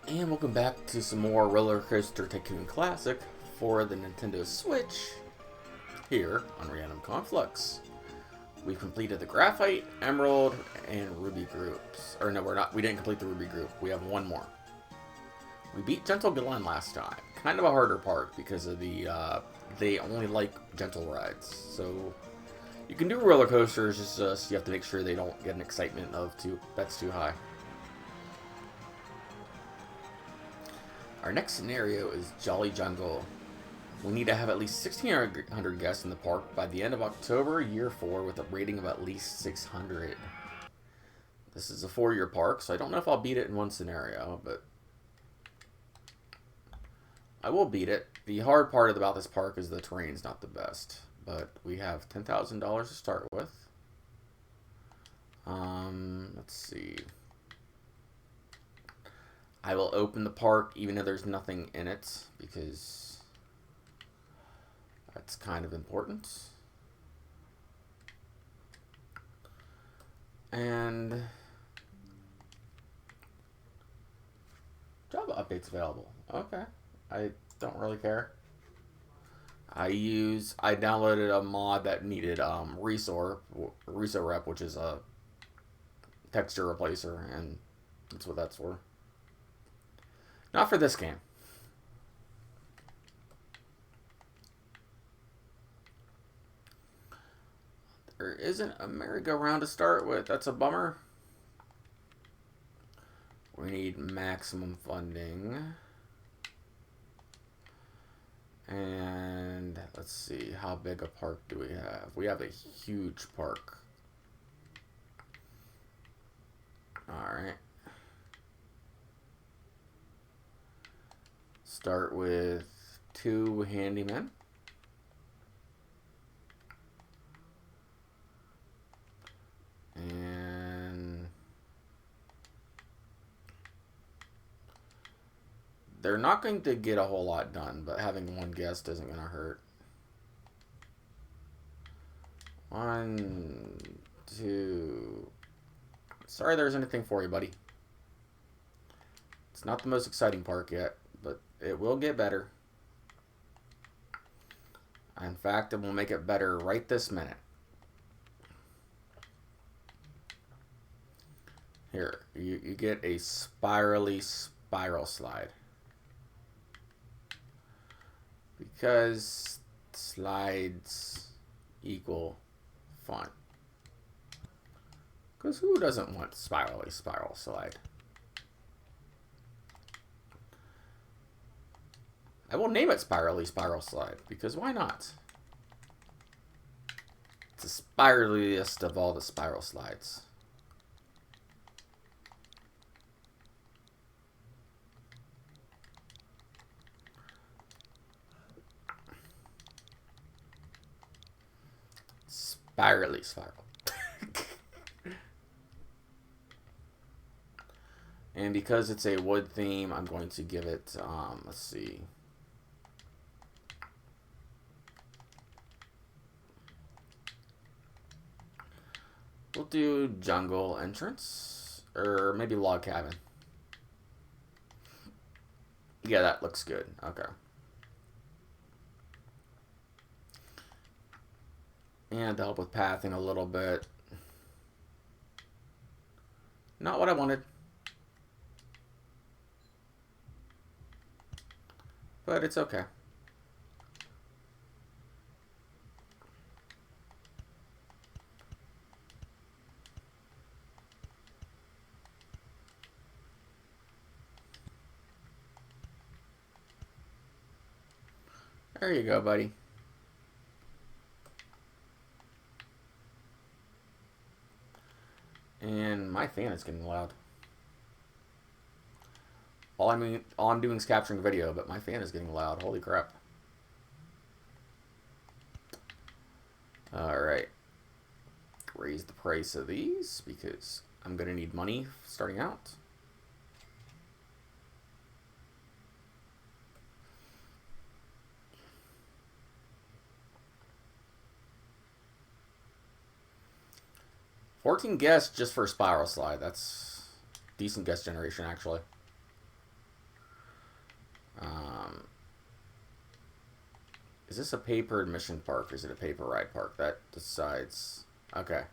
And welcome back to some more Rollercoaster Tycoon Classic for the Nintendo Switch here on Random Conflux. We've completed the Graphite, Emerald, and Ruby groups. Or no, we didn't complete the Ruby group. We have one more. We beat Gentle Glen last time. Kind of a harder part because of they only like gentle rides. So you can do roller coasters, it's just you have to make sure they don't get an excitement of that's too high. Our next scenario is Jolly Jungle. We need to have at least 1,600 guests in the park by the end of October, year 4, with a rating of at least 600. This is a 4-year park, so I don't know if I'll beat it in one scenario, but I will beat it. The hard part about this park is the terrain's not the best, but we have $10,000 to start with. Let's see. I will open the park even though there's nothing in it because that's kind of important. And Java updates available. Okay. I don't really care. I downloaded a mod that needed Resor Rep, which is a texture replacer, and that's what that's for. Not for this game. There isn't a merry-go-round to start with. That's a bummer. We need maximum funding. And let's see, how big a park do we have? We have a huge park. Alright. Start with 2 handymen. And they're not going to get a whole lot done, but having one guest isn't going to hurt. 1, 2. Sorry there's anything for you, buddy. It's not the most exciting park yet, but it will get better. In fact, it will make it better right this minute. Here, you get a spiral slide. Because slides equal fun. Because who doesn't want spiral slide? I will name it Spiral Slide, because why not? It's the spiraliest of all the spiral slides. Spiral. And because it's a wood theme, I'm going to give it, let's see. We'll do jungle entrance, or maybe log cabin. Yeah, that looks good. Okay. And help with pathing a little bit. Not what I wanted. But it's okay. There you go, buddy. And my fan is getting loud. All I'm doing is capturing video, but my fan is getting loud. Holy crap. Alright. Raise the price of these because I'm going to need money starting out. $14 guests just for a spiral slide. That's decent guest generation, actually. Um, is this a paper admission park or is it a paper ride park? That decides. Okay.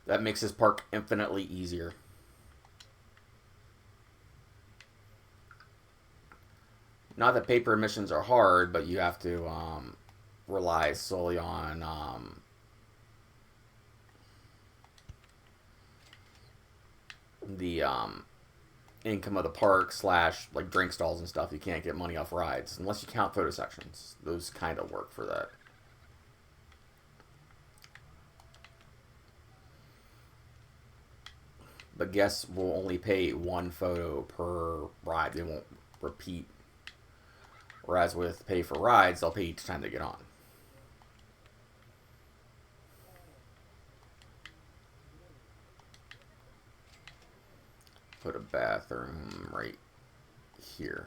That makes this park infinitely easier. Not that paper admissions are hard, but you have to rely solely on the income of the park slash like drink stalls and stuff. You can't get money off rides unless you count photo sections. Those kind of work for that. But guests will only pay one photo per ride. They won't repeat. Whereas with pay for rides, they'll pay each time they get on. Put a bathroom right here.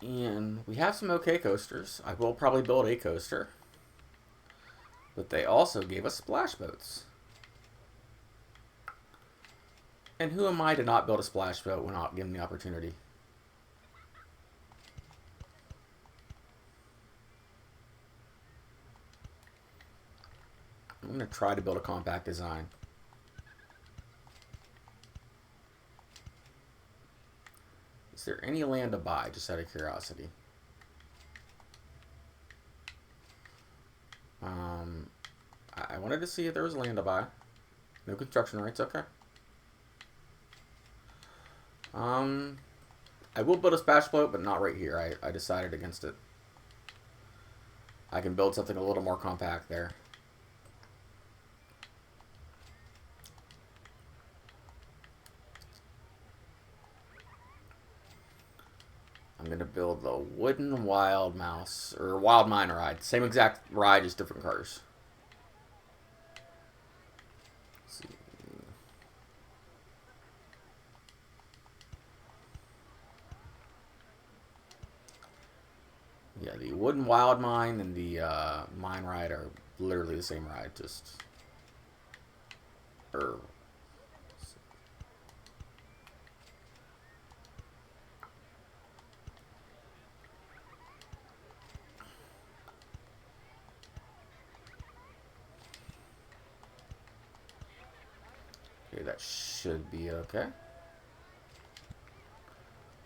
And we have some okay coasters. I will probably build a coaster. But they also gave us splash boats. And who am I to not build a splash boat when not given the opportunity? I'm going to try to build a compact design. Is there any land to buy, just out of curiosity? I wanted to see if there was land to buy. No construction rights, okay. I will build a splash boat, but not right here. I decided against it. I can build something a little more compact there. I'm going to build the wooden wild mouse, or wild mine ride. Same exact ride, just different cars. Let's see. Yeah, the wooden wild mine and the mine ride are literally the same ride, just... Okay, that should be okay.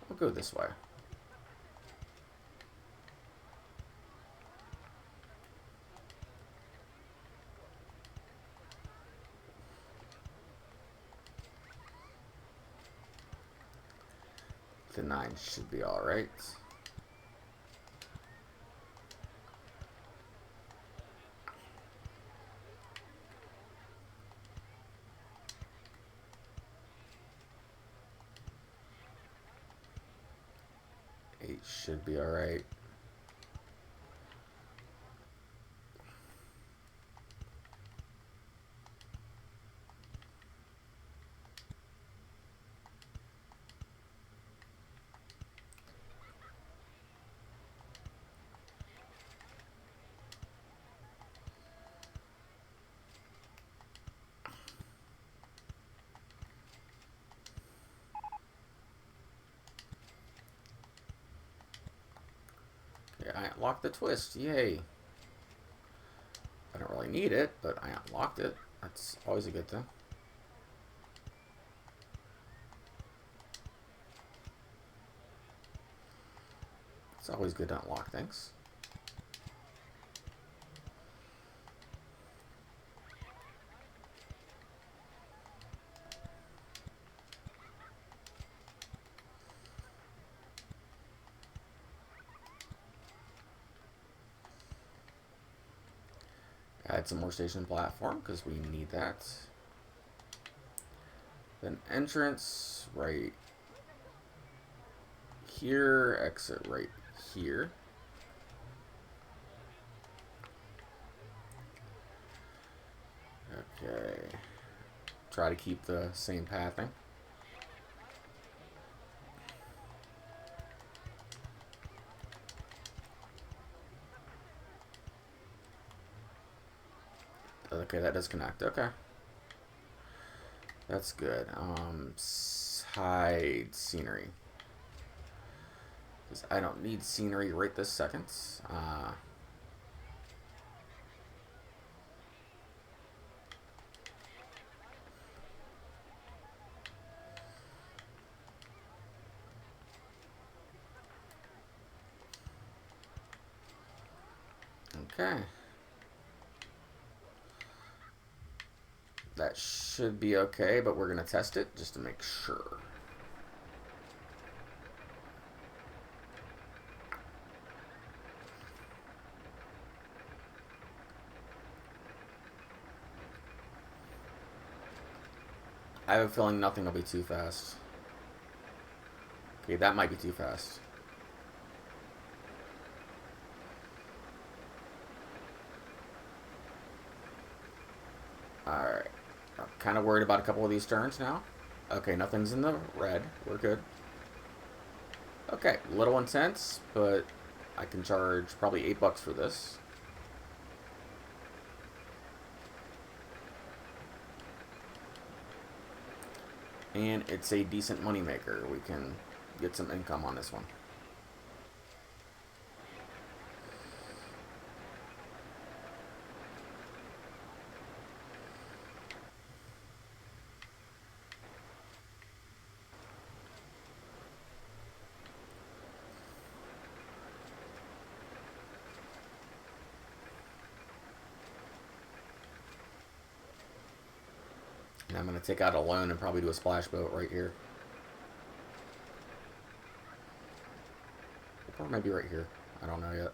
I'll go this way. The 9 should be alright. Should be alright. I unlocked the twist. Yay. I don't really need it, but I unlocked it. That's always a good thing. It's always good to unlock things. Add some more station platform because we need that. Then entrance right here, exit right here. Okay. Try to keep the same pathing. Okay, that does connect. Okay. That's good. Hide scenery. Because I don't need scenery right this second. Okay. That should be okay, but we're going to test it just to make sure. I have a feeling nothing will be too fast. Okay, that might be too fast. Alright. I'm kind of worried about a couple of these turns now. Okay, nothing's in the red. We're good. Okay, a little intense, but I can charge probably $8 for this. And it's a decent moneymaker. We can get some income on this one. And I'm going to take out a loan and probably do a splash boat right here. Or maybe right here. I don't know yet.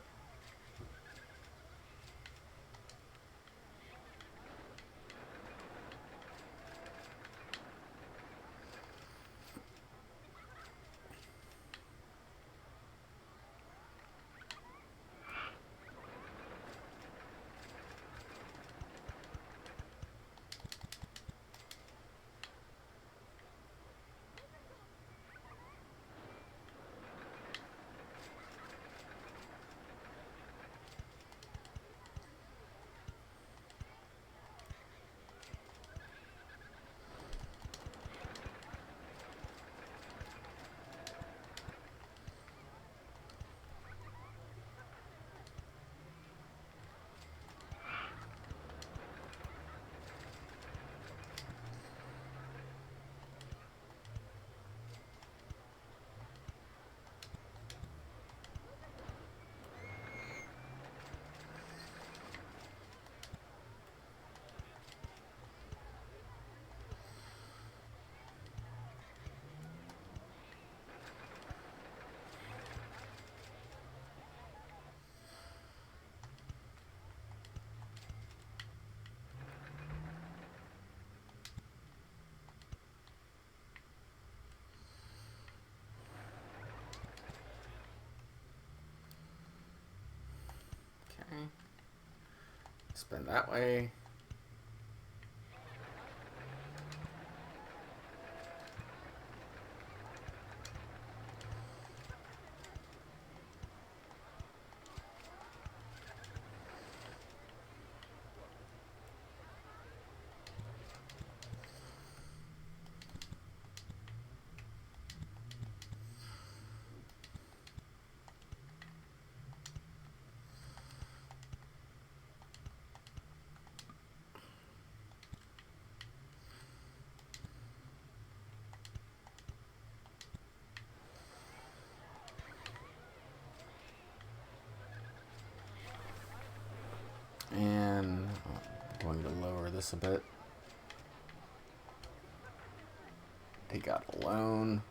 Okay. Spin that way. And I'm going to lower this a bit. Take out a loan.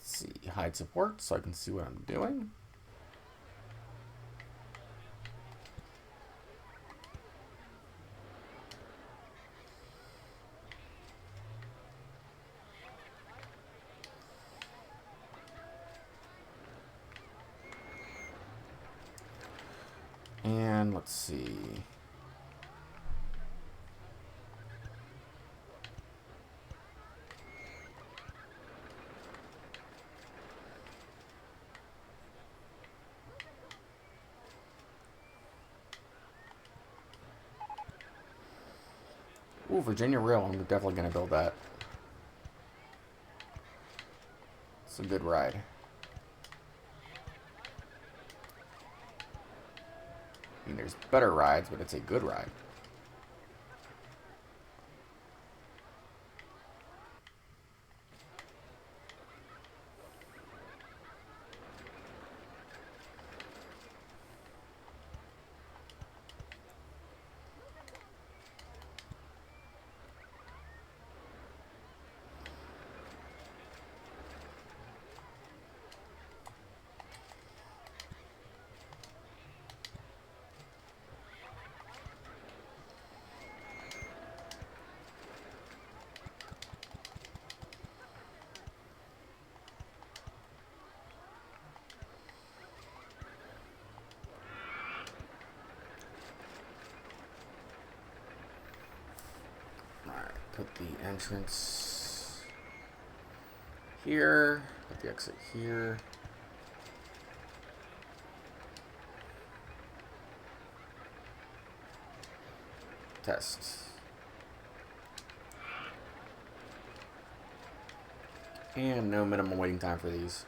See, hide support so I can see what I'm doing. And let's see. Ooh, Virginia Rail. I'm definitely going to build that. It's a good ride. I mean, there's better rides, but it's a good ride. Put the entrance here, put the exit here. Test. And no minimum waiting time for these.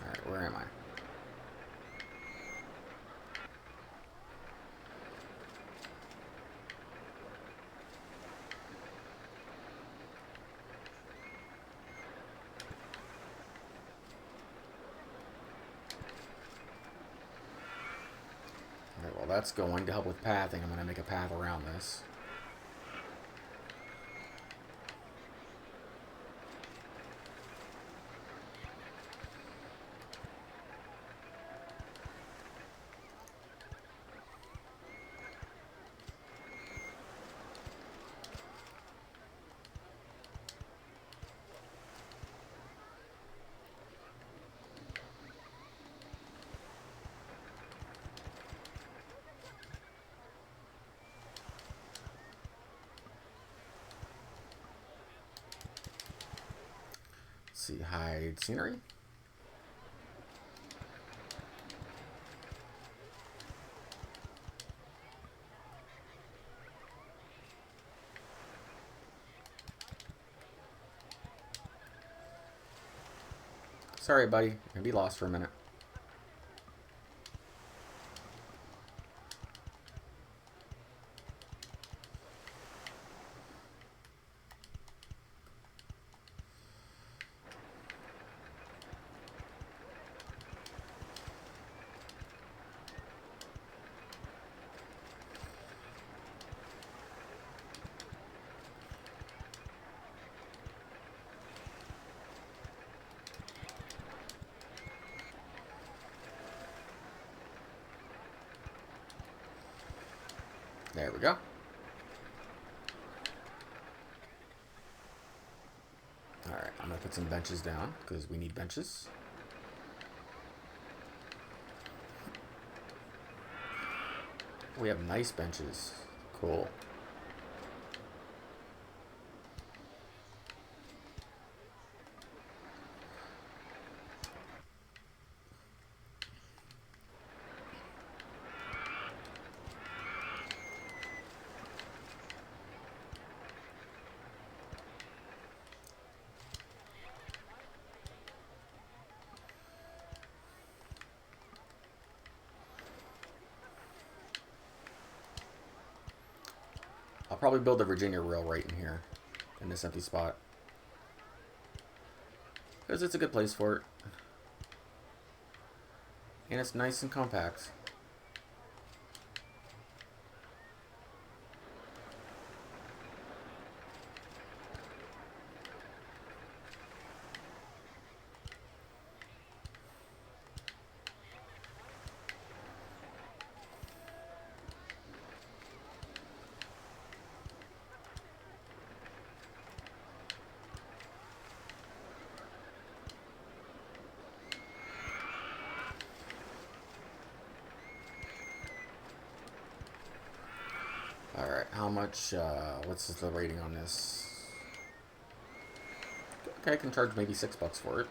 Alright, where am I? Alright, well that's going to help with pathing. I'm going to make a path around this. Let's see, hide scenery. Sorry, buddy. You're gonna be lost for a minute. There we go. Alright, I'm going to put some benches down because we need benches. We have nice benches. Cool. probably build a Virginia reel right in here, in this empty spot. Because it's a good place for it. And it's nice and compact. Alright, how much, what's the rating on this? Okay, I can charge maybe $6 for it.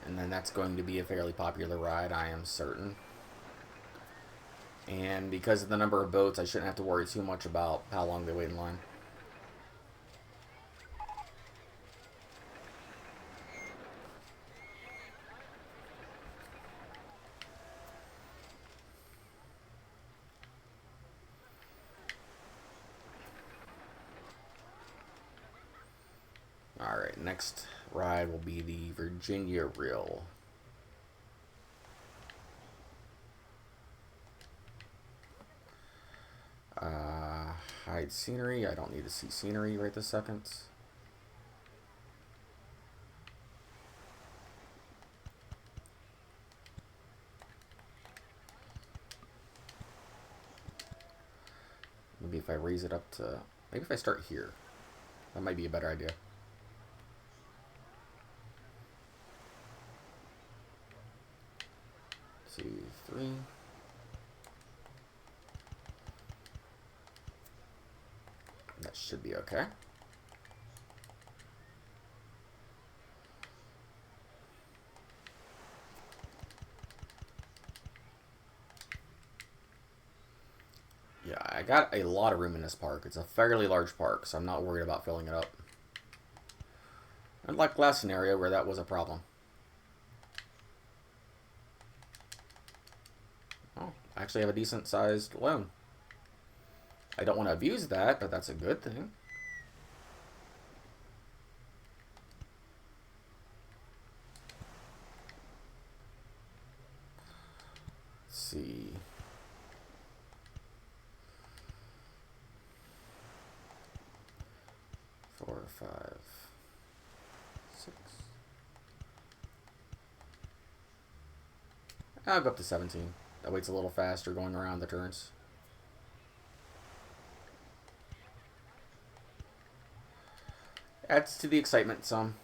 And then that's going to be a fairly popular ride, I am certain. And because of the number of boats, I shouldn't have to worry too much about how long they wait in line. Alright, next ride will be the Virginia Reel. Hide scenery. I don't need to see scenery right this second. Maybe if I raise it up to... Maybe if I start here. That might be a better idea. 2, 3. That should be okay. Yeah, I got a lot of room in this park. It's a fairly large park, so I'm not worried about filling it up. Unlike last scenario where that was a problem. Oh, I actually have a decent sized loan. I don't want to abuse that, but that's a good thing. Let's see. Four, 5, 6. I'll go up to 17. That way it's a little faster going around the turns. Adds to the excitement some.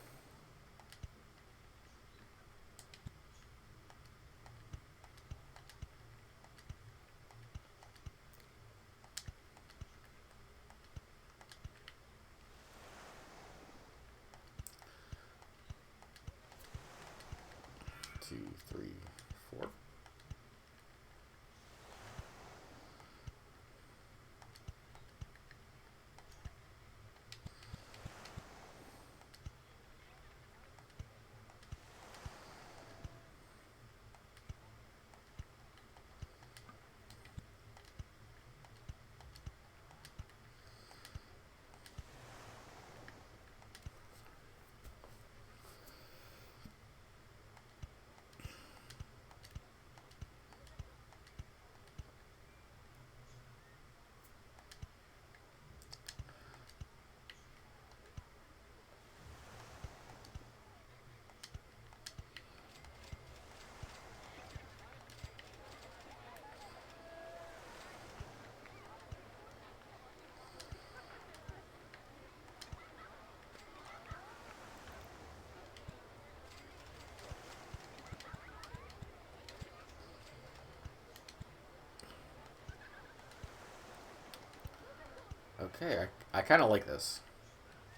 Two, 3, 4. Okay, I kind of like this.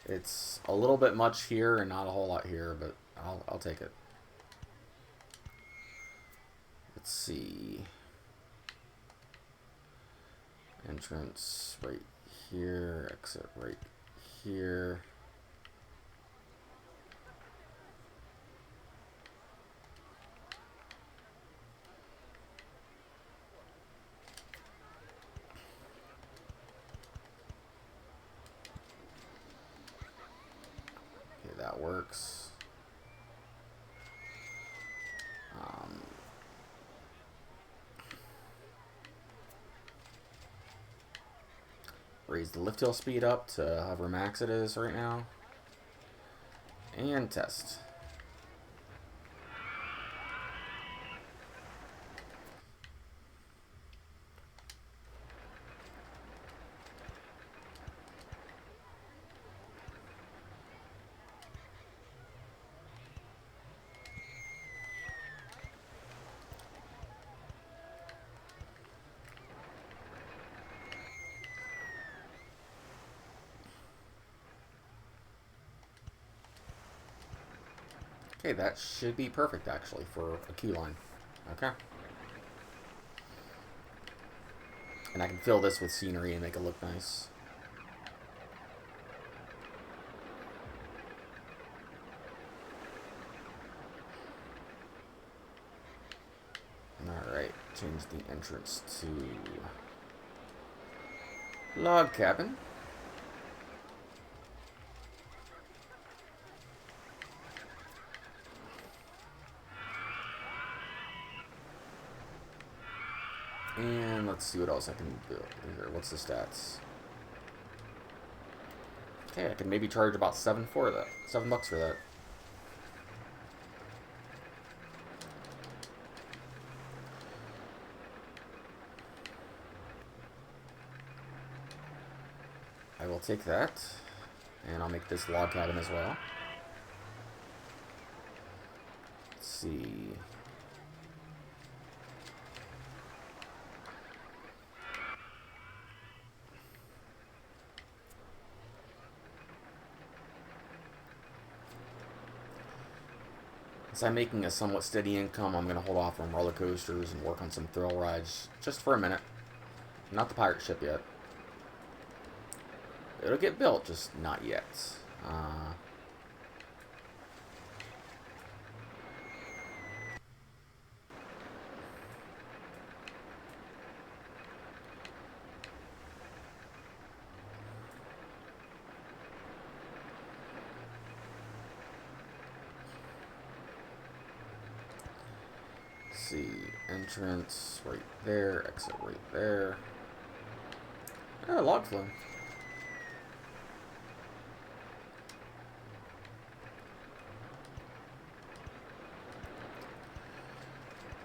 It's a little bit much here and not a whole lot here, but I'll take it. Let's see. Entrance right here, exit right here. Okay, that works. Raise the lift hill speed up to however max it is right now. And test. Okay, that should be perfect actually for a queue line. Okay. And I can fill this with scenery and make it look nice. Alright, change the entrance to log cabin. And let's see what else I can build here. What's the stats? Okay, I can maybe charge about $7 for that. $7 for that. I will take that, and I'll make this log cabin as well. Let's see. As I'm making a somewhat steady income, I'm going to hold off on roller coasters and work on some thrill rides just for a minute. Not the pirate ship yet. It'll get built, just not yet. See, entrance right there, exit right there. Oh, log flume.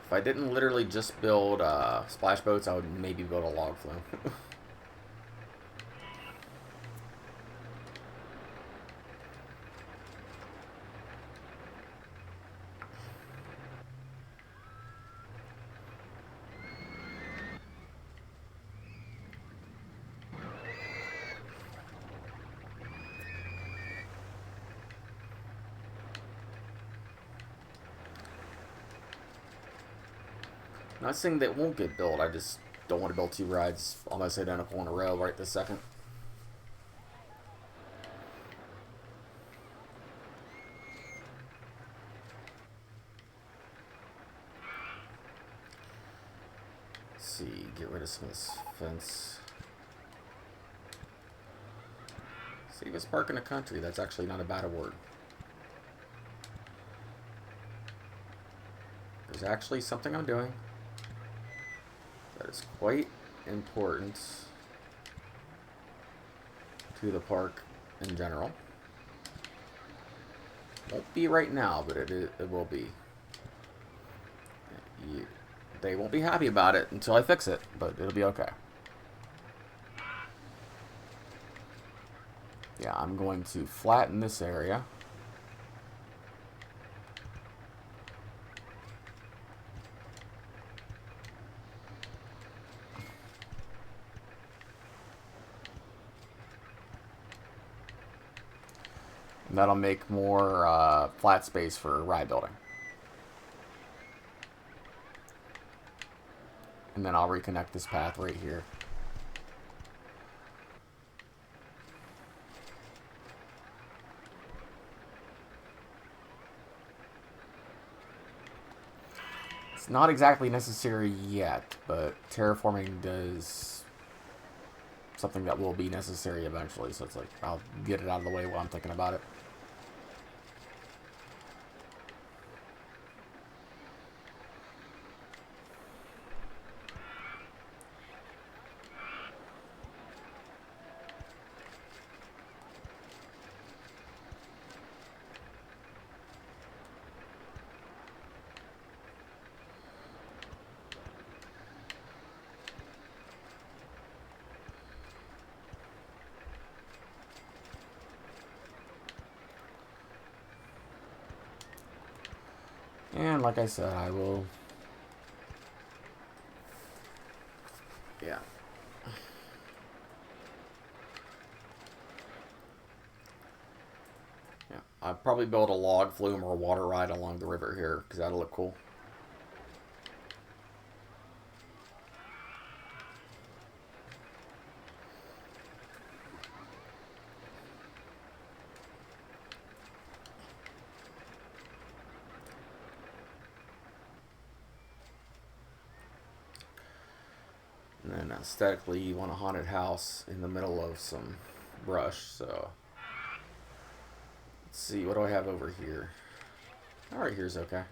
If I didn't literally just build splash boats, I would maybe build a log flume. Not saying that it won't get built, I just don't want to build 2 rides almost identical in a row right this second. Let's see, get rid of some of this fence. Save us park in the country, that's actually not a bad award. There's actually something I'm doing that is quite important to the park in general. Won't be right now, but it will be. They won't be happy about it until I fix it, but it'll be okay. Yeah, I'm going to flatten this area. And that'll make more flat space for ride building. And then I'll reconnect this path right here. It's not exactly necessary yet, but terraforming does something that will be necessary eventually. So it's like, I'll get it out of the way while I'm thinking about it. And like I said, I will... Yeah. Yeah. I'll probably build a log flume or a water ride along the river here, because that'll look cool. And then aesthetically, you want a haunted house in the middle of some brush, so... Let's see, what do I have over here? Alright, here's okay.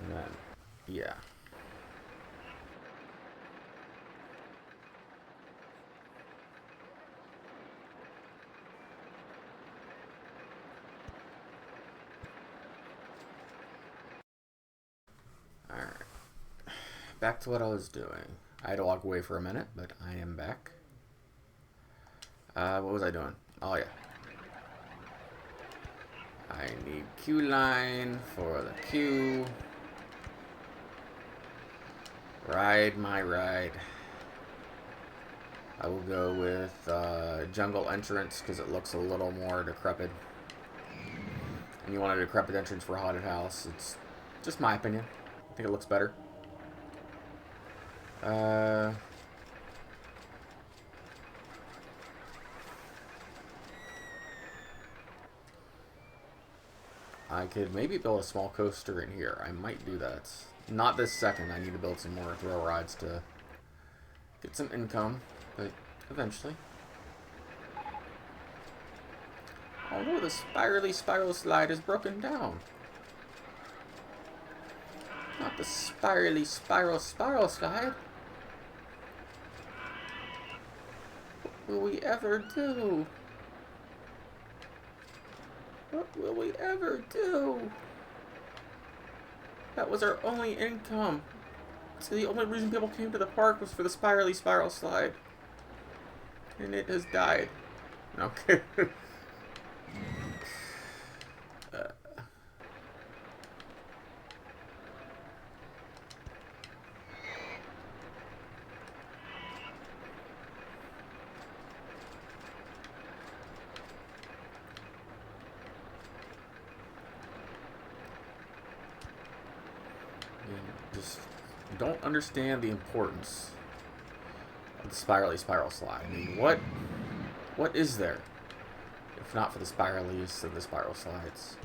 And then, yeah. Alright. Back to what I was doing. I had to walk away for a minute, but I am back. What was I doing? Oh, yeah. I need queue line for the queue. Ride my ride. I will go with jungle entrance because it looks a little more decrepit. And you want a decrepit entrance for a haunted house. It's just my opinion. I think it looks better. I could maybe build a small coaster in here. I might do that. Not this second. I need to build some more thrill rides to get some income, but eventually. Oh no, the spiral slide is broken down. Not the spiral slide. What will we ever do? What will we ever do? That was our only income. So the only reason people came to the park was for the spiral slide. And it has died. Okay. Just don't understand the importance of the spiral slide. I mean, what is there if not for the spiralies and the spiral slides?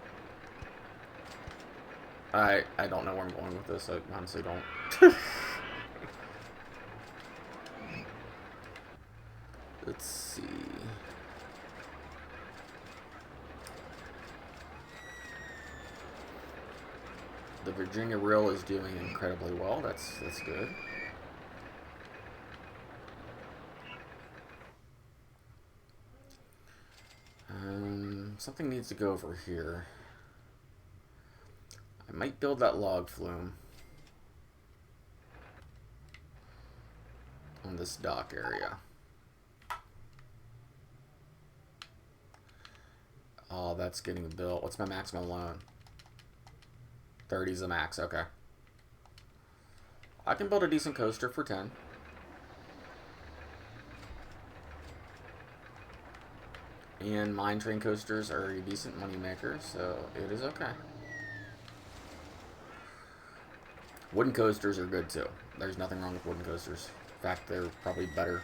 I don't know where I'm going with this. I honestly don't. Let's see. The Virginia Reel is doing incredibly well. That's good. Something needs to go over here. I might build that log flume on this dock area. Oh, that's getting built. What's my maximum loan? 30's the max, okay. I can build a decent coaster for 10. And mine train coasters are a decent moneymaker, so it is okay. Wooden coasters are good too. There's nothing wrong with wooden coasters. In fact, they're probably better.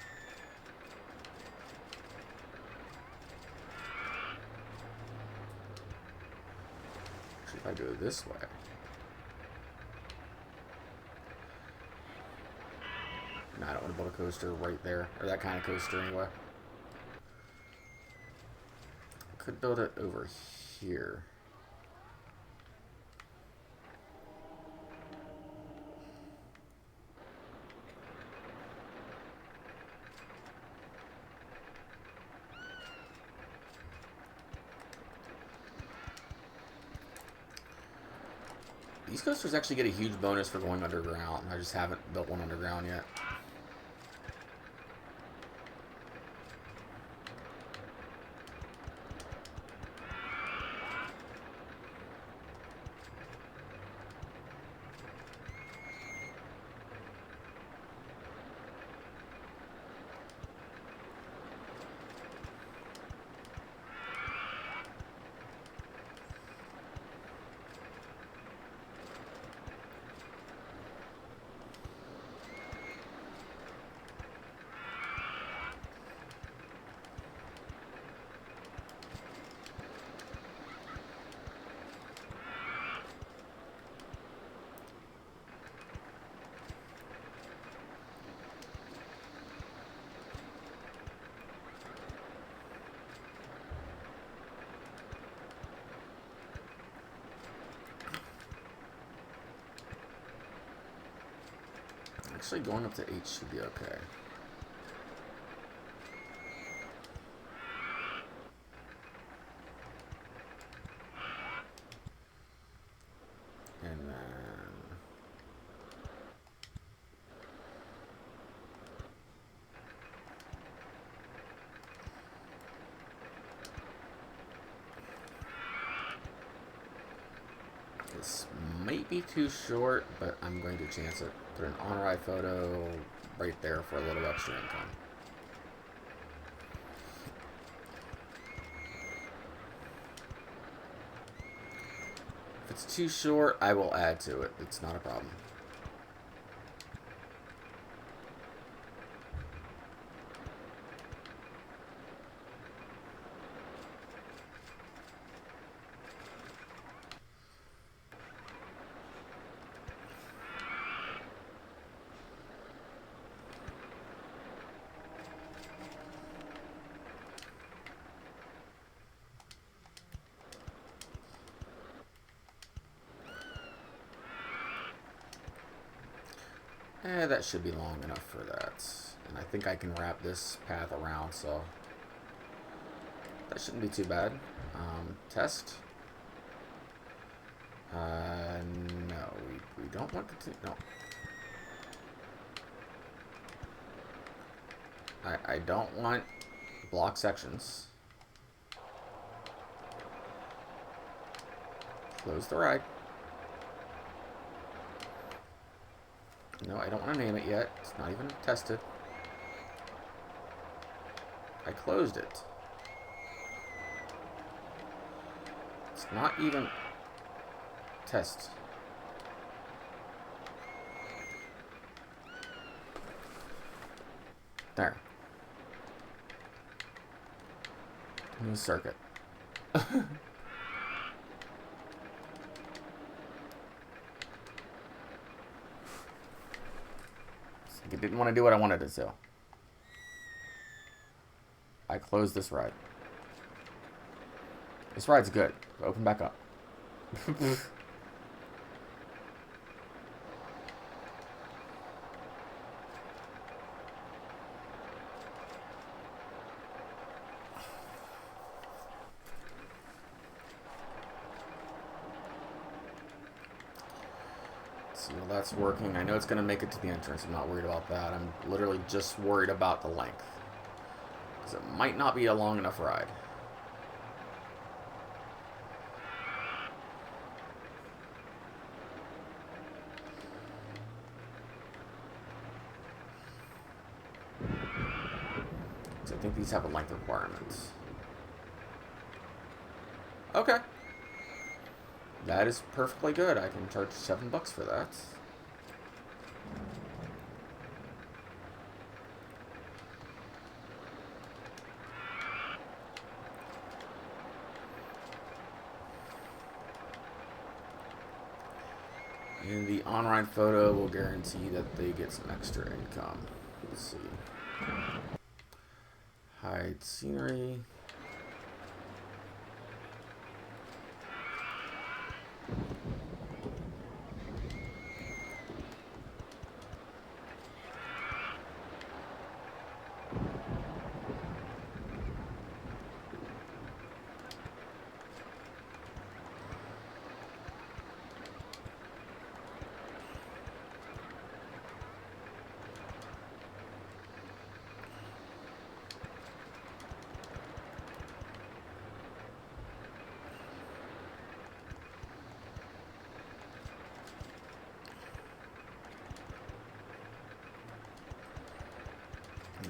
Actually, if I go this way. No, I don't want to build a coaster right there. Or that kind of coaster anyway. Could build it over here. These coasters actually get a huge bonus for going underground. I just haven't built one underground yet. Actually, going up to 8 should be okay. And then... this might be too short, but I'm going to chance it. Put an on-ride photo right there for a little extra income. If it's too short, I will add to it. It's not a problem. That should be long enough for that. And I think I can wrap this path around, so that shouldn't be too bad. Test. No, we don't want to. No. I don't want block sections. Close the ride. No, I don't want to name it yet. It's not even tested. I closed it. It's not even test. There. New circuit. It didn't want to do what I wanted it to. I closed this ride. This ride's good. Open back up. See, well, that's working. I know it's going to make it to the entrance. I'm not worried about that. I'm literally just worried about the length. Because it might not be a long enough ride. I think these have a length requirement. Okay. That is perfectly good. I can charge $7 for that. And the on-ride photo will guarantee that they get some extra income. Let's see. Hide scenery.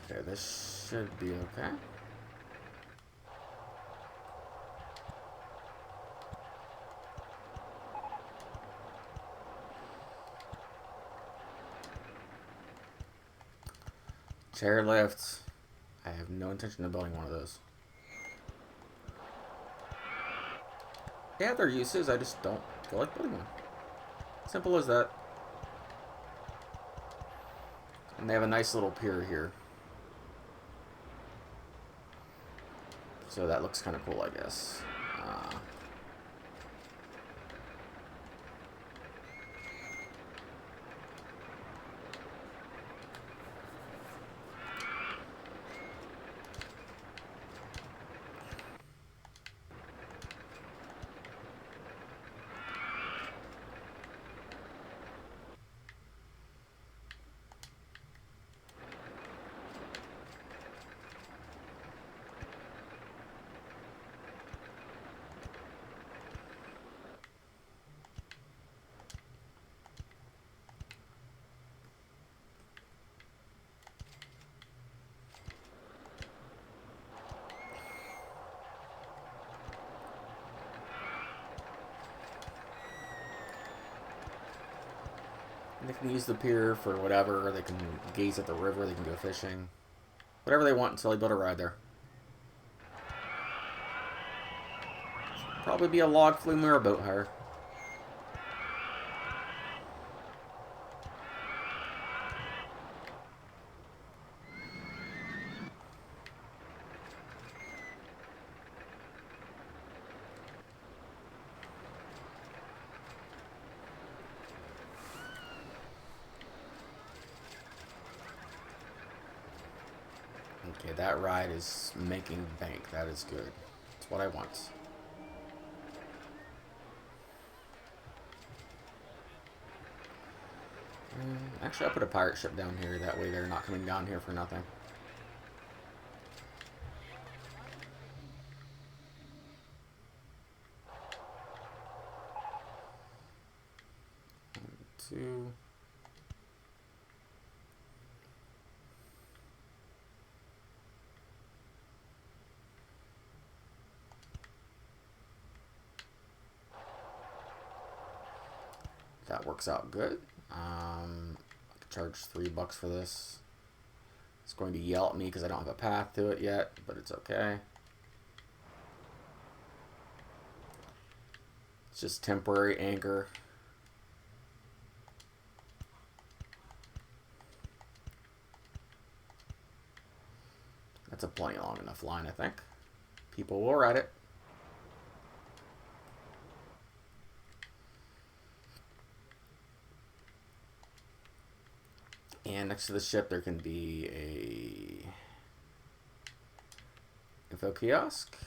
Okay, this should be okay. Chairlift. I have no intention of building one of those. They have their uses, I just don't feel like building one. Simple as that. And they have a nice little pier here. So that looks kind of cool, I guess. They can use the pier for whatever. They can gaze at the river. They can go fishing. Whatever they want until they build a ride there. Probably be a log flume or a boat hire. Okay, that ride is making bank. That is good. That's what I want. Actually, I'll put a pirate ship down here. That way they're not coming down here for nothing. One, two. That works out good. I could charge $3 for this. It's going to yell at me because I don't have a path to it yet, but it's okay. It's just temporary anchor. That's a plenty long enough line, I think. People will ride it. And next to the ship, there can be a info kiosk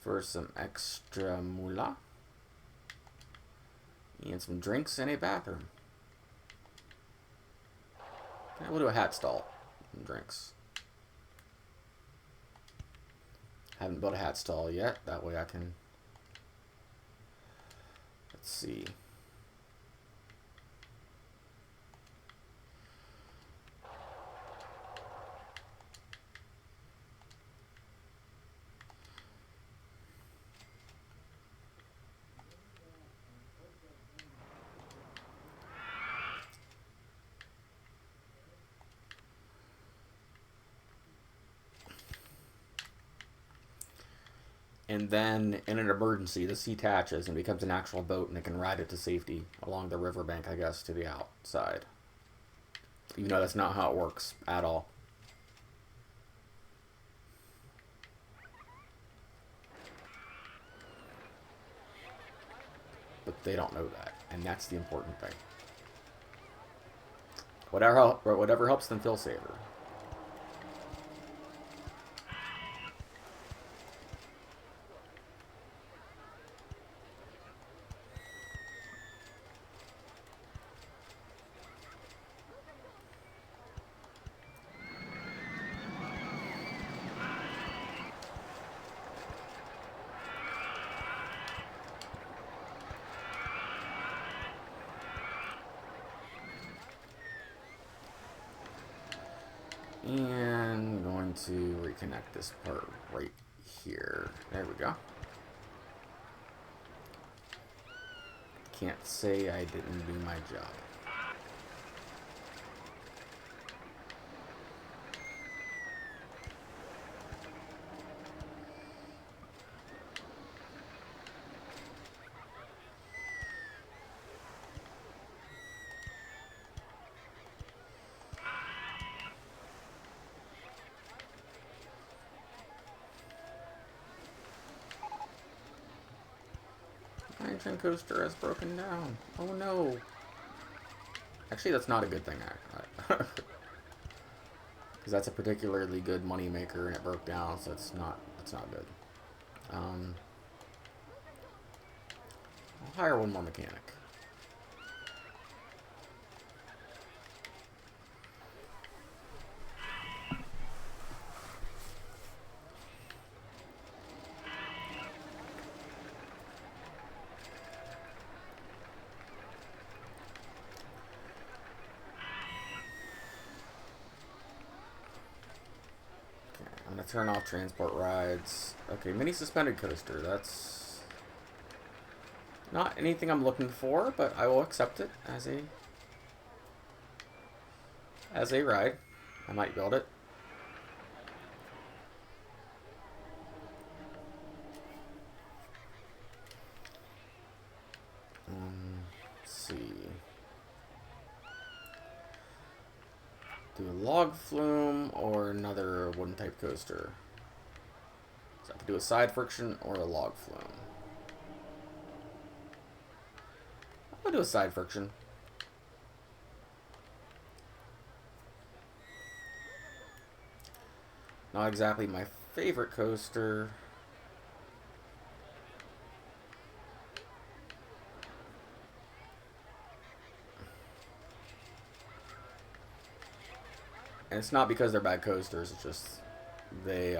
for some extra moolah and some drinks and a bathroom. Okay, we'll do a hat stall and drinks. Haven't built a hat stall yet. That way I can. Let's see. And then, in an emergency, the sea attaches and becomes an actual boat, and it can ride it to safety along the riverbank, I guess, to the outside. Even though that's not how it works at all. But they don't know that, and that's the important thing. Whatever helps them feel safer. And I'm going to reconnect this part right here. There we go. Can't say I didn't do my job. My engine coaster has broken down. Oh no. Actually, that's not a good thing. Because that's a particularly good money maker, and it broke down, so it's not good. I'll hire one more mechanic. I'm going to turn off transport rides. Okay, mini suspended coaster. That's not anything I'm looking for, but I will accept it as a ride. I might build it. Let's see. Do a log flume or another wooden type coaster. So I could do a side friction or a log flume. I'll do a side friction. Not exactly my favorite coaster. And it's not because they're bad coasters, it's just they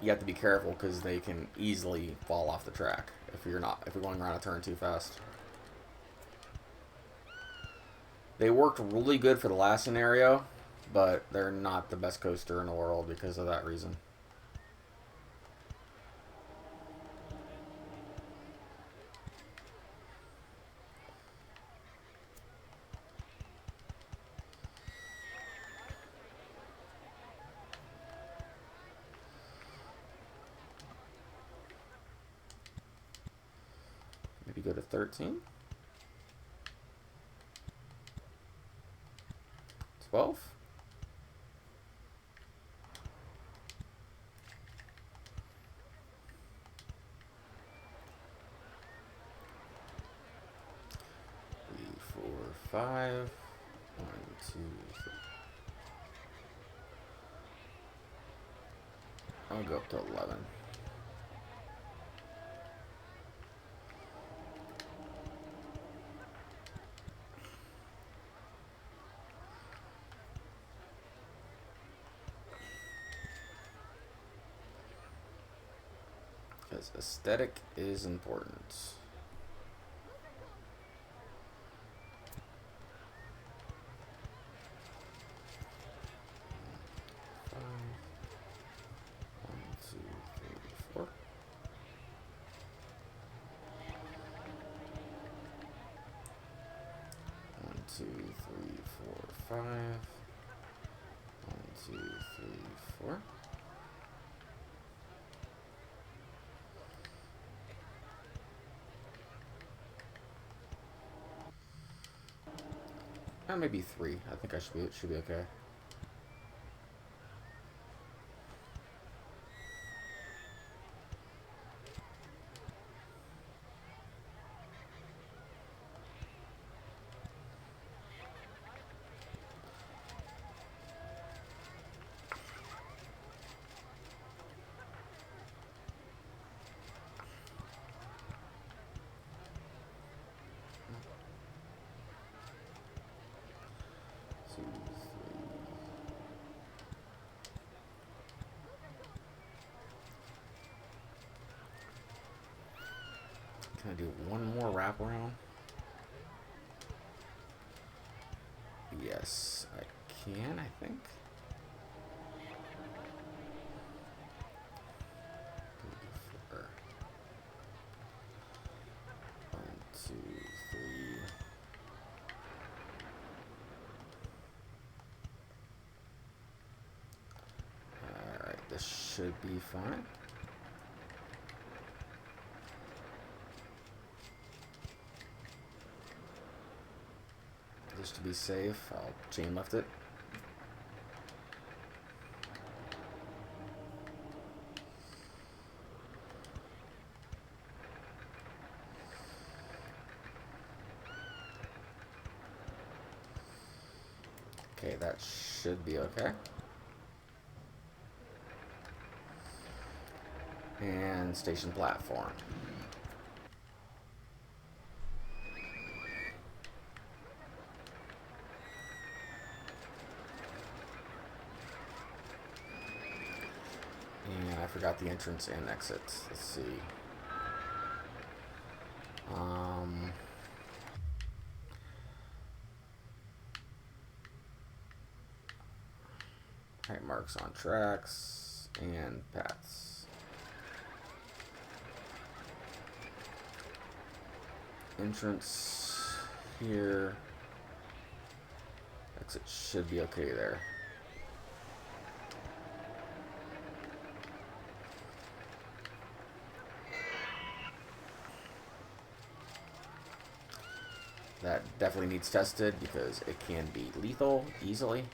you have to be careful because they can easily fall off the track if you're going around a turn too fast. They worked really good for the last scenario, but they're not the best coaster in the world because of that reason. Maybe go to 13. 12. Three, 4, 5. 1, 2, 3. I'll go up to 11. Because aesthetic is important. Two, three, four, 5. 1, 2, 3, for. Maybe 3. I think I should be okay. Can I do one more wraparound? Yes, I can, I think. One, two, three. Alright, this should be fine. Just to be safe, I'll chain lift it. Okay, that should be okay. And station platform. And I forgot the entrance and exit. Let's see. Height marks on tracks and paths. Entrance here. Exit should be okay there. That definitely needs tested because it can be lethal easily.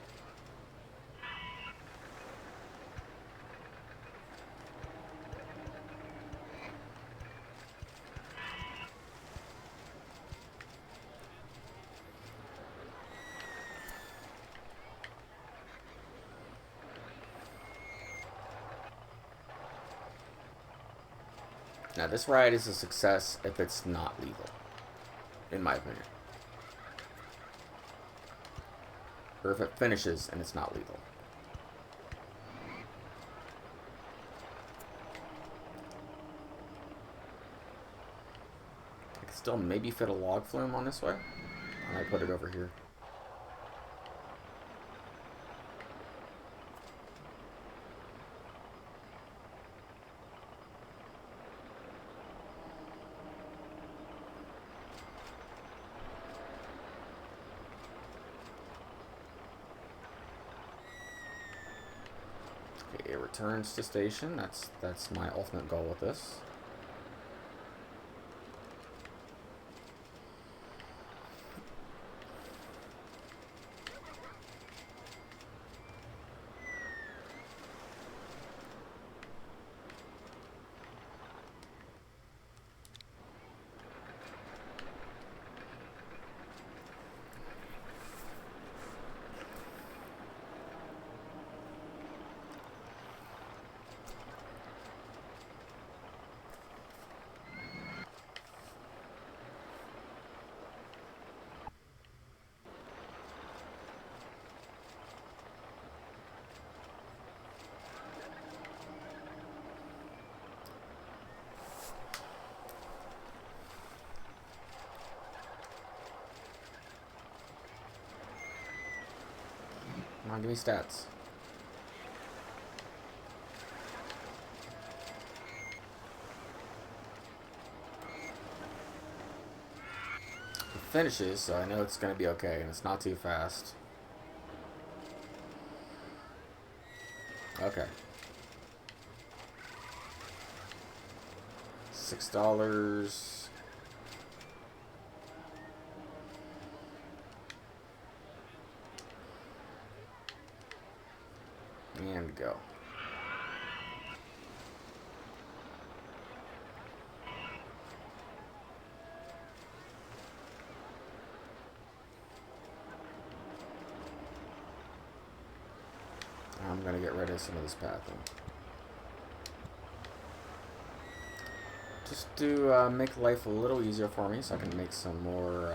Now this ride is a success if it's not lethal, in my opinion. Or if it finishes and it's not lethal. I can still maybe fit a log flume on this way. And I put it over here. Okay, it returns to station. That's my ultimate goal with this. Come on, give me stats. It finishes, so I know it's going to be okay, and it's not too fast. Okay. $6. And go. I'm gonna get rid of some of this pathing. Just to make life a little easier for me so I can make some more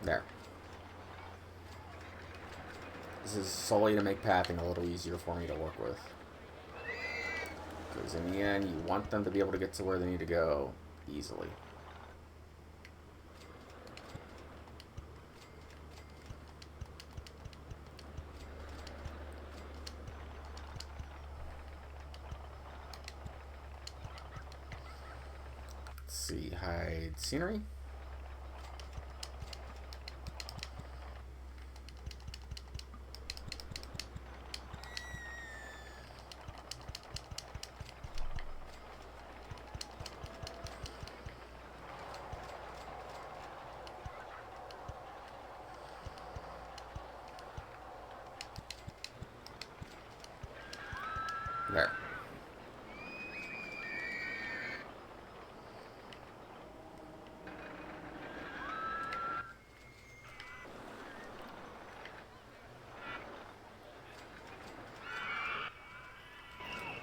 there. This is solely to make pathing a little easier for me to work with. Because in the end, you want them to be able to get to where they need to go easily. Let's see, hide scenery. There.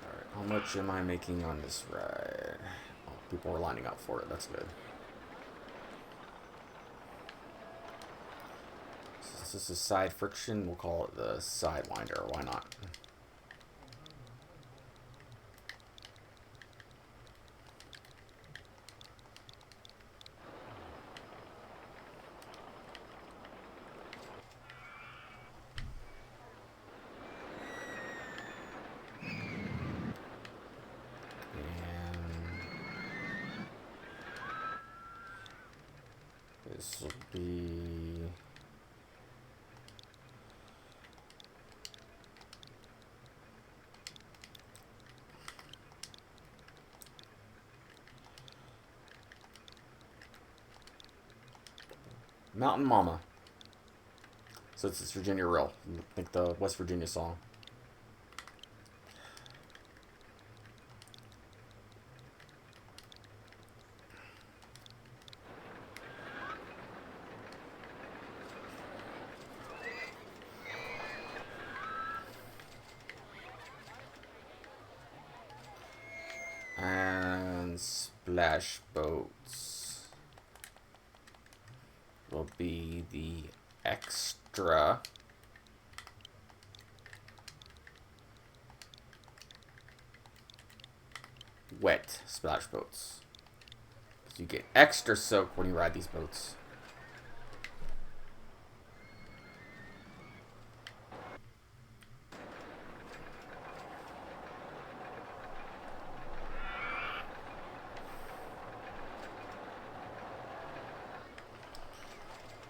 Alright, how much am I making on this ride? Oh, people are lining up for it, that's good. Since this is side friction, we'll call it the Sidewinder, why not? This will be Mountain Mama. So it's Virginia Real. I think the West Virginia song. And splash boats will be the extra wet splash boats. So you get extra soak when you ride these boats.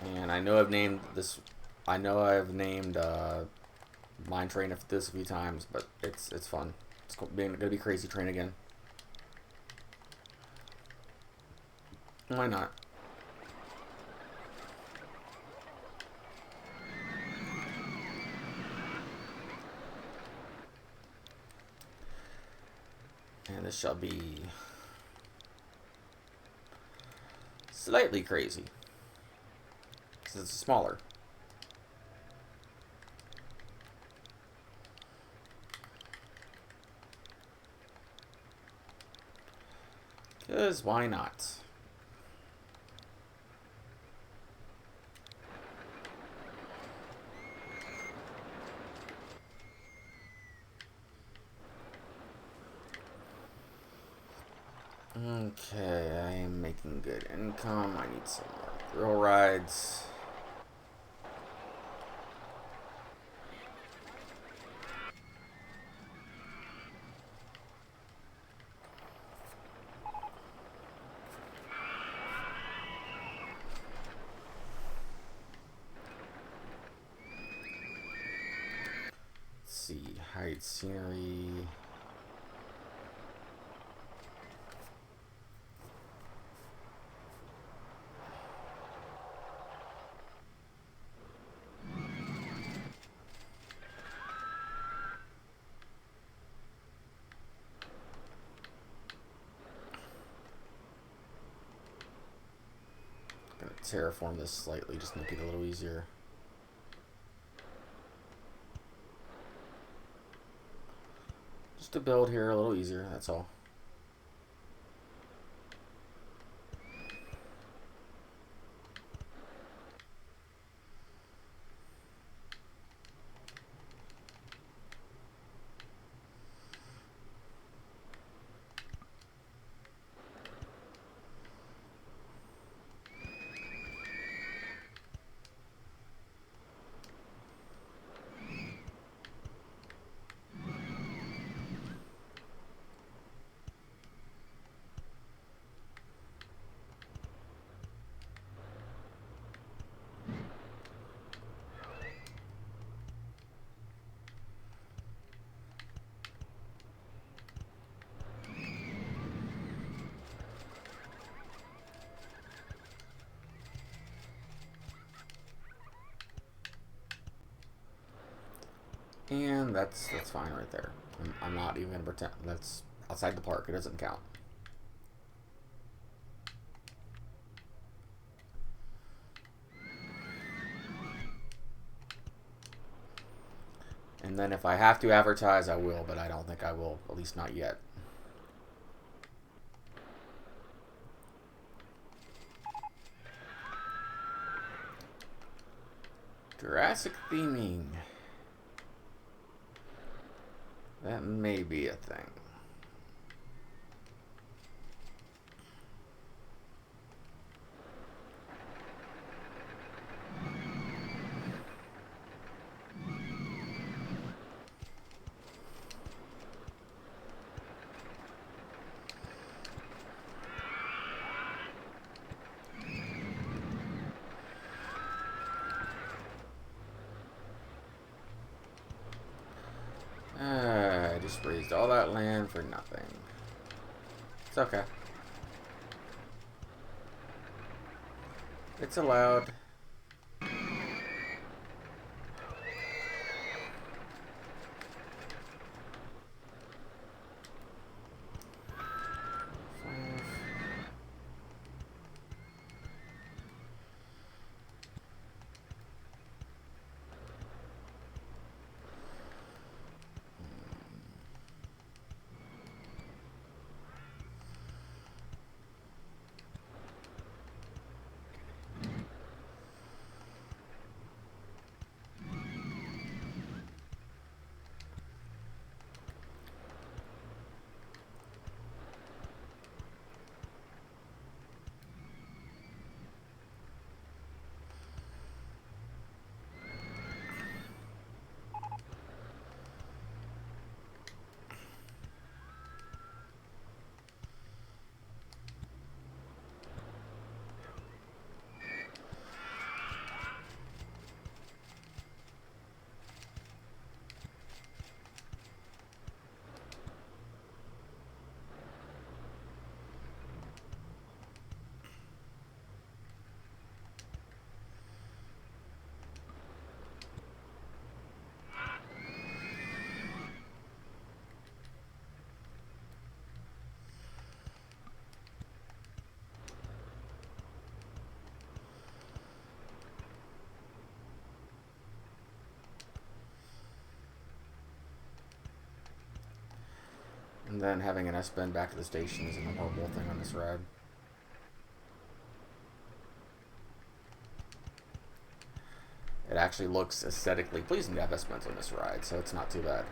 And I know I've named this. I know I've named Mine Train this a few times, but it's fun. It's gonna be Crazy Train again. Why not? And this shall be slightly crazy. Because it's smaller. Because why not? Okay, I am making good income. I need some more thrill rides. Hide scenery. Gonna terraform this slightly, just make it a little easier. Just to build here a little easier, that's all. And that's fine right there. I'm not even gonna pretend that's outside the park. It doesn't count. And then if I have to advertise, I will, but I don't think I will, at least not yet. Jurassic theming. That may be a thing. I just raised all that land for nothing. It's okay. It's allowed. And then having an S-bend back to the station isn't a horrible thing on this ride. It actually looks aesthetically pleasing to have S-bends on this ride, so it's not too bad.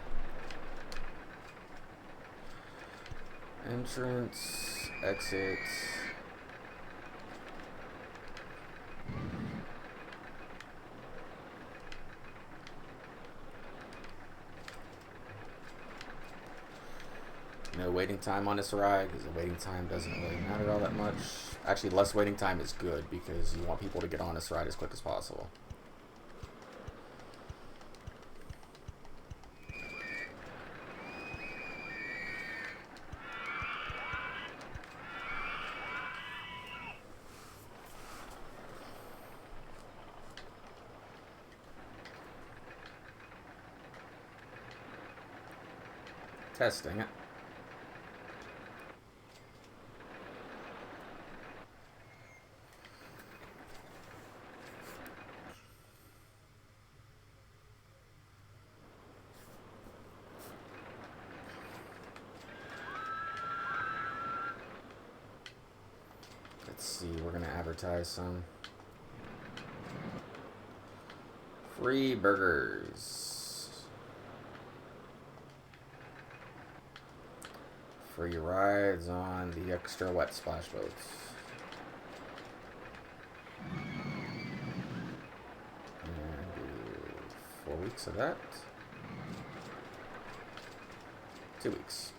Entrance, exit. No waiting time on this ride, because the waiting time doesn't really matter all that much. Actually, less waiting time is good, because you want people to get on this ride as quick as possible. Testing it. Let's see, we're gonna advertise some free burgers, free rides on the extra wet splash boats. And do 4 weeks of that. 2 weeks.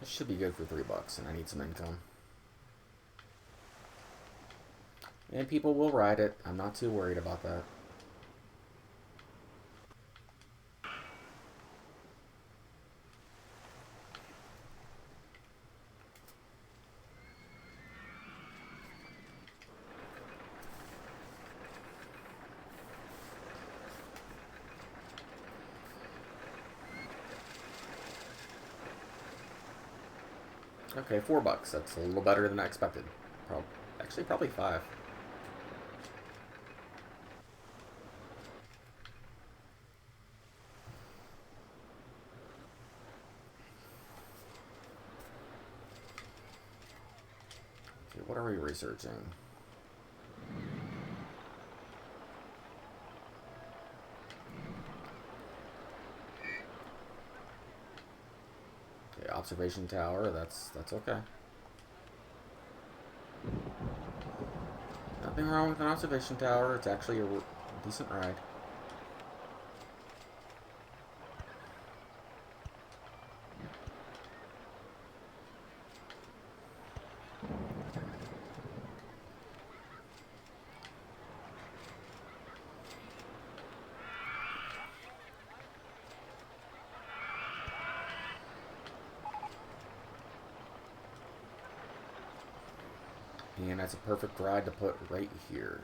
This should be good for $3, and I need some income. And people will ride it. I'm not too worried about that. Okay, $4. That's a little better than I expected. Actually, probably 5. Okay, what are we researching? Okay, observation tower. That's okay. Nothing wrong with an observation tower. It's actually a decent ride. And that's a perfect ride to put right here.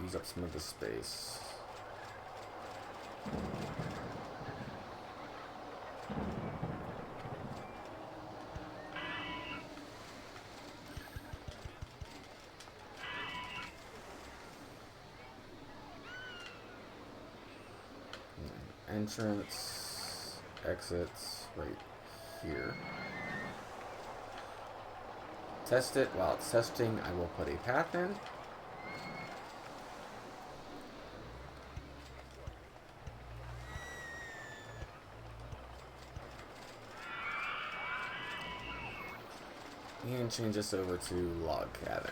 Use up some of the space. Entrance, exits right here. Test it. While it's testing, I will put a path in. And change this over to log cabin.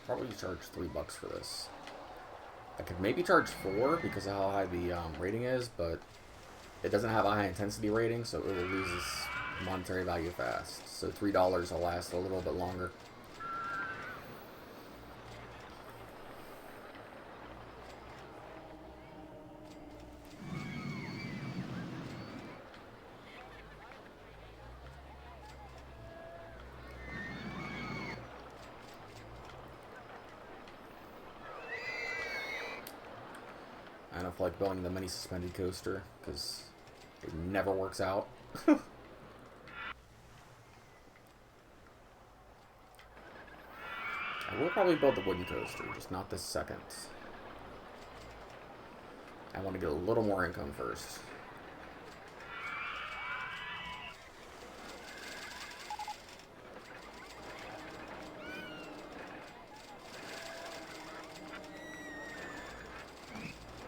Probably charge $3 for this. I could maybe charge 4 because of how high the rating is, but it doesn't have a high intensity rating, so it will lose its monetary value fast. So $3 will last a little bit longer. I don't feel like building the mini suspended coaster because it never works out. I will probably build the wooden coaster, just not this second. I want to get a little more income first.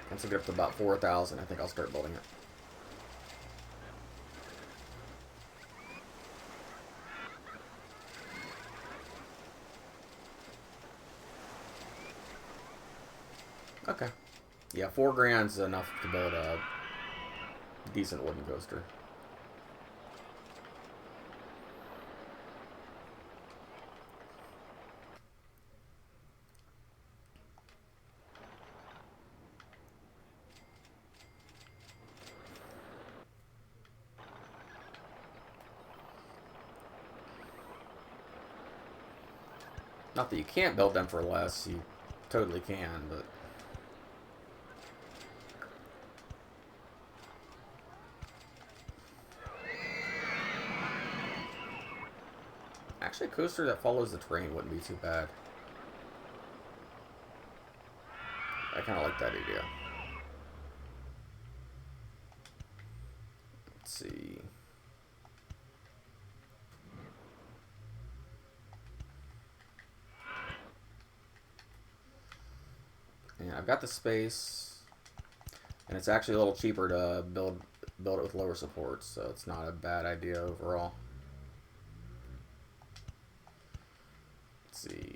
Once I get up to about 4,000, I think I'll start building it. Okay. Yeah, 4 grand's enough to build a decent wooden coaster. Not that you can't build them for less, you totally can, but... Actually, a coaster that follows the terrain wouldn't be too bad. I kind of like that idea. Let's see. And I've got the space, and it's actually a little cheaper to build it with lower supports, so it's not a bad idea overall. Let's see.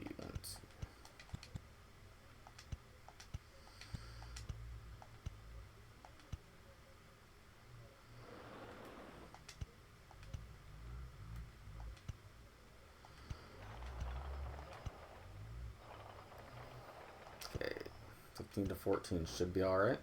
Okay, 15 to 14 should be all right.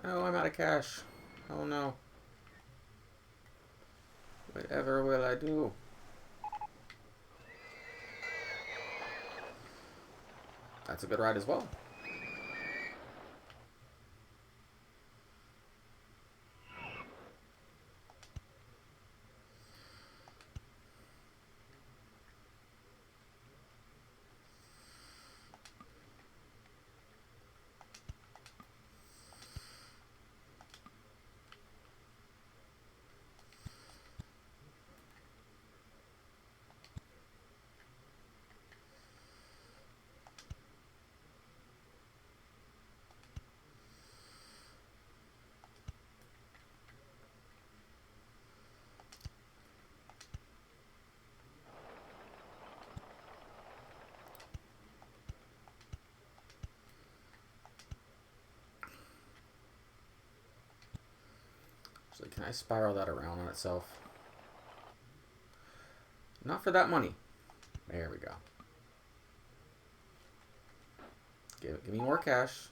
Oh, I'm out of cash. Oh no. Whatever will I do? That's a good ride as well. Actually, can I spiral that around on itself? Not for that money. There we go. Give me more cash.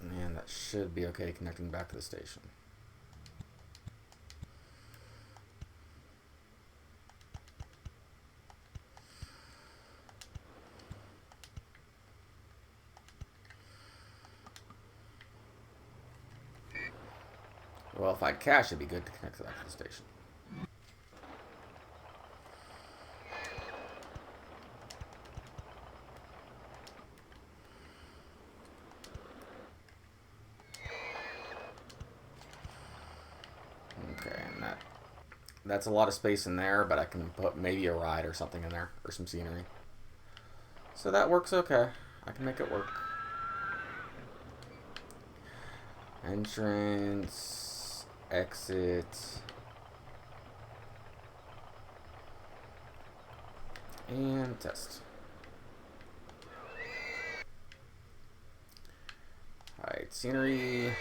And that should be okay connecting back to the station. Well, if I had cash, it'd be good to connect back to the station. Okay, and that's a lot of space in there, but I can put maybe a ride or something in there, or some scenery. So that works okay. I can make it work. Entrance, exit, and test. Alright, scenery.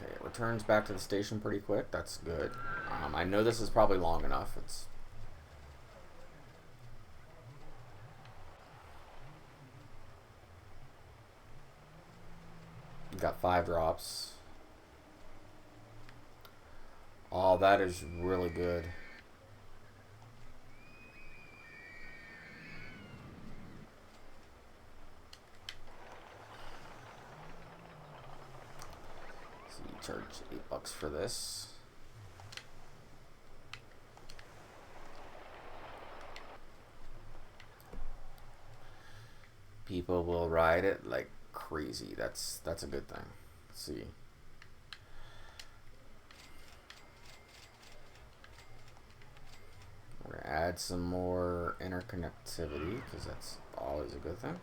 Okay, it returns back to the station pretty quick. That's good. I know this is probably long enough. It's got 5 drops. Oh, that is really good. So you charge $8 for this. People will ride it like crazy. That's a good thing. Let's see. We're gonna add some more interconnectivity because that's always a good thing.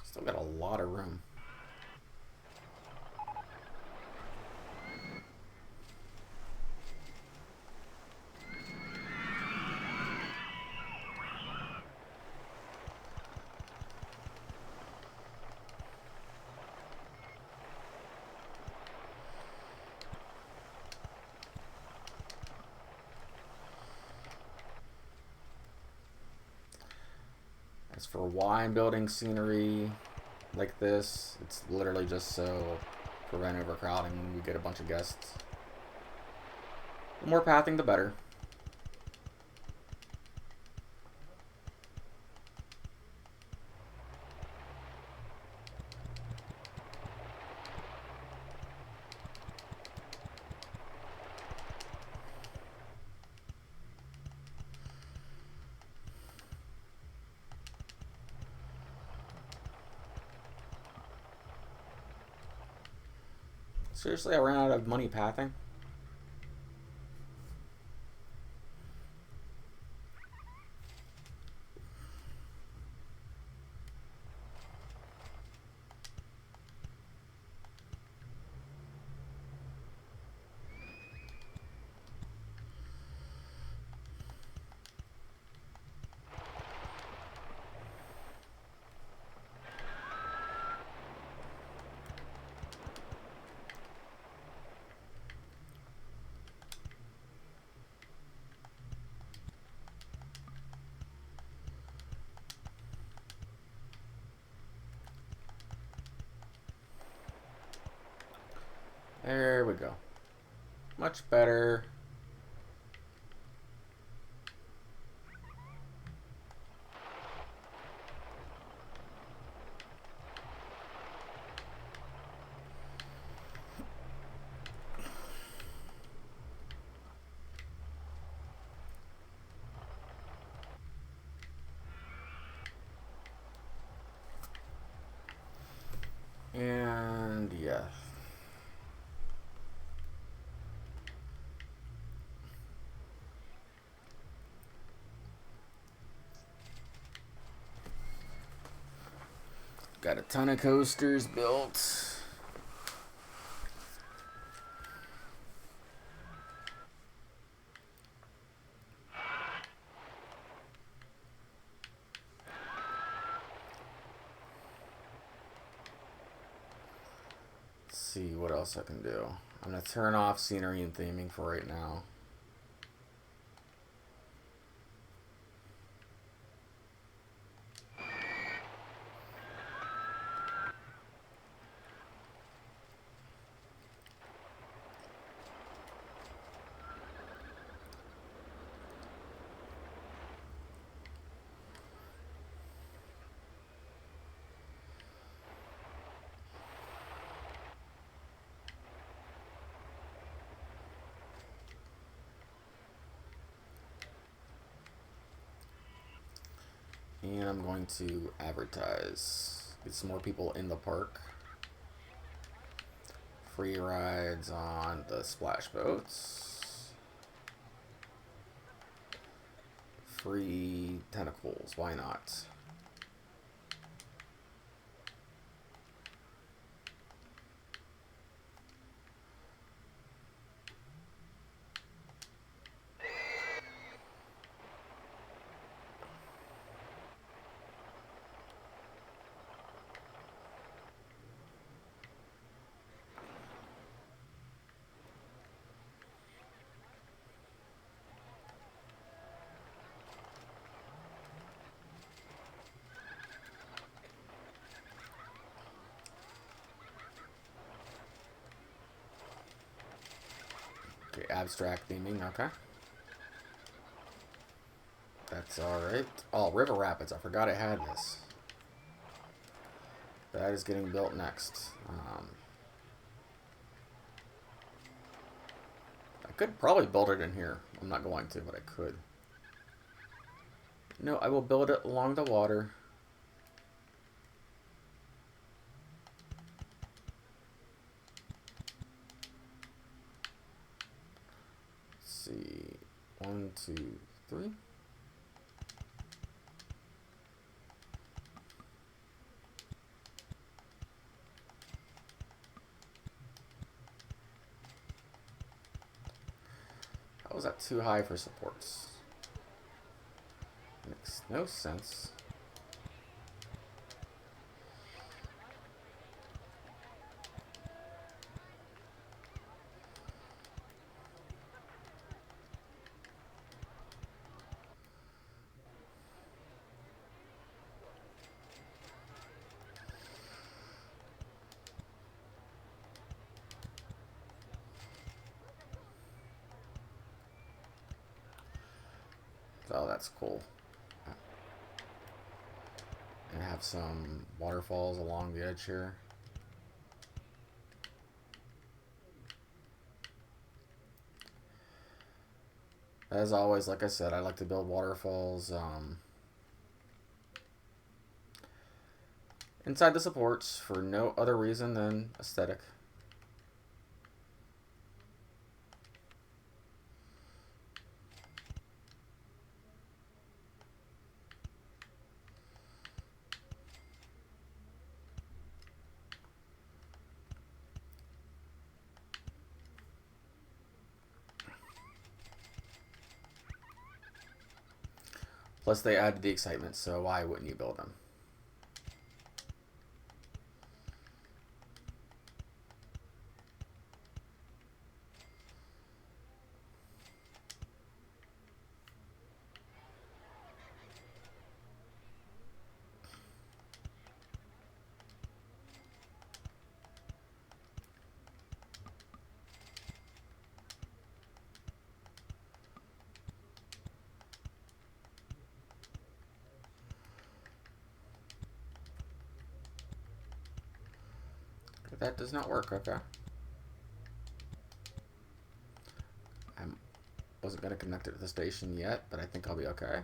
Still got a lot of room. As for why I'm building scenery like this, it's literally just so prevent overcrowding when we get a bunch of guests. The more pathing, the better. Seriously, I ran out of money pathing. There we go. Much better. Got a ton of coasters built. See what else I can do. I'm going to turn off scenery and theming for right now. And I'm going to advertise. Get some more people in the park. Free rides on the splash boats. Free tentacles, why not? Okay, abstract theming, okay. That's alright. Oh, River Rapids, I forgot I had this. That is getting built next. I could probably build it in here. I'm not going to, but I could. No, I will build it along the water. Let's see. 1, 2, 3. How was that too high for supports? Makes no sense. Oh, that's cool. And have some waterfalls along the edge here. As always, like I said, I like to build waterfalls inside the supports for no other reason than aesthetic. Plus, they added the excitement, so why wouldn't you build them? That does not work, okay. I wasn't going to connect it to the station yet, but I think I'll be okay.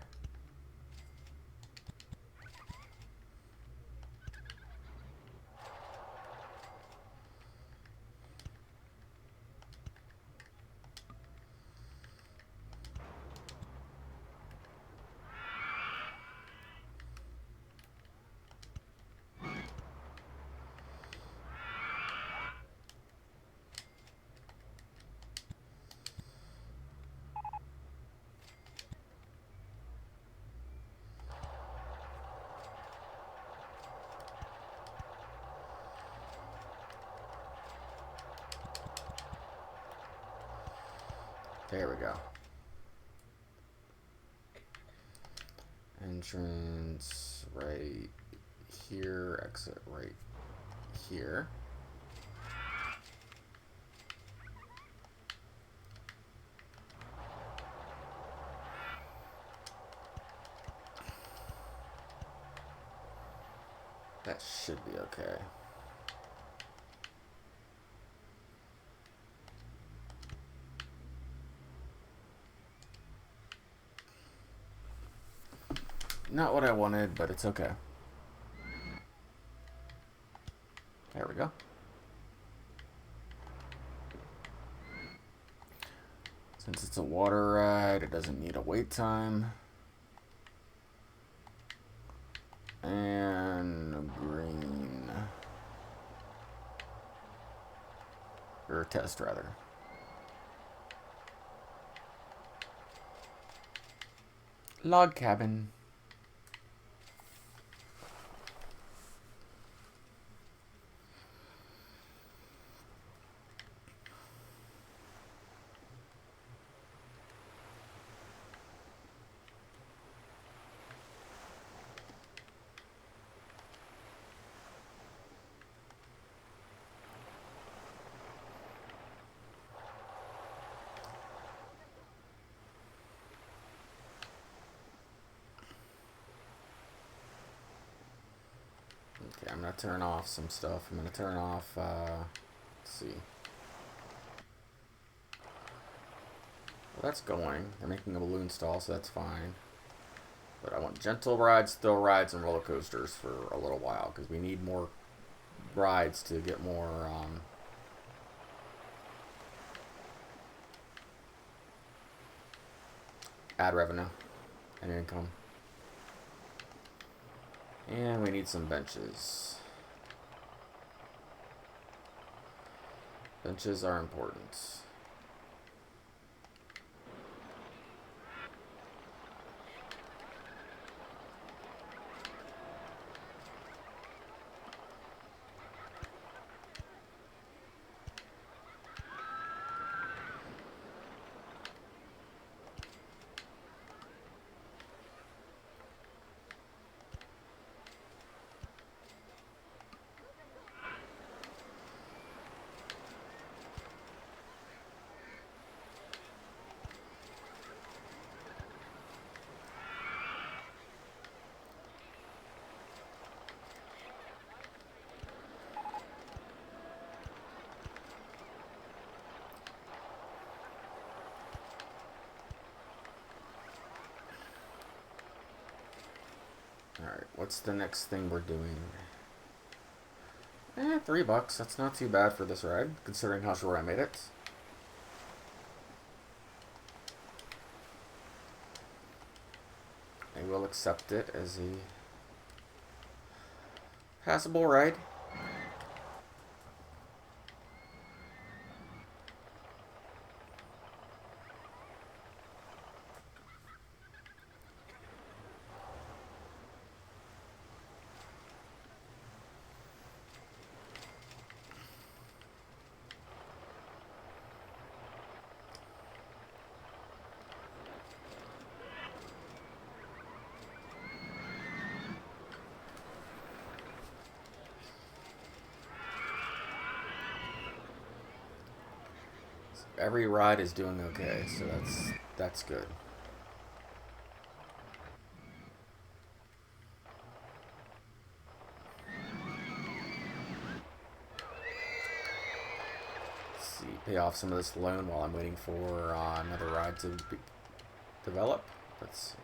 There we go. Entrance right here, exit right here. That should be okay. Not what I wanted, but it's okay. There we go. Since it's a water ride, it doesn't need a wait time. And green. Or test, rather. Log cabin. Okay, I'm gonna turn off some stuff. I'm gonna turn off, let's see. Well, that's going. They're making a balloon stall, so that's fine. But I want gentle rides, thrill rides, and roller coasters for a little while, because we need more rides to get more, ad revenue and income. And we need some benches. Benches are important. Alright, what's the next thing we're doing? $3. That's not too bad for this ride, considering how short I made it. I will accept it as a passable ride. Every ride is doing okay, so that's good. Let's see, pay off some of this loan while I'm waiting for another ride to develop. Let's see.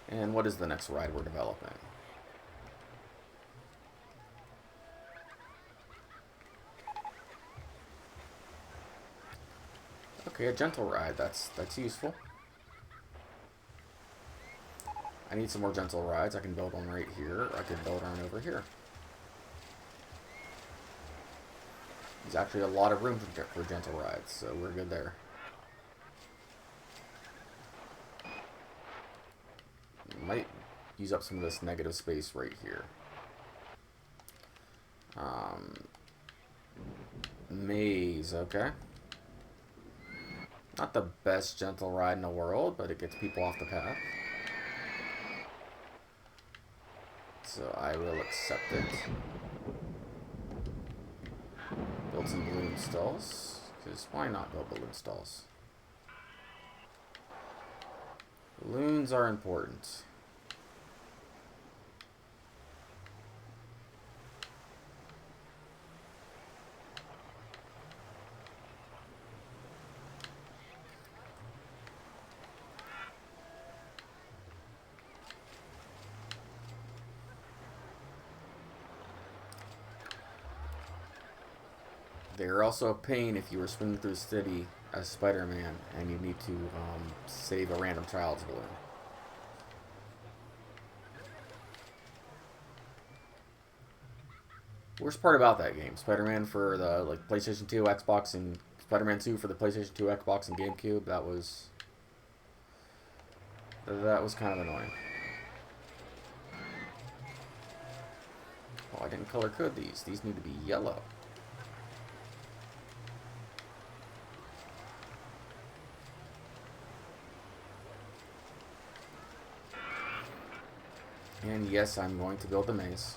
And what is the next ride we're developing? Okay, a gentle ride. That's useful. I need some more gentle rides. I can build one right here. I could build one over here. There's actually a lot of room for gentle rides, so we're good there. might use up some of this negative space right here. Maze, okay. Not the best gentle ride in the world, but it gets people off the path. So I will accept it. Build some balloon stalls. Because why not build balloon stalls? Balloons are important. They're also a pain if you were swinging through the city as Spider-Man and you need to save a random child's balloon. Worst part about that game, Spider-Man for the PlayStation 2, Xbox, and Spider-Man 2 for the PlayStation 2, Xbox, and GameCube, that was kind of annoying. Oh, I didn't color code these. These need to be yellow. And yes, I'm going to build a maze.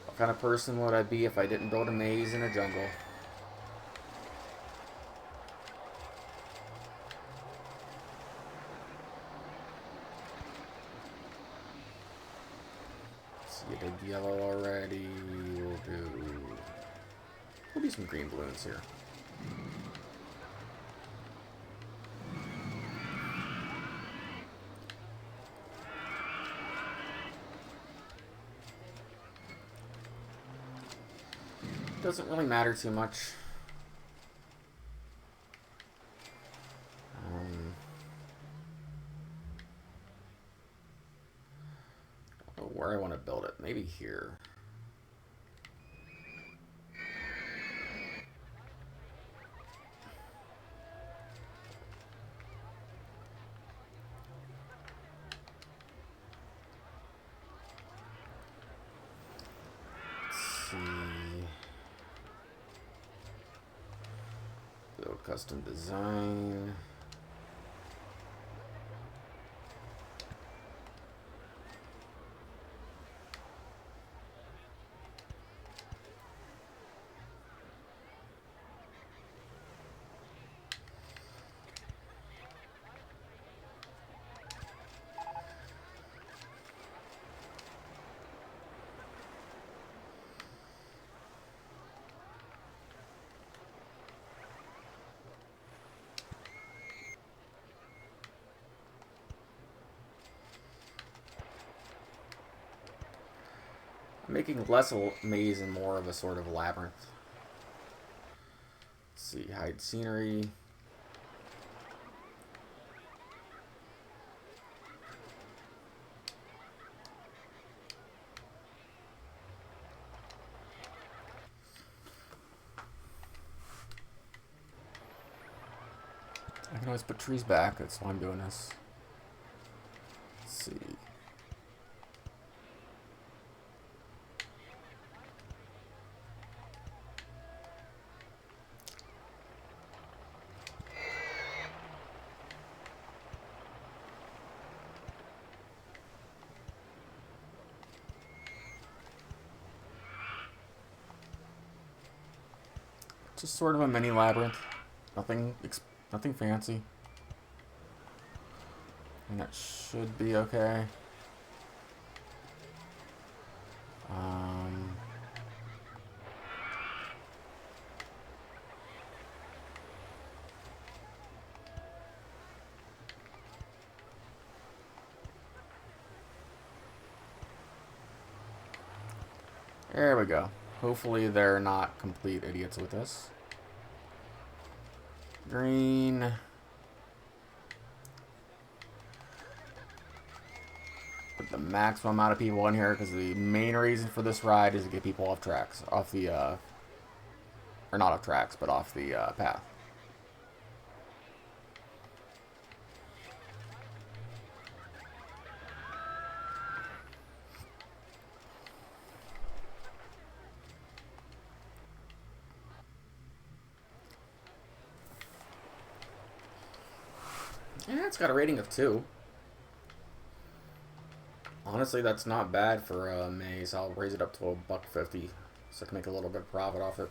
What kind of person would I be if I didn't build a maze in a jungle? See, I did yellow already. We'll do some green balloons here. Doesn't really matter too much. I don't know where I want to build it. Maybe here. Let's see. Build custom design. Making less a maze and more of a sort of labyrinth. Let's see, hide scenery. I can always put trees back, that's why I'm doing this. Let's see. Just sort of a mini labyrinth. Nothing fancy. And that should be okay. There we go. Hopefully they're not complete idiots with this. Green. Put the maximum amount of people in here because the main reason for this ride is to get people off tracks. Off the, or not off tracks, but off the path. Yeah, it's got a rating of 2. Honestly, that's not bad for a maze. I'll raise it up to $1.50 so I can make a little bit of profit off it.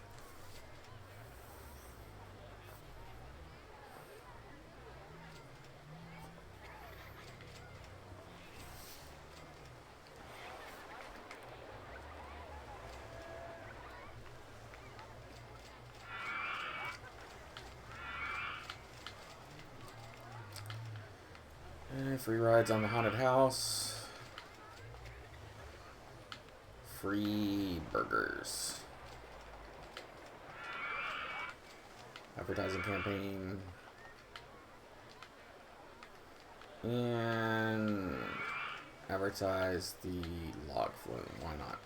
And free rides on the haunted house. Free burgers. Advertising campaign. And advertise the log flume. Why not?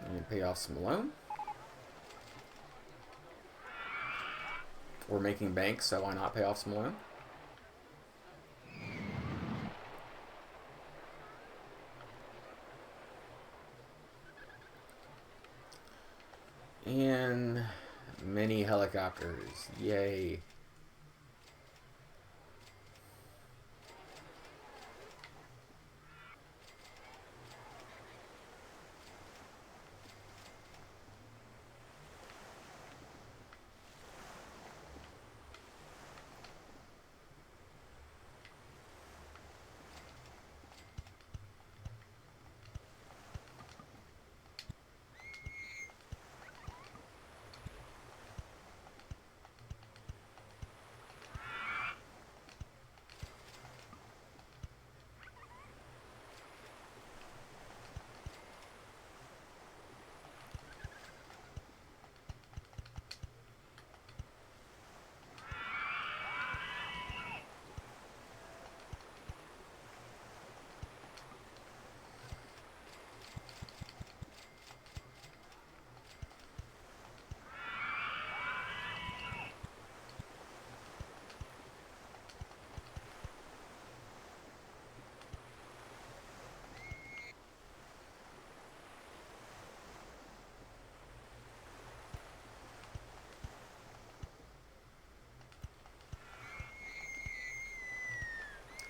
And pay off some loan. We're making bank, so why not pay off some loan? And mini helicopters. Yay.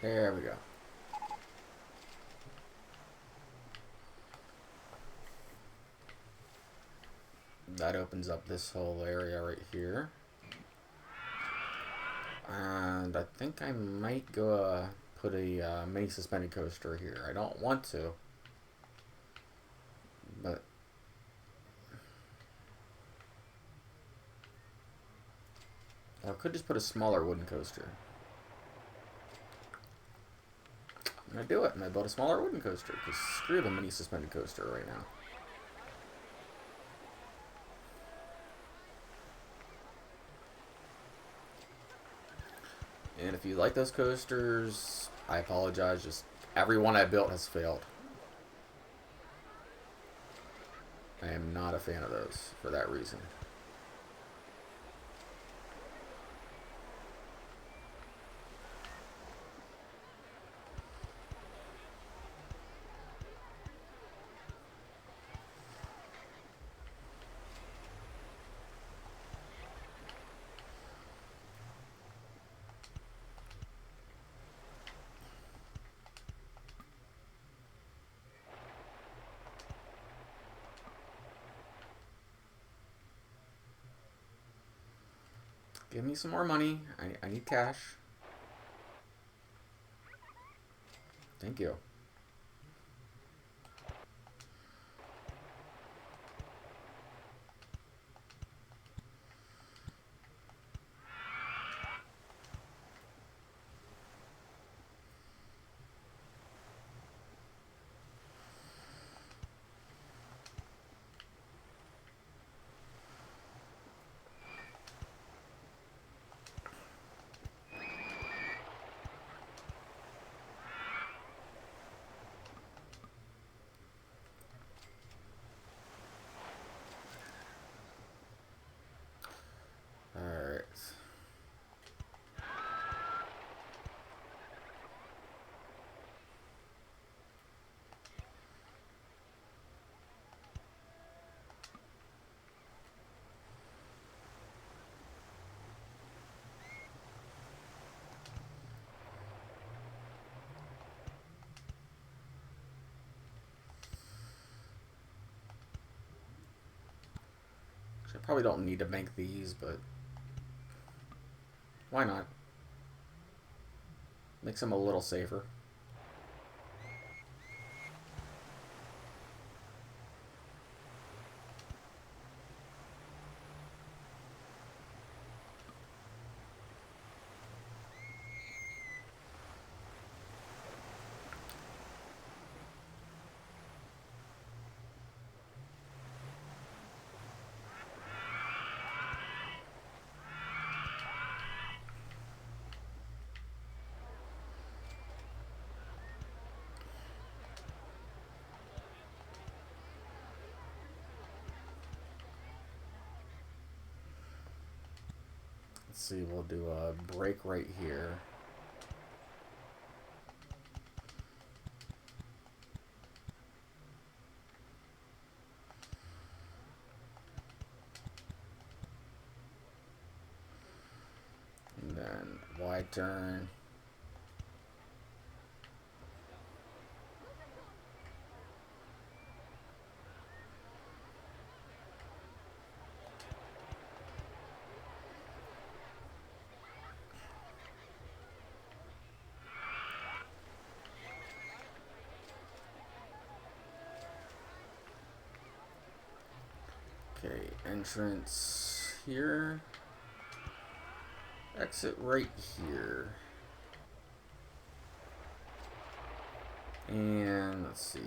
There we go. That opens up this whole area right here. And I think I might go put a mini suspended coaster here. I don't want to, but or I could just put a smaller wooden coaster. I'm gonna do it. I'm gonna build a smaller wooden coaster because screw the mini suspended coaster right now. And if you like those coasters, I apologize. Just every one I built has failed. I am not a fan of those for that reason. Give me some more money. I need cash. Thank you. Probably don't need to make these, but why not? Makes them a little safer. Let's see, we'll do a break right here. And then wide turn. Okay, entrance here. Exit right here. And let's see.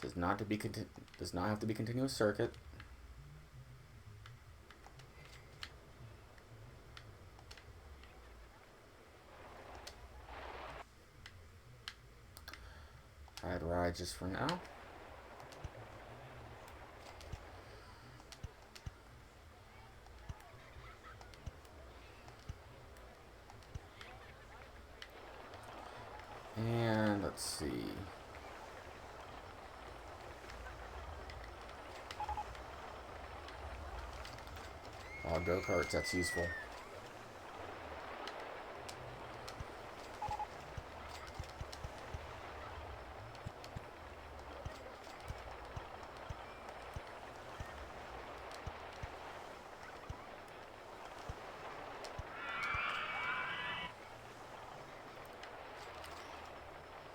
Does not have to be continuous circuit. I'd ride just for now. And let's see. Oh, go-karts, that's useful.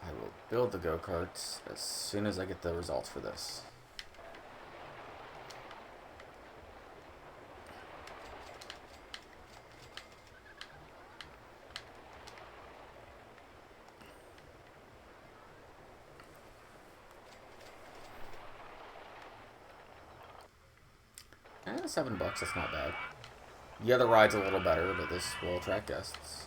I will build the go-karts as soon as I get the results for this. And $7, that's not bad. The other ride's a little better, but this will attract guests.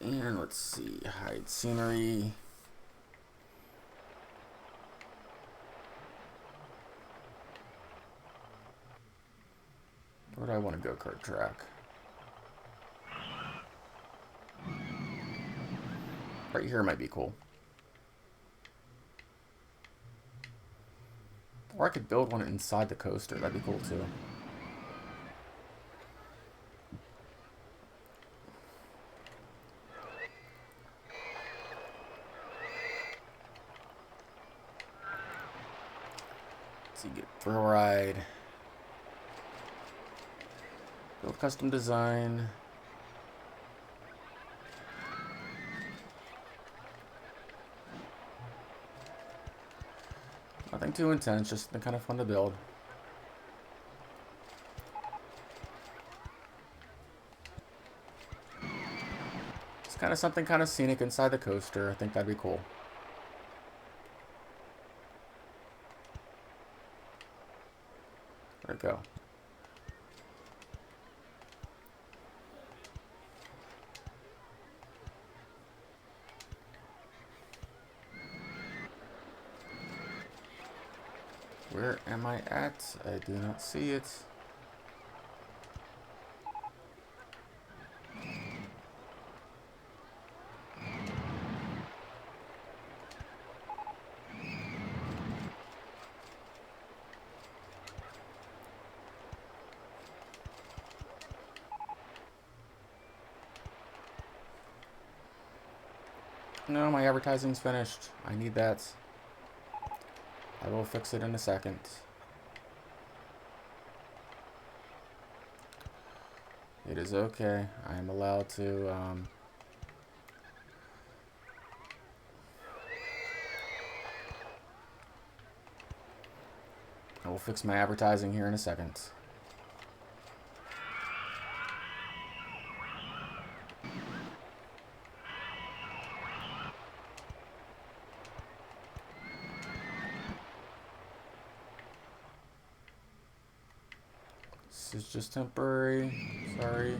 And let's see, hide scenery. Where do I want a go-kart track? Right here might be cool. Or I could build one inside the coaster. That'd be cool too. So you get thrill ride. Build custom design. Nothing too intense, just kind of fun to build. It's kind of something kind of scenic inside the coaster. I think that'd be cool. Where'd it go? Where am I at? I do not see it. No, my advertising's finished. I need that. I will fix it in a second. It is okay. I am allowed to, I will fix my advertising here in a second. This is just temporary. Sorry.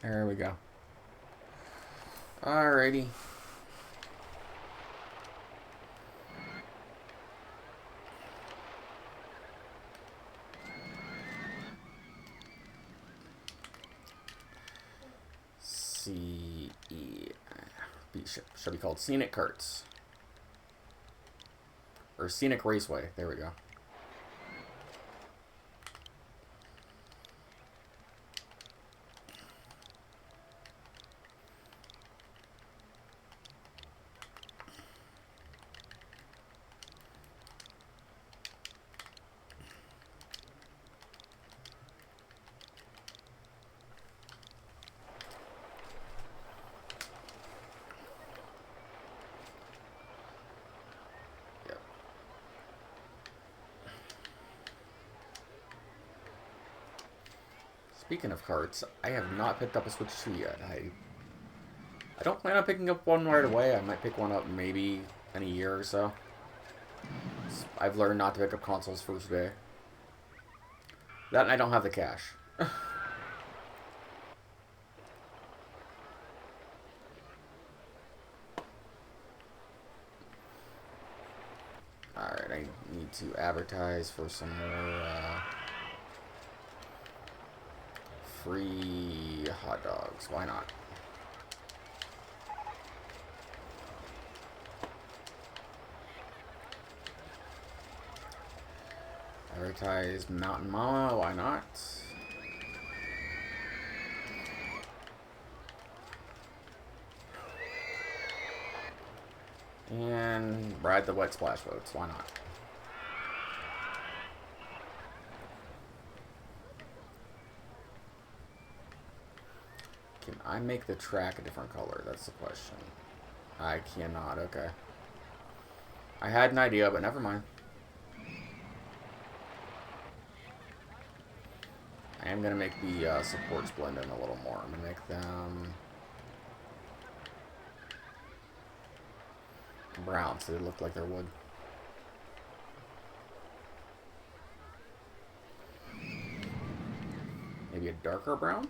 There we go. Alrighty. Should be called Scenic Carts. Or Scenic Raceway. There we go. Speaking of carts, I have not picked up a Switch 2 yet. I don't plan on picking up one right away. I might pick one up maybe in a year or so. I've learned not to pick up consoles first day. That and I don't have the cash. Alright, I need to advertise for some more free hot dogs. Why not? Advertise Mountain Mama. Why not? And ride the wet splash boats. Why not? Can I make the track a different color? That's the question. I cannot. Okay. I had an idea, but never mind. I am going to make the supports blend in a little more. I'm going to make them brown so they look like they're wood. Maybe a darker brown?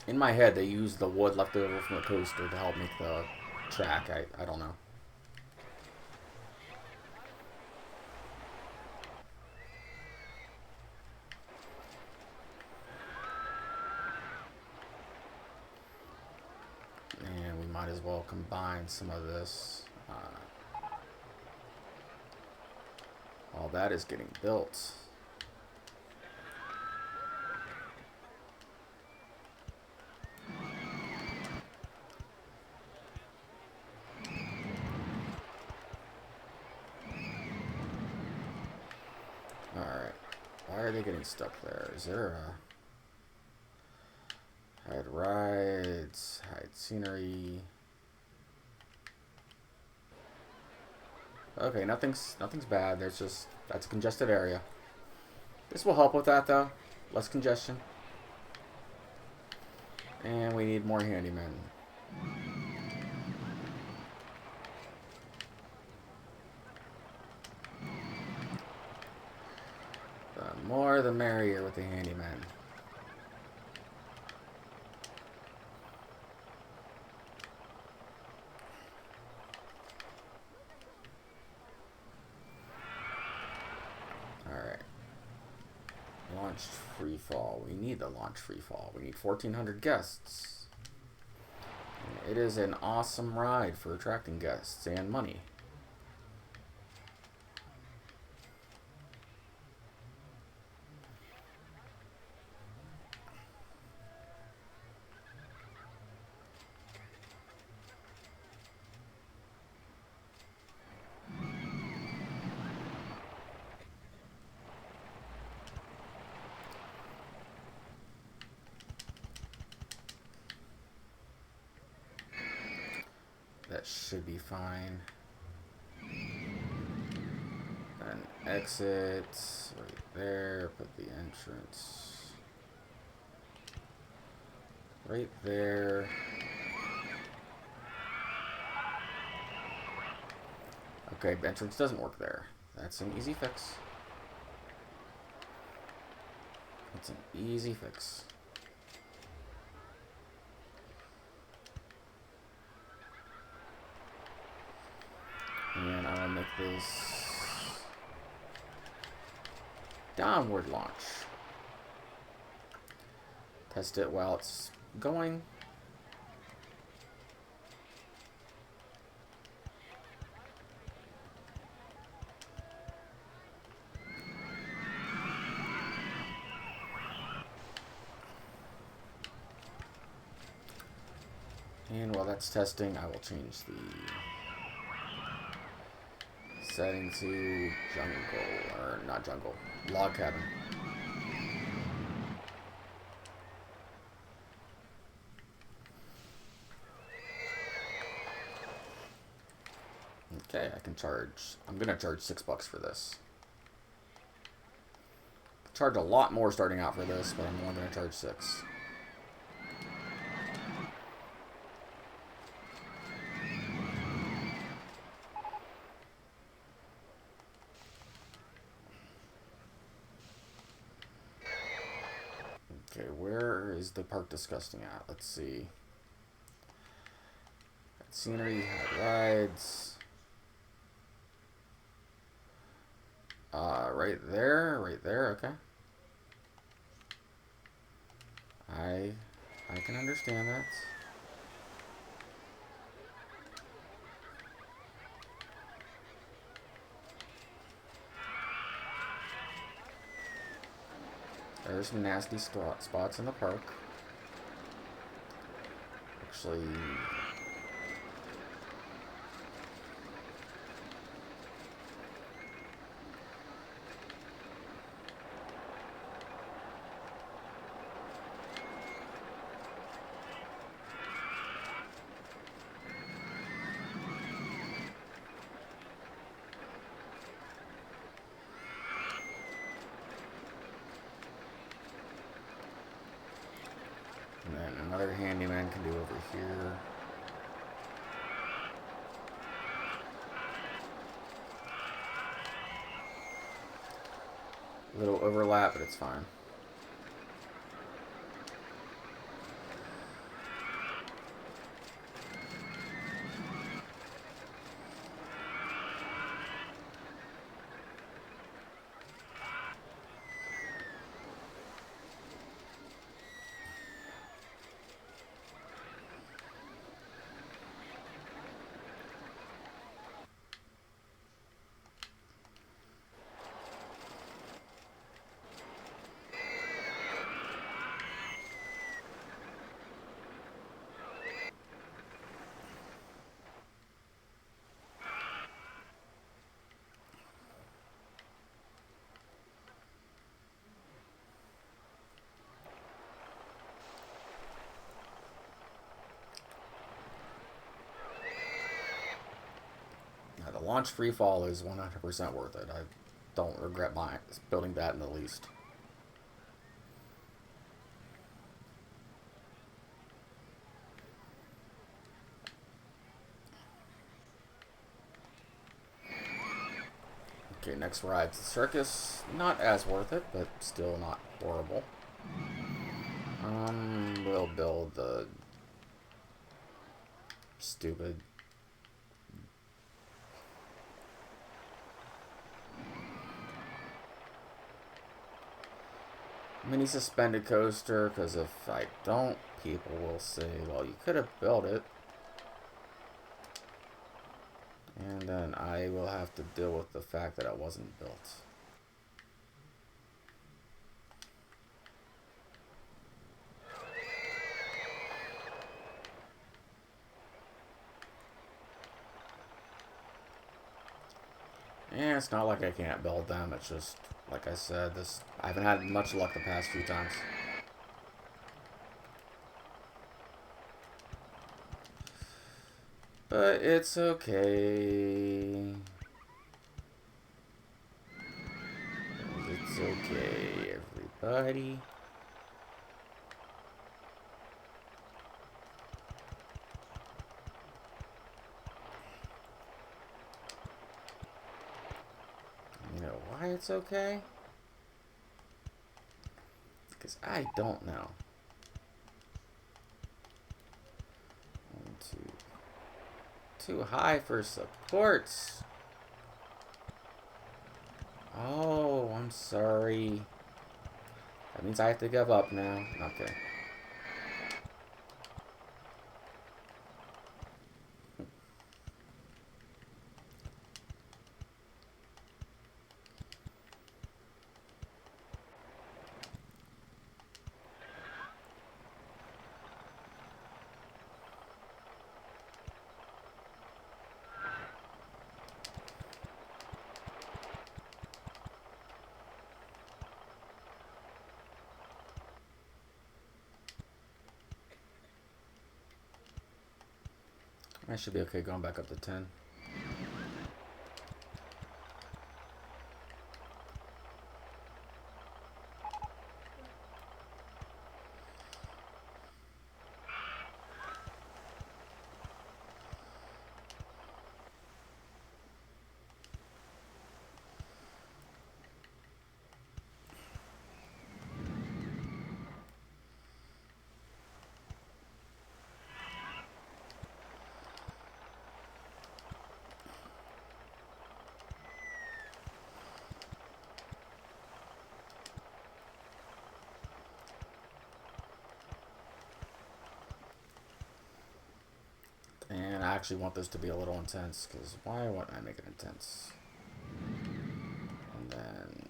In my head, they used the wood left over from the coaster to help make the track. I don't know. And we might as well combine some of this. While that is getting built. Why are they getting stuck there? Is there a... Hide rides, hide scenery. Okay, nothing's bad. That's a congested area. This will help with that though. Less congestion. And we need more handymen. The more the merrier with the handymen. Alright. Launch free fall. We need the launch free fall. We need 1,400 guests. And it is an awesome ride for attracting guests and money. That should be fine. Then exit right there. Put the entrance right there. Okay, entrance doesn't work there. That's an easy fix. It's an easy fix. And I'll make this downward launch. Test it while it's going. And while that's testing, I will change the setting to jungle, or not jungle, log cabin. Okay, I'm gonna charge $6 for this. Charge a lot more starting out for this, but I'm only gonna charge 6. Okay, where is the park disgusting at? Let's see. Had scenery, had rides. Right there, okay. I can understand that. There's some nasty spots in the park. Actually, and then another handyman can do over here. A little overlap, but it's fine. launch free fall is 100% worth it. I don't regret building that in the least. Okay, next ride's the circus. Not as worth it, but still not horrible. We'll build the stupid mini suspended coaster, because if I don't, people will say, well, you could have built it. And then I will have to deal with the fact that it wasn't built. Yeah, it's not like I can't build them, it's just, like I said, I haven't had much luck the past few times. But it's okay. It's okay, everybody. You know why it's okay? Because I don't know. 1, 2. Too high for supports. Oh, I'm sorry. That means I have to give up now. Okay. I should be okay going back up to 10. And I actually want this to be a little intense, because why wouldn't I make it intense? And then...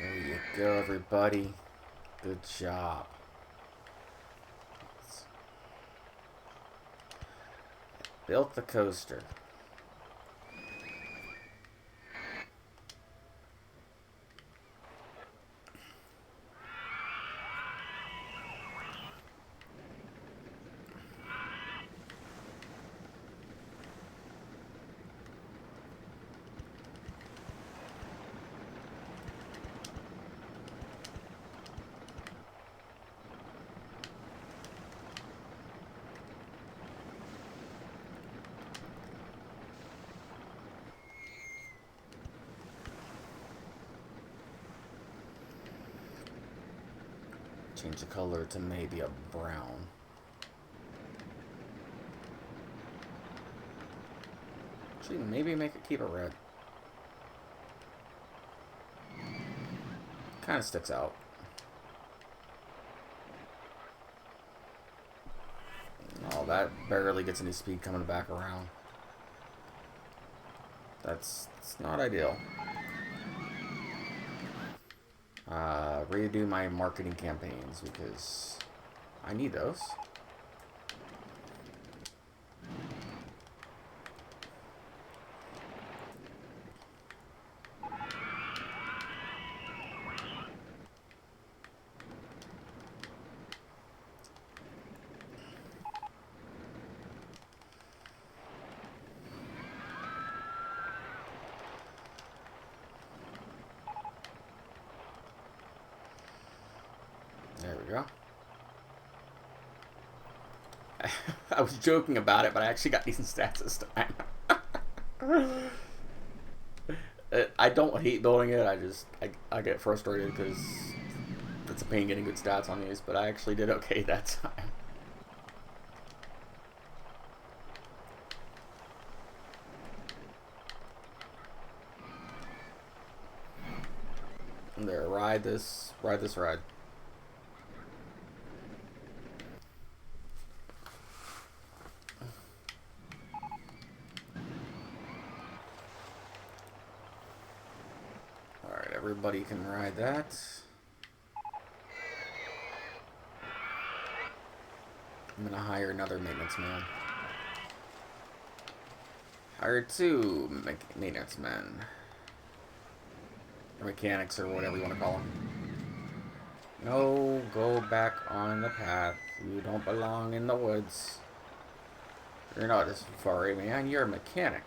There you go, everybody. Good job. Built the coaster. Change the color to maybe a brown. Actually, maybe keep it red. Kind of sticks out. Oh, that barely gets any speed coming back around. It's not ideal. Redo my marketing campaigns because I need those. There we go. I was joking about it, but I actually got decent stats this time. I don't hate building it. I get frustrated because it's a pain getting good stats on these, but I actually did okay that time. There, ride this ride. Alright, everybody can ride that. I'm gonna hire another maintenance man. Hire 2 maintenance men. Or mechanics, or whatever you want to call them. No, go back on the path. You don't belong in the woods. You're not a safari man, you're a mechanic.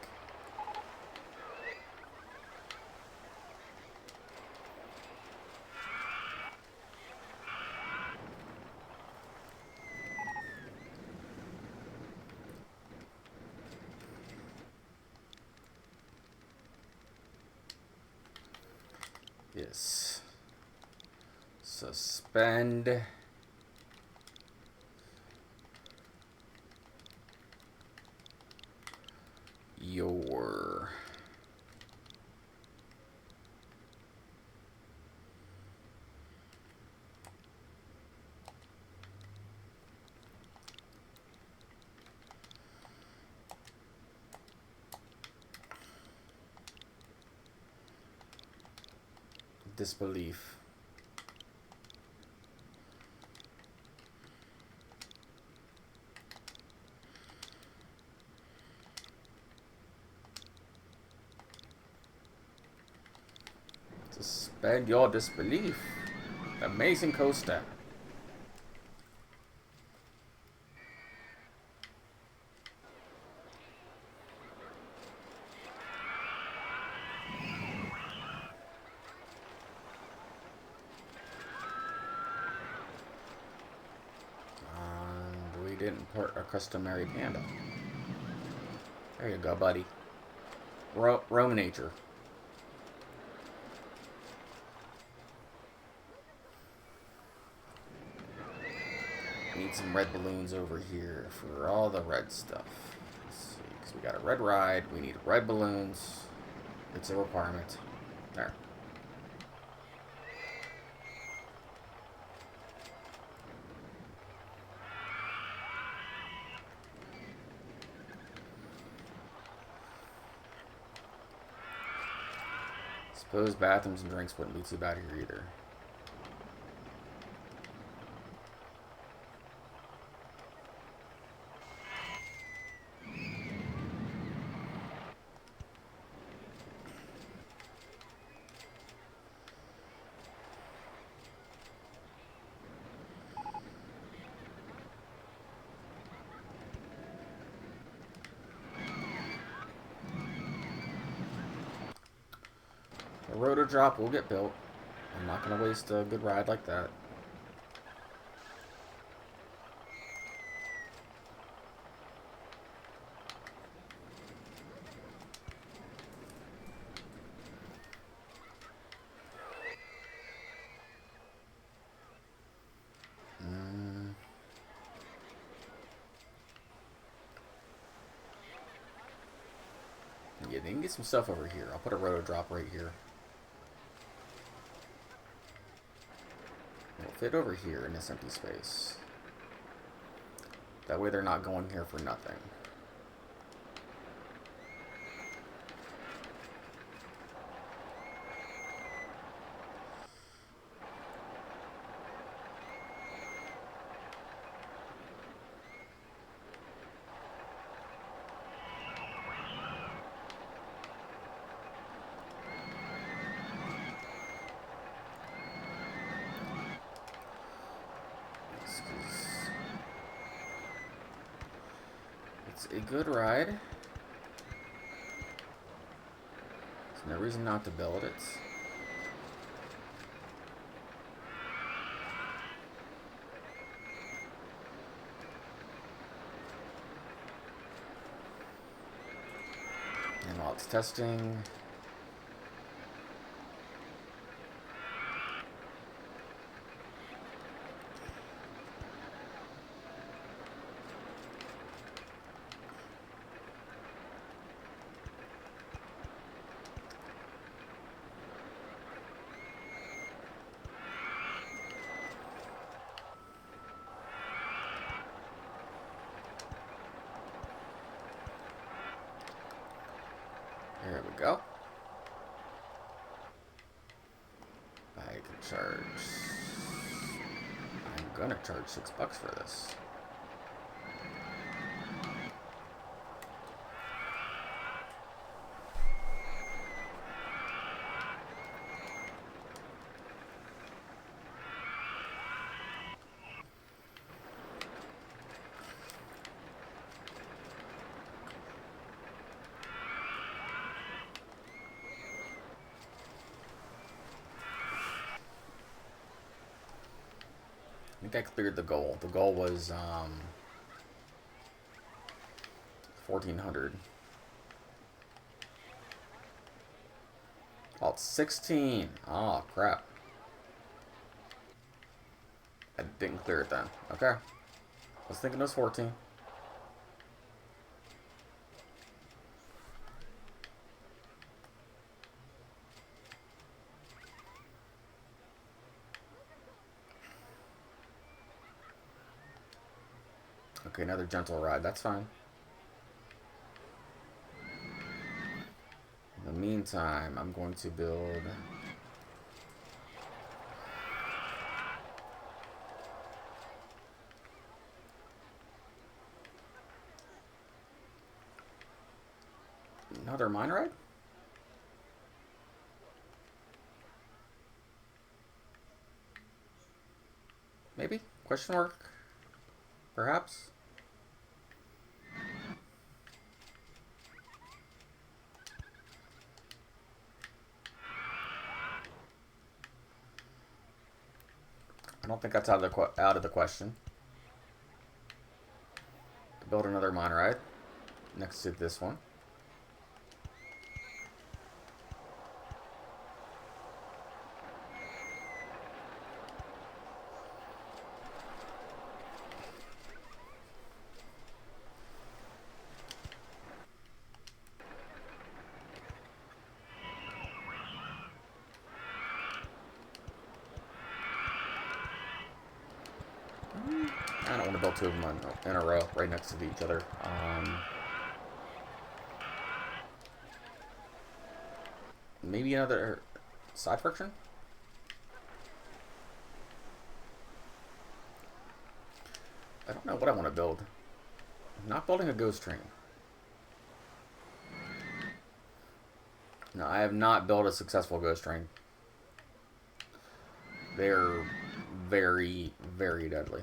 Yes. Suspend your disbelief. Suspend your disbelief. Amazing coaster. We didn't put a customary panda. There you go, buddy. Roman nature. Need some red balloons over here for all the red stuff. Let's see, because we got a red ride. We need red balloons. It's a requirement. There. Suppose bathrooms and drinks wouldn't be too bad here either. A rotor drop will get built. I'm not going to waste a good ride like that. Yeah, they can get some stuff over here. I'll put a rotor drop right here. It'll fit over here in this empty space. That way they're not going here for nothing. It's a good ride. There's no reason not to build it. And while it's testing, there we go. I can charge. I'm gonna charge $6 for this. I think I cleared the goal. The goal was 1,400. Oh, it's 16. Oh, crap. I didn't clear it then. Okay. I was thinking it was 14. Okay, another gentle ride. That's fine. In the meantime, I'm going to build... another mine ride? Maybe? Question mark? Perhaps? I don't think that's out of the question. To build another mine ride next to this one. I don't want to build two of them in a row right next to each other. Maybe another side friction? I don't know what I want to build. I'm not building a ghost train. No, I have not built a successful ghost train. They're very, very deadly.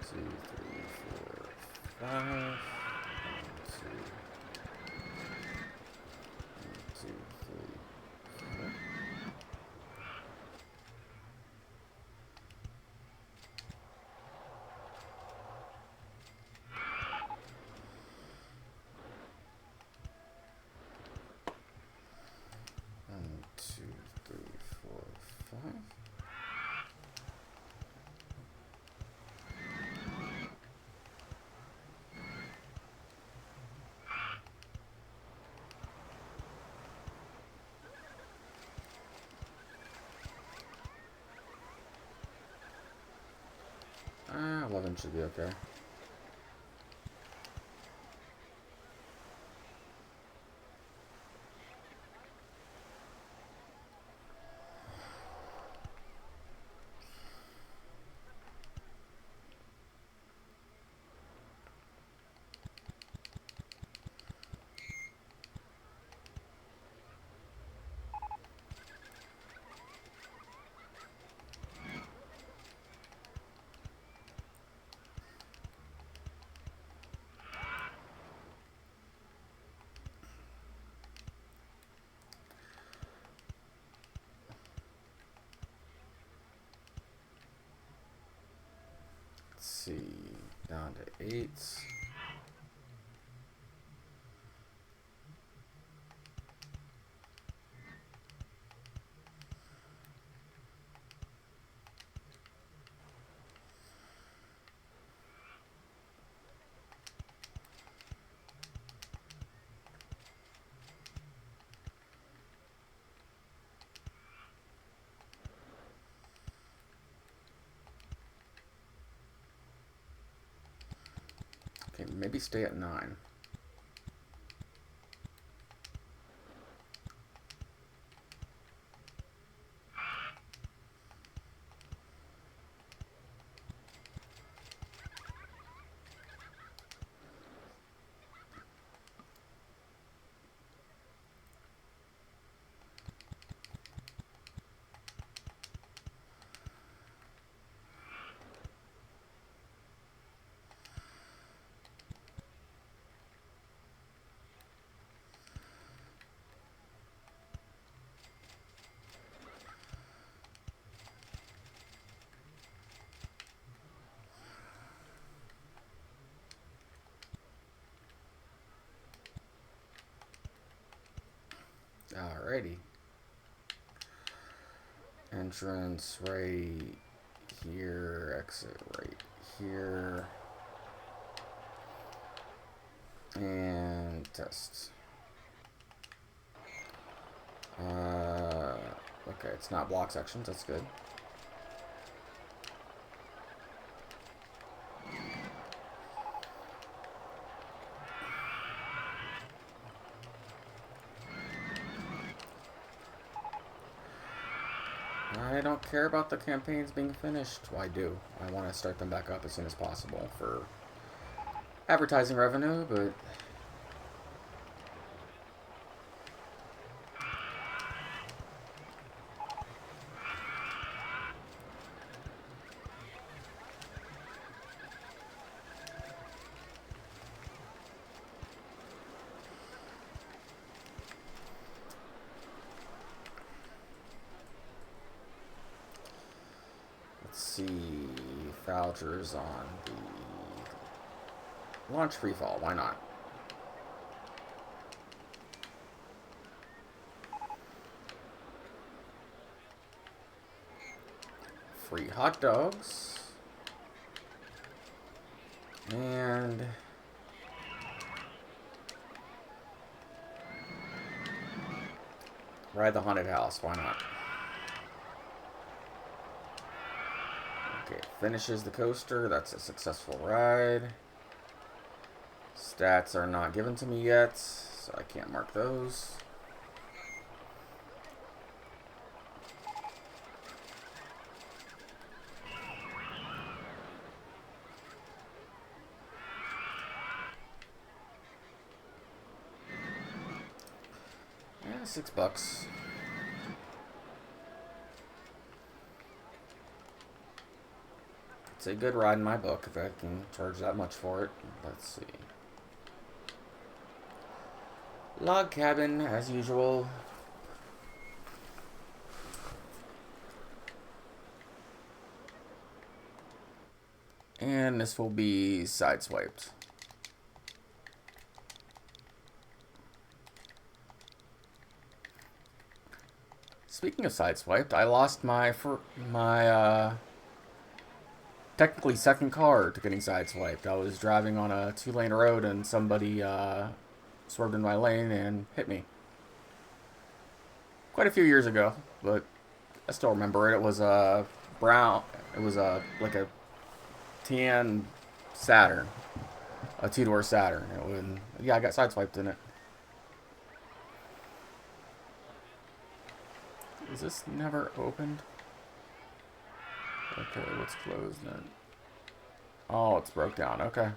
Two, three, four, five. One, two, three, four. One, two, three, four, five. Ah, 11 should be okay. down to 8. Okay, maybe stay at 9. Alrighty. Entrance right here, exit right here. And test. Okay, it's not block sections, that's good. I don't care about the campaigns being finished. Well, I do. I want to start them back up as soon as possible for advertising revenue, but let's see. Vouchers on the launch free fall. Why not? Free hot dogs. And ride the haunted house. Why not? Okay, finishes the coaster. That's a successful ride. Stats are not given to me yet, so I can't mark those. Yeah, $6. It's a good ride in my book if I can charge that much for it. Let's see. Log cabin, as usual. And this will be sideswiped. Speaking of sideswiped, I lost my technically second car to getting sideswiped. I was driving on a 2-lane road and somebody swerved in my lane and hit me. Quite a few years ago, but I still remember it. It was a brown. It was like a tan Saturn, a 2-door Saturn. Yeah, I got sideswiped in it. Is this never opened? Okay, what's closed then? Oh, it's broke down. Okay.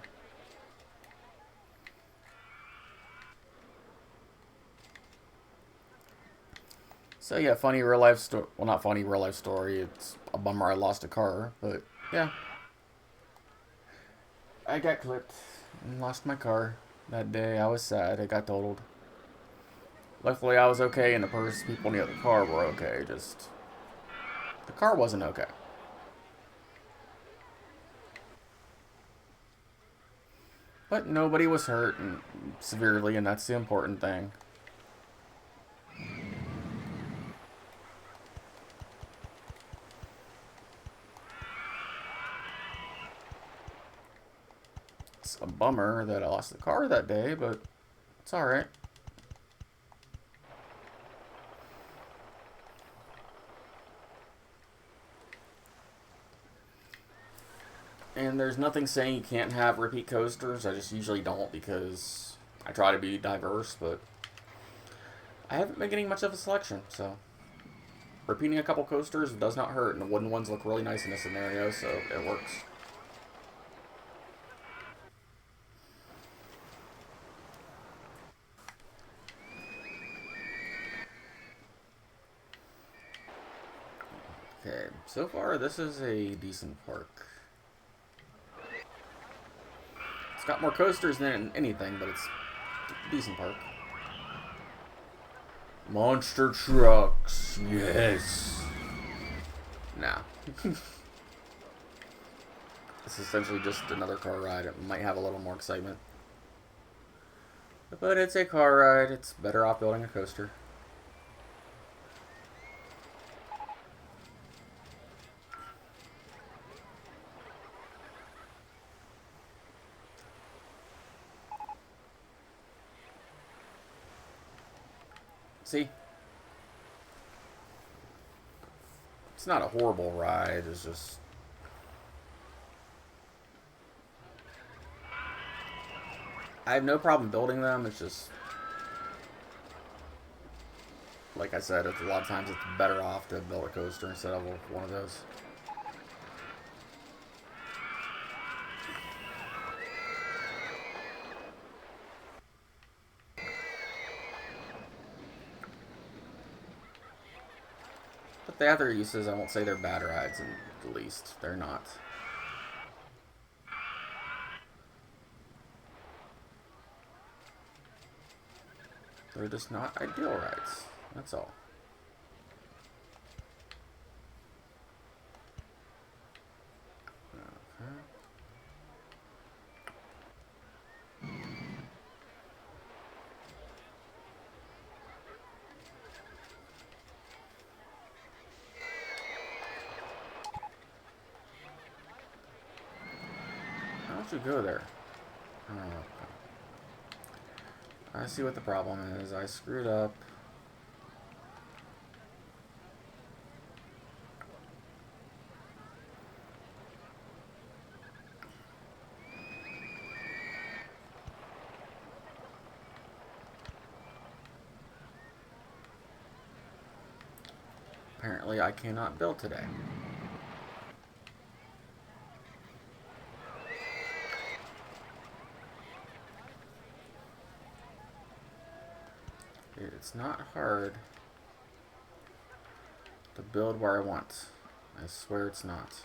So yeah, funny real life story. Well, not funny real life story. It's a bummer I lost a car, but yeah. I got clipped and lost my car that day. I was sad. It got totaled. Luckily, I was okay, and the people near the car were okay. Just the car wasn't okay. But nobody was hurt and severely, and that's the important thing. It's a bummer that I lost the car that day, but it's alright. And there's nothing saying you can't have repeat coasters. I just usually don't because I try to be diverse, but I haven't been getting much of a selection, so repeating a couple coasters does not hurt, and the wooden ones look really nice in this scenario, so it works. Okay, so far this is a decent park. It's got more coasters than anything, but it's a decent park. Monster trucks, yes. Nah. It's essentially just another car ride. It might have a little more excitement. But it's a car ride. It's better off building a coaster. See? It's not a horrible ride. It's just... I have no problem building them. It's just... Like I said, it's a lot of times it's better off to build a coaster instead of one of those. But the other uses, I won't say they're bad rides, in the least. They're not. They're just not ideal rides. That's all. Okay. How don't you go there? Oh, I see what the problem is. I screwed up. Apparently, I cannot build today. It's not hard to build where I want. I swear it's not.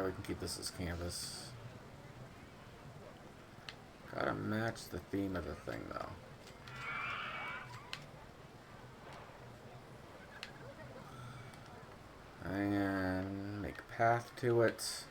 We can keep this as canvas. Gotta match the theme of the thing, though. And make a path to it.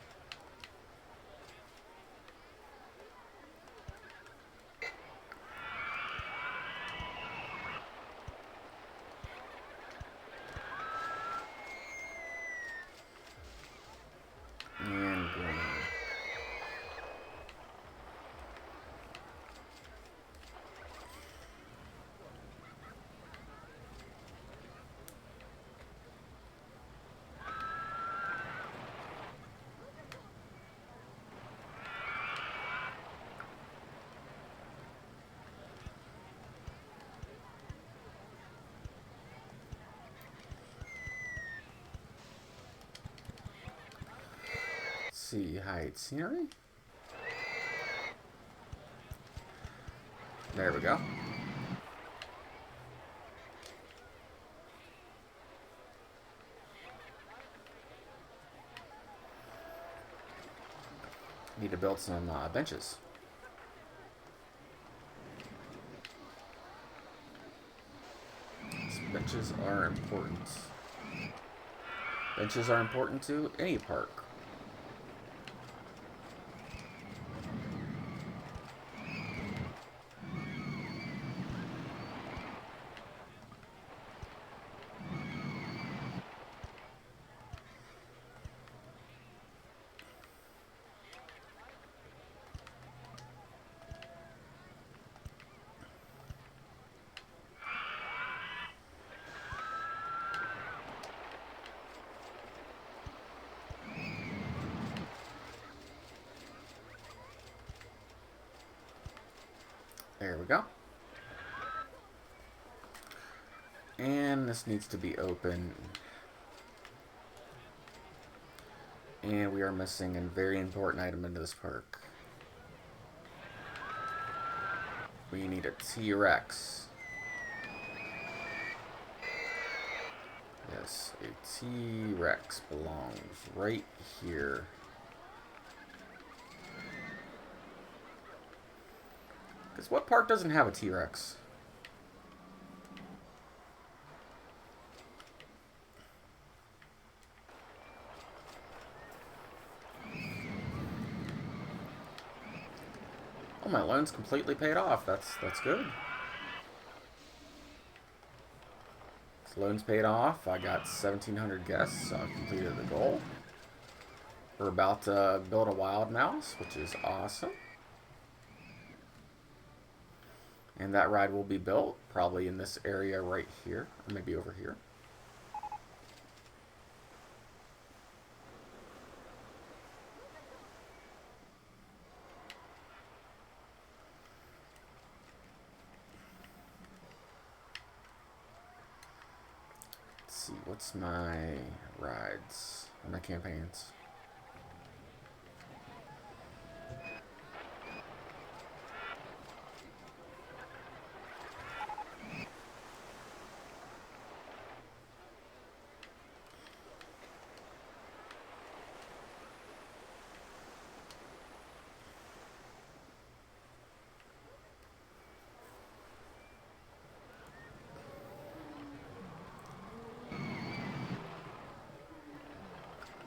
see, hide scenery. There we go. Need to build some benches. Benches are important. Benches are important to any park. There we go. And this needs to be open. And we are missing a very important item into this park. We need a T-Rex. Yes, a T-Rex belongs right here. Because what park doesn't have a T-Rex? Oh, my loan's completely paid off. That's good. This loan's paid off. I got 1,700 guests, so I've completed the goal. We're about to build a wild mouse, which is awesome. And that ride will be built probably in this area right here, or maybe over here. Let's see, what's my rides, or my campaigns?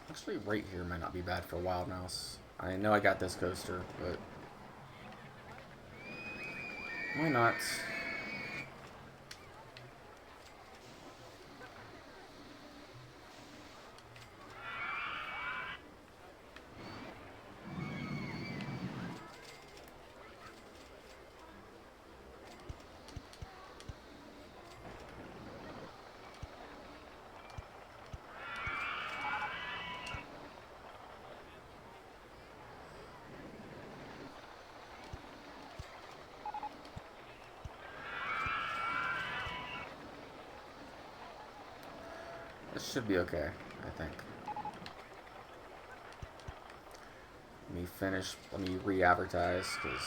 Actually, right here might not be bad for a wild mouse. I know I got this coaster, but why not? This should be okay, I think. Let me re-advertise, because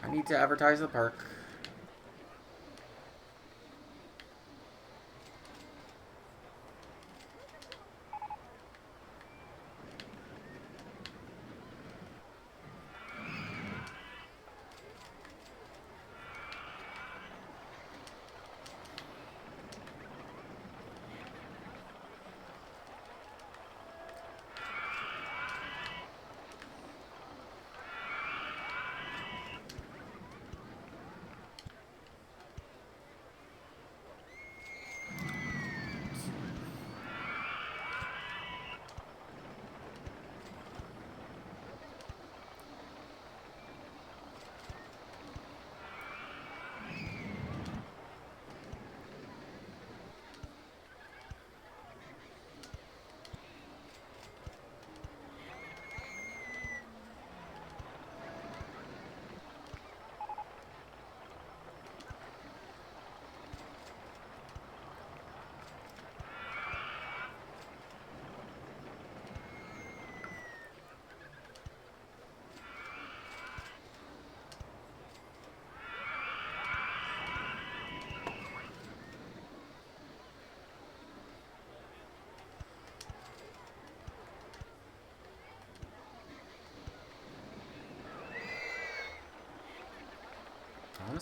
I need to advertise the park.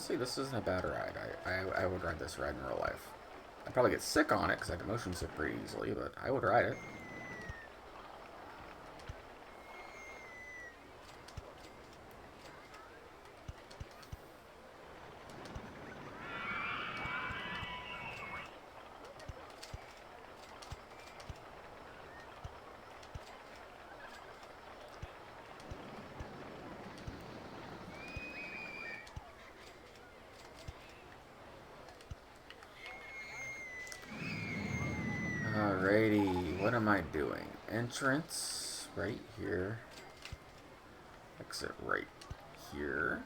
Honestly, this isn't a bad ride. I would ride this ride in real life. I'd probably get sick on it because I can motion sick pretty easily, but I would ride it. Alrighty, what am I doing? Entrance right here. Exit right here.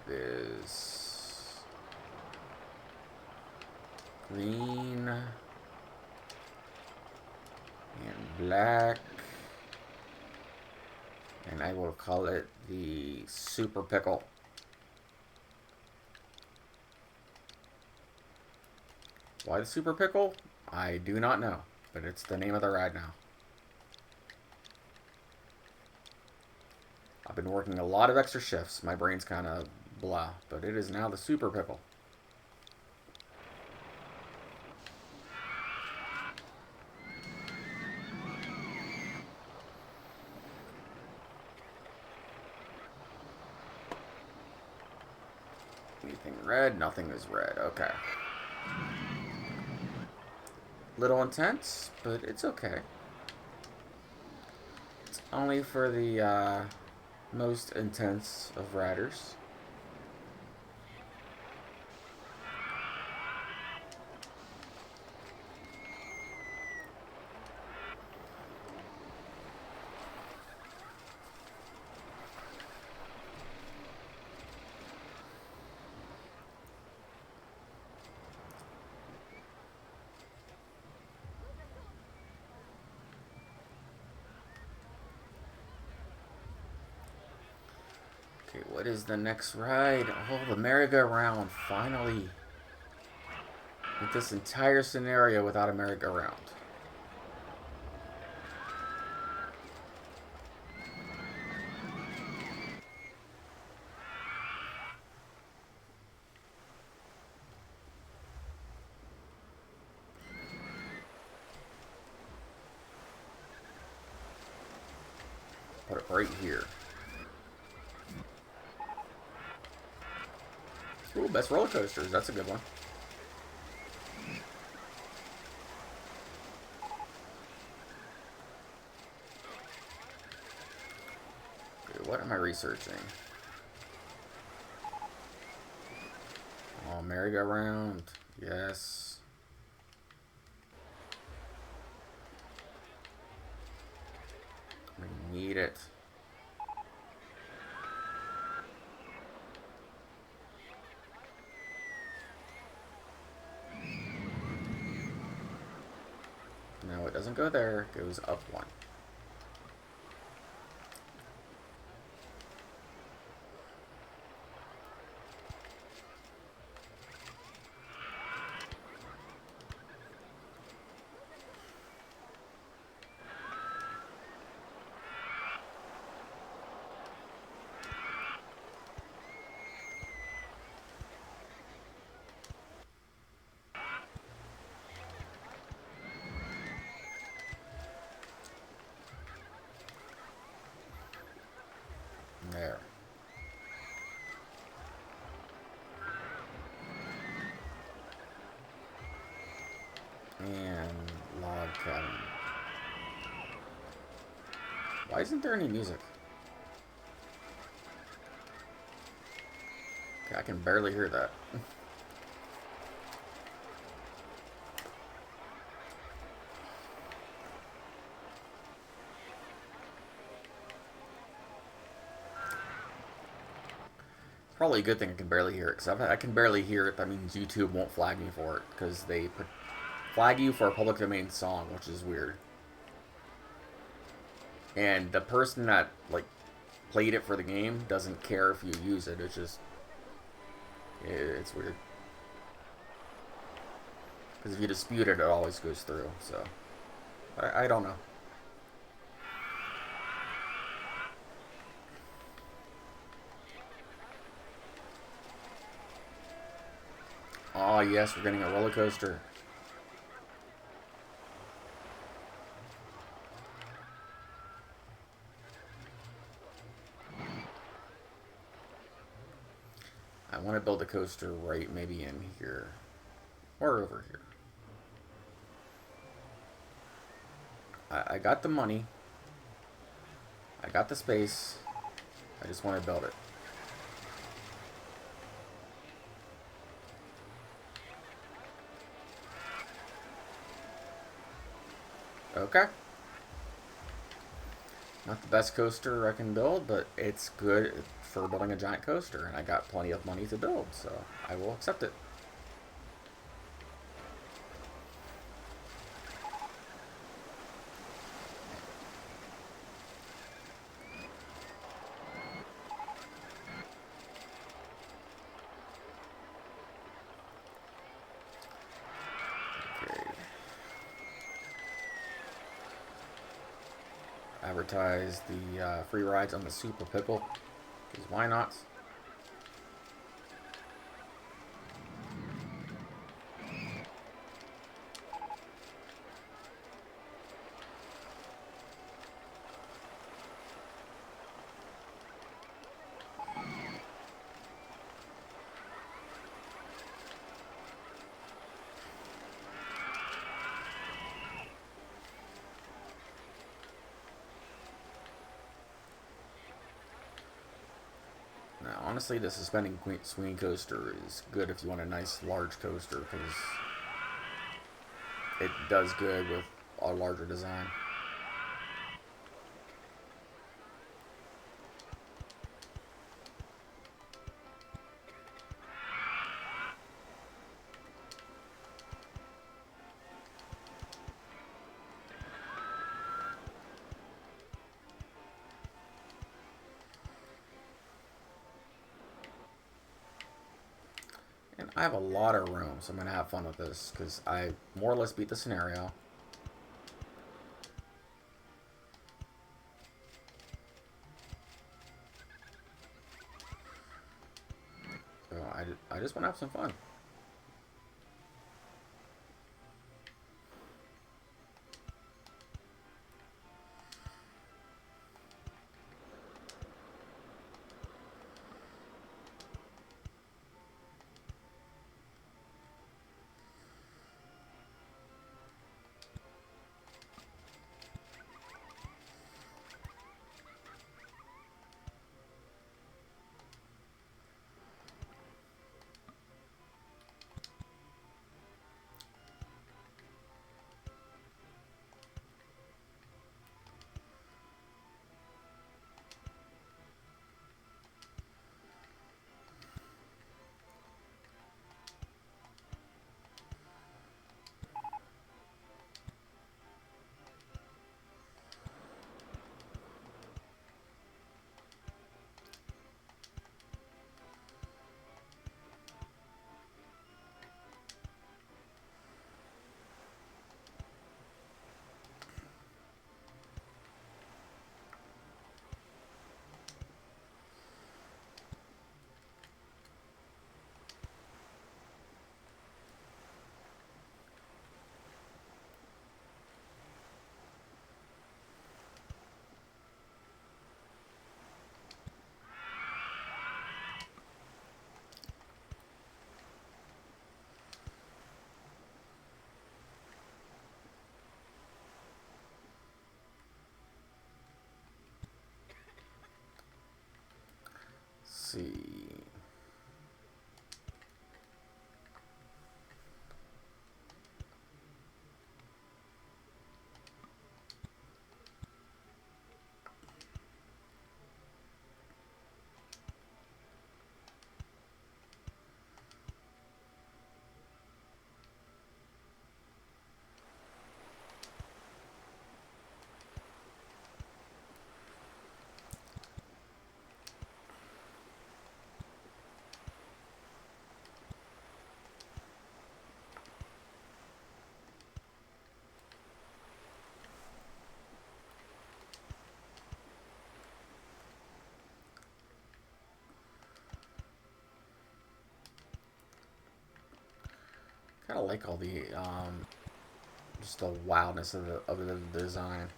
Is green and black, and I will call it the Super Pickle. Why the Super Pickle? I do not know, but it's the name of the ride now. I've been working a lot of extra shifts. My brain's kind of blah, but it is now the Super Pickle. Anything red? Nothing is red. Okay. Little intense, but it's okay. It's only for the most intense of riders. Okay, what is the next ride? Oh, the merry-go-round, finally. With this entire scenario without a merry-go-round. Put it right here. Ooh, best roller coasters. That's a good one. Okay, what am I researching? Oh, merry-go-round. Yes. We need it. No, it doesn't go there. It goes up one. There. And log cabin. Why isn't there any music? Okay, I can barely hear that. Probably a good thing I can barely hear it, because if I can barely hear it, that means YouTube won't flag me for it, because they flag you for a public domain song, which is weird. And the person that, like, played it for the game doesn't care if you use it. It's just, it's weird. Because if you dispute it, it always goes through. So, I don't know. Oh yes, we're getting a roller coaster. I want to build a coaster right maybe in here. Or over here. I got the money. I got the space. I just want to build it. Okay. Not the best coaster I can build, but it's good for building a giant coaster, and I got plenty of money to build, so I will accept it. Okay. Advertise the free rides on the Super Pickle, because why not? Now, honestly, the suspending swing coaster is good if you want a nice large coaster, because it does good with a larger design. And I have a lot of room, so I'm going to have fun with this, because I more or less beat the scenario. So I just want to have some fun. Let's see. Kind of like all the just the wildness of the design.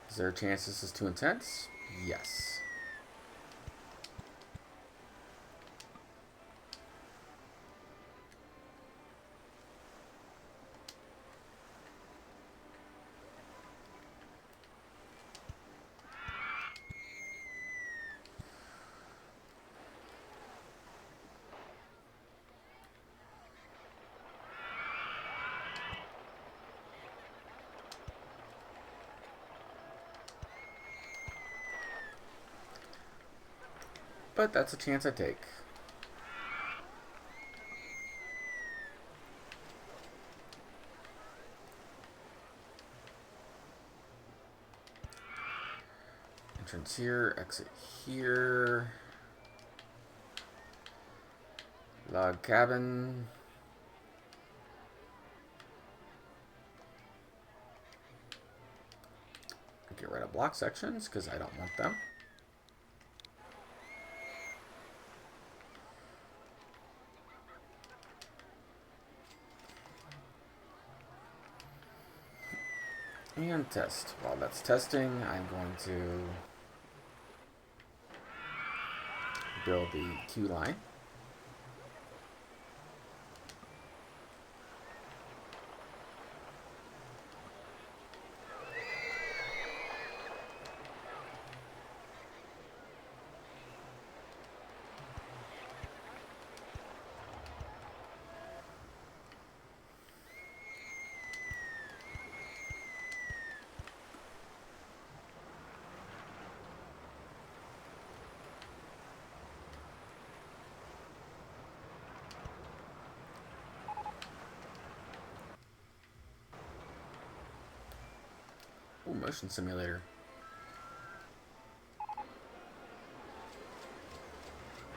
Is there a chance this is too intense? Yes. But that's a chance I take. Entrance here, exit here. Log cabin. Get rid of block sections because I don't want them. And test. While that's testing, I'm going to build the queue line. Ooh, motion simulator.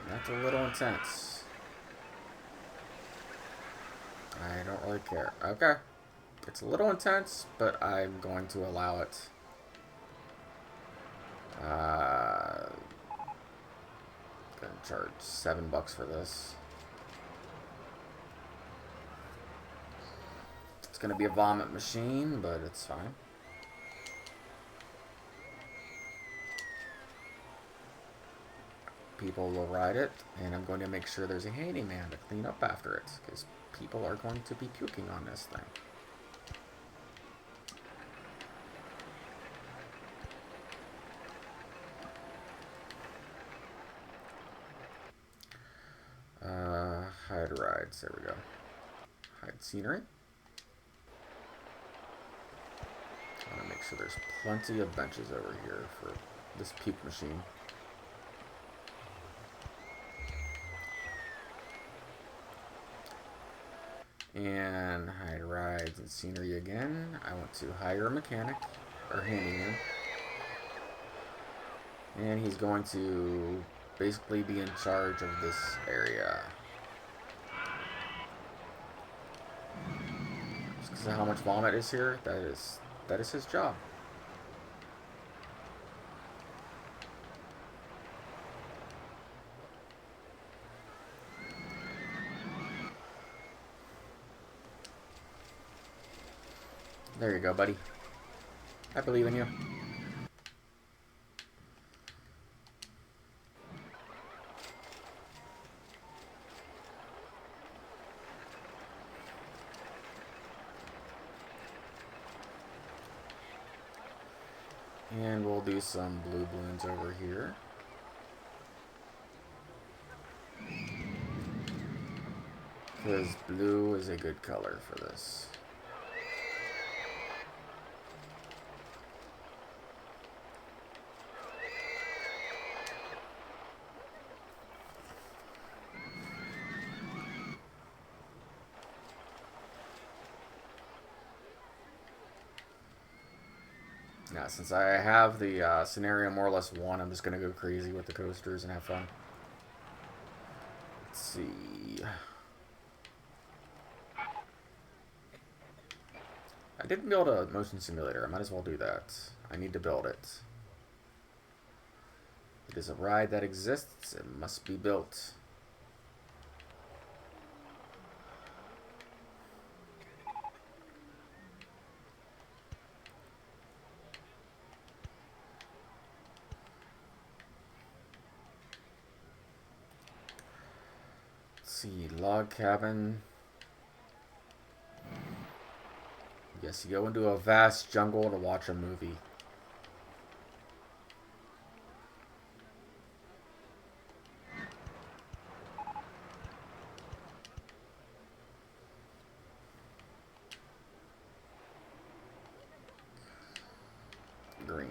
That's a little intense. I don't really care. Okay. It's a little intense, but I'm going to allow it. Gonna charge $7 for this. It's gonna be a vomit machine, but it's fine. People will ride it, and I'm going to make sure there's a handyman to clean up after it, because people are going to be puking on this thing. Hide rides, there we go. Hide scenery. I want to make sure there's plenty of benches over here for this puke machine. And hide rides and scenery again. I want to hire a mechanic, or handyman. And he's going to basically be in charge of this area. Just because of how much vomit is here, that is his job. There you go, buddy. I believe in you. And we'll do some blue balloons over here. Because blue is a good color for this. Now, since I have the scenario more or less won, I'm just going to go crazy with the coasters and have fun. Let's see. I didn't build a motion simulator. I might as well do that. I need to build it. It is a ride that exists. It must be built. Let's see, log cabin. Yes, you go into a vast jungle to watch a movie. Green.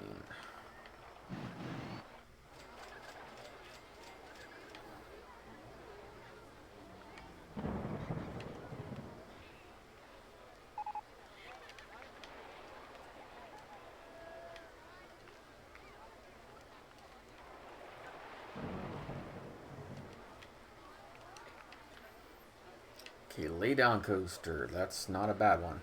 Okay, lay down coaster. That's not a bad one.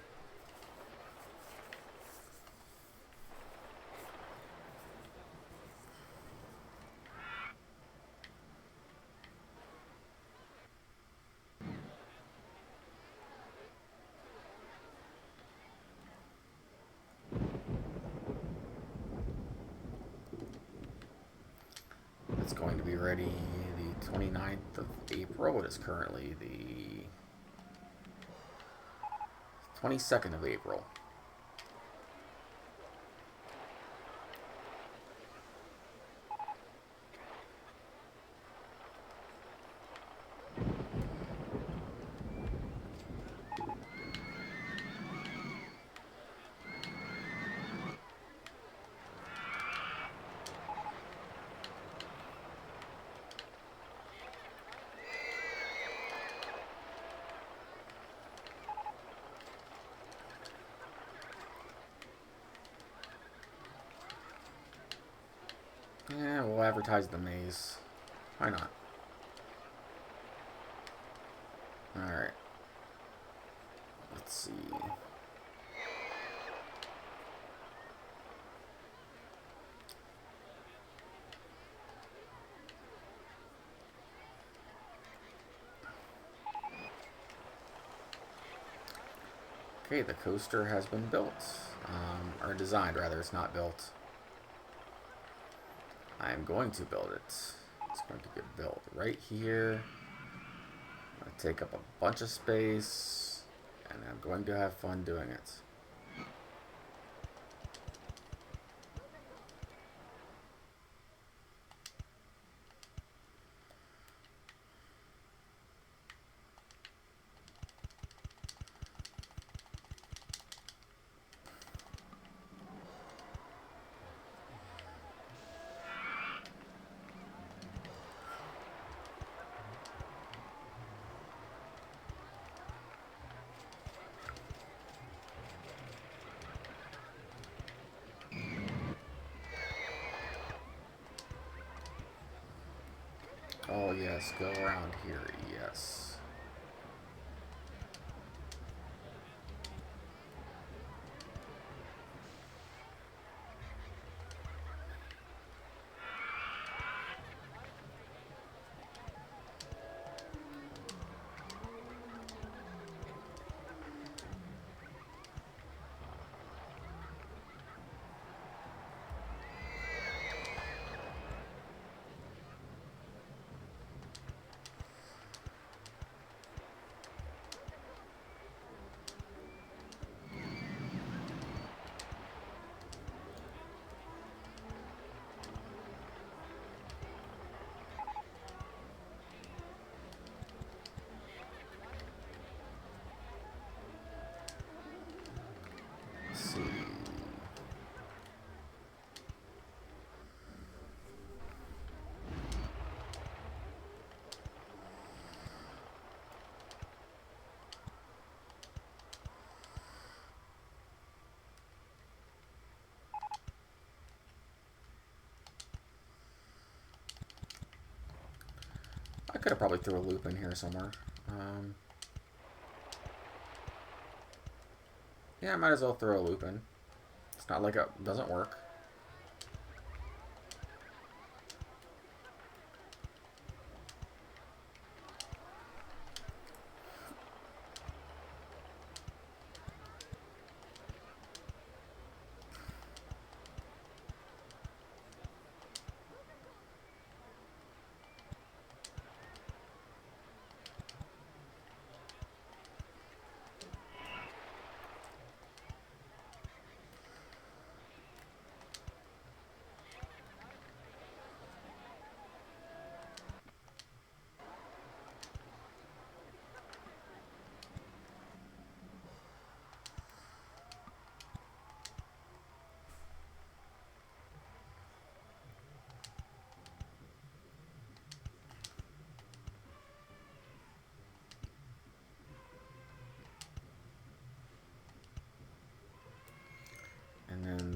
It's going to be ready the 29th of April. It is currently the 22nd of April. Yeah, we'll advertise the maze. Why not? Alright. Let's see. Okay, the coaster has been built. Or designed, rather. It's not built. I'm going to build it. It's going to get built right here. I'm going to take up a bunch of space, and I'm going to have fun doing it. Oh yes, go around here, yes. Let's see. I could have probably threw a loop in here somewhere. Yeah, I might as well throw a loop in. It's not like it doesn't work.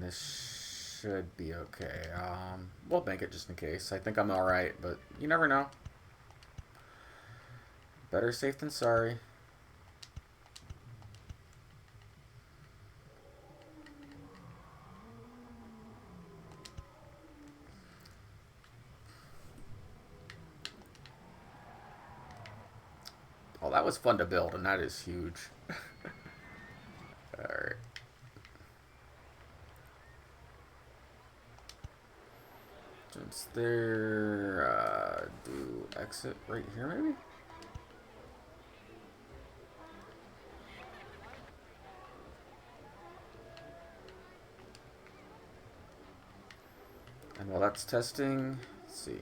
this should be okay. We'll bank it just in case. I think I'm alright, but you never know. Better safe than sorry. Oh, that was fun to build, and that is huge. Alright. Since there, do exit right here, maybe? And while that's testing, let's see.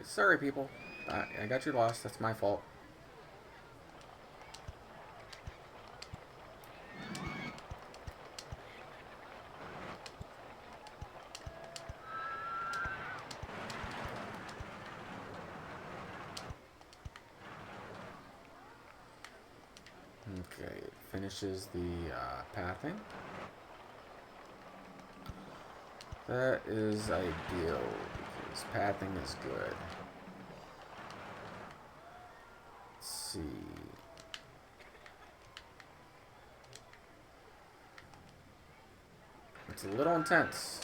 Sorry, people. I got you lost. That's my fault. Okay, it finishes the pathing. That is ideal, because pathing is good. Let's see. It's a little intense.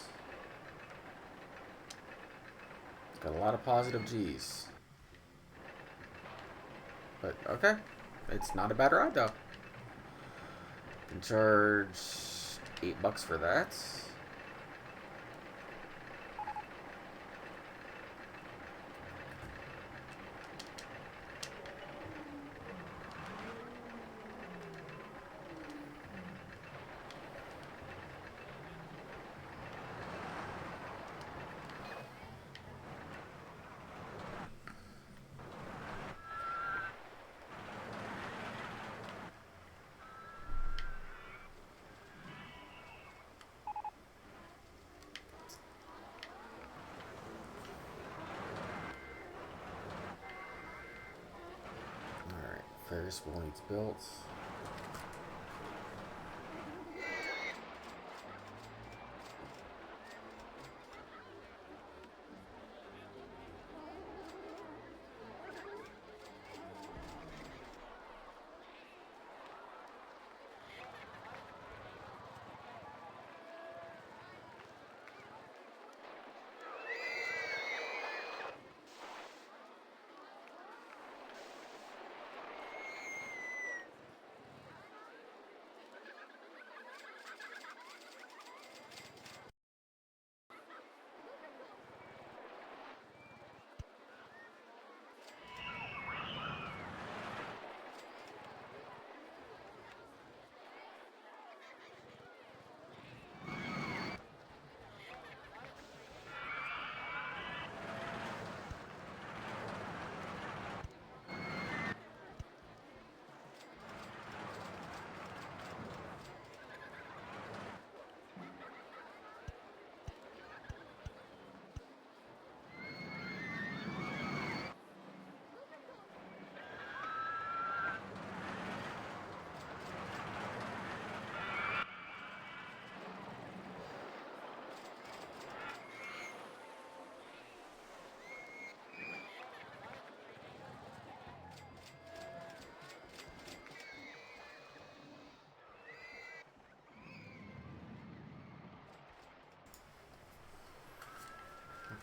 It's got a lot of positive G's. But, okay. It's not a bad ride, though. Can charge $8 for that. Ferris wheel needs built.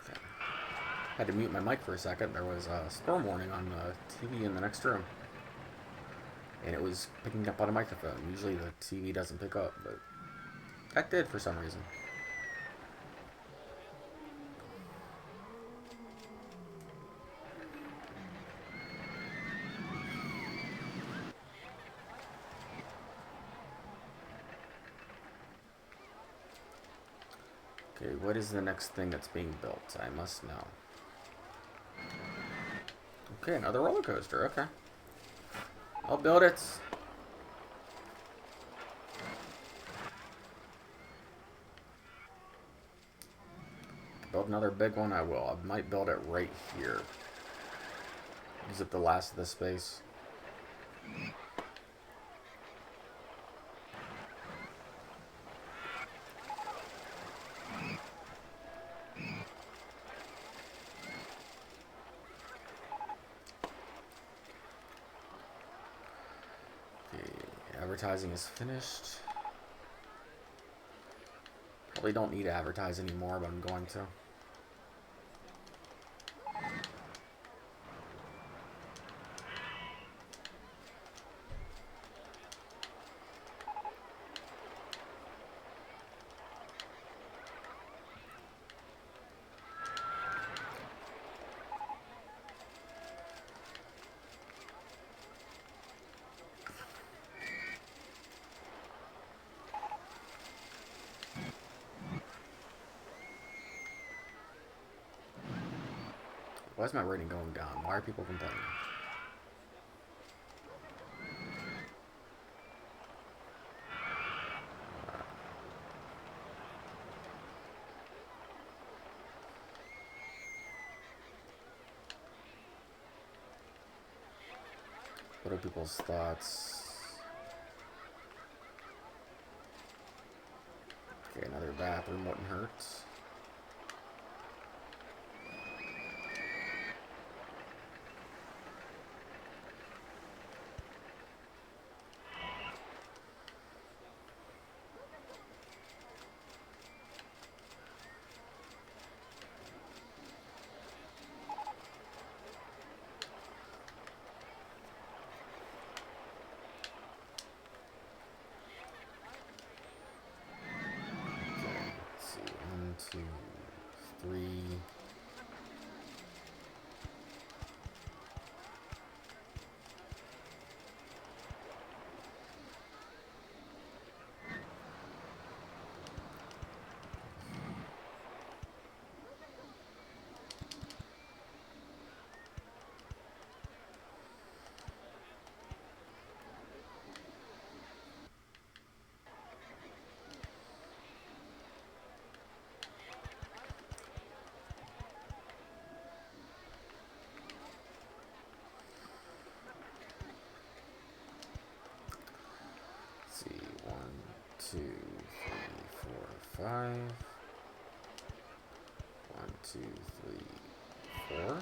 Okay. Had to mute my mic for a second. There was a storm warning on the TV in the next room. and it was picking up on a microphone. Usually the TV doesn't pick up, but that did for some reason. Okay, what is the next thing that's being built? I must know. Okay, another roller coaster. Okay. I'll build it. Build another big one, I will. I might build it right here. Use up the last of the space. Advertising is finished. Probably don't need to advertise anymore, but I'm going to. Why is my rating going down? Why are people complaining? What are people's thoughts? Okay, another bathroom wouldn't hurt. Two, three. See, 1, 2, 3, 4, 5. 1, 2, 3, 4.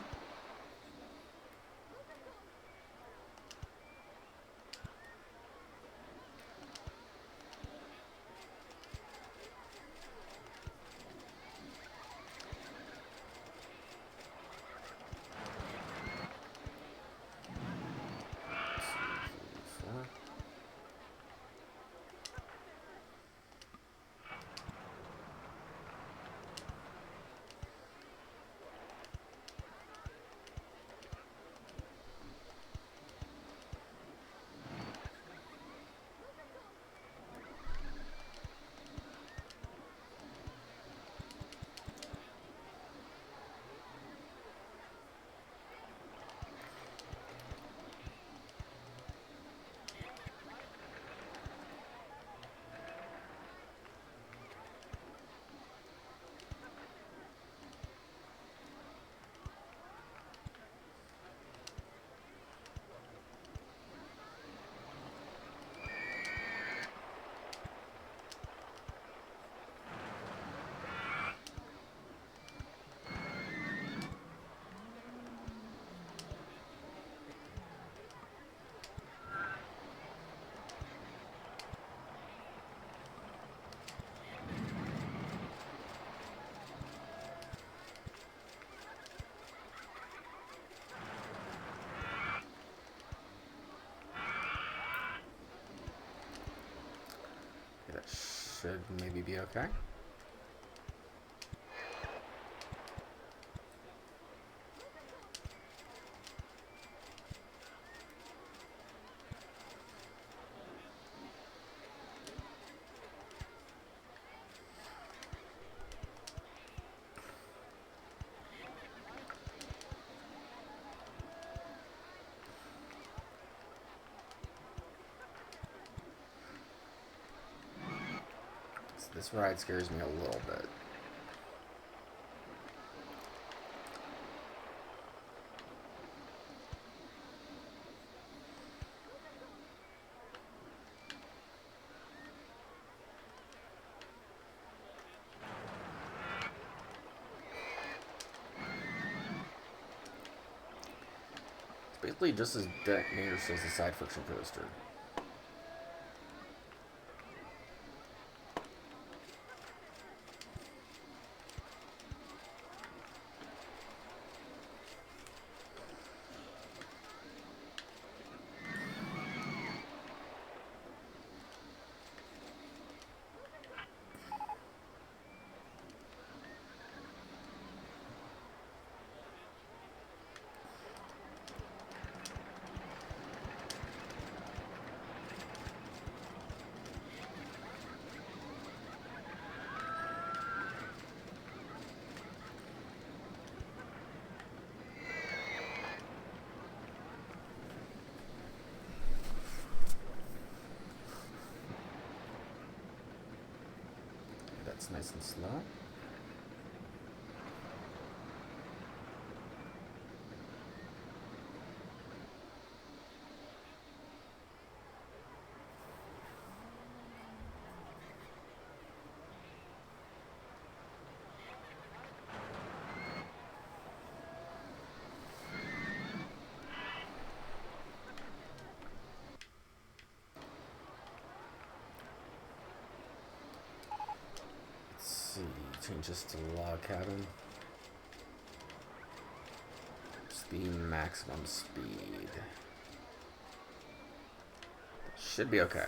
should maybe be okay. This ride scares me a little bit. It's basically just as dangerous as the side friction coaster. That's nice and slow. Change this to log cabin. Speed, maximum speed. Should be okay.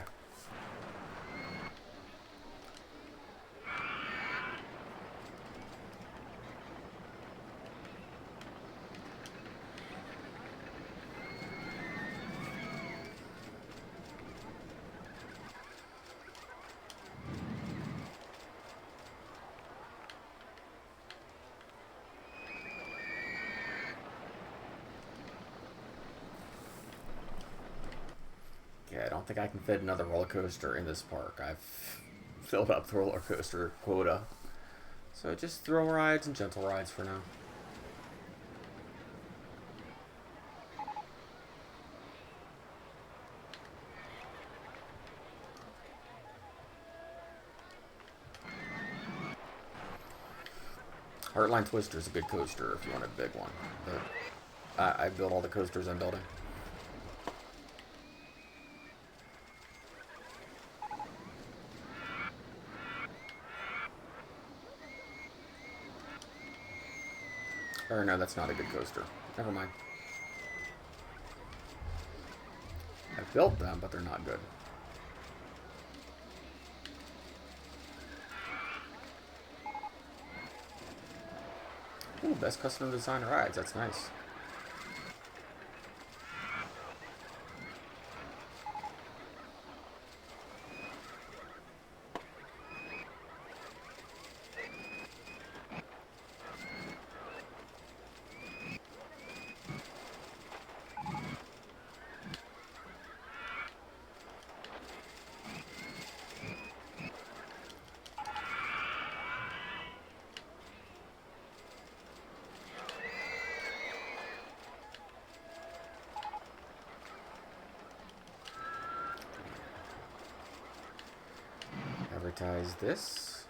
Yeah, I don't think I can fit another roller coaster in this park. I've filled up the roller coaster quota. So just thrill rides and gentle rides for now. Heartline Twister is a good coaster if you want a big one. But I built all the coasters I'm building. Or no, that's not a good coaster. Never mind. I built them, but they're not good. Ooh, best custom design rides. That's nice. Advertise this.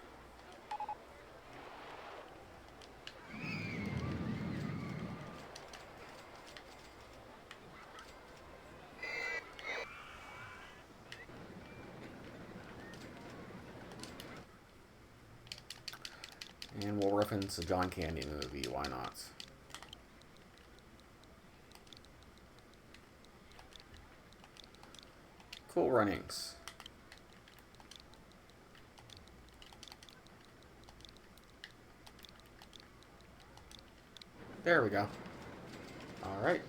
And we'll reference a John Candy movie, why not? Cool runnings. There we go. Alright.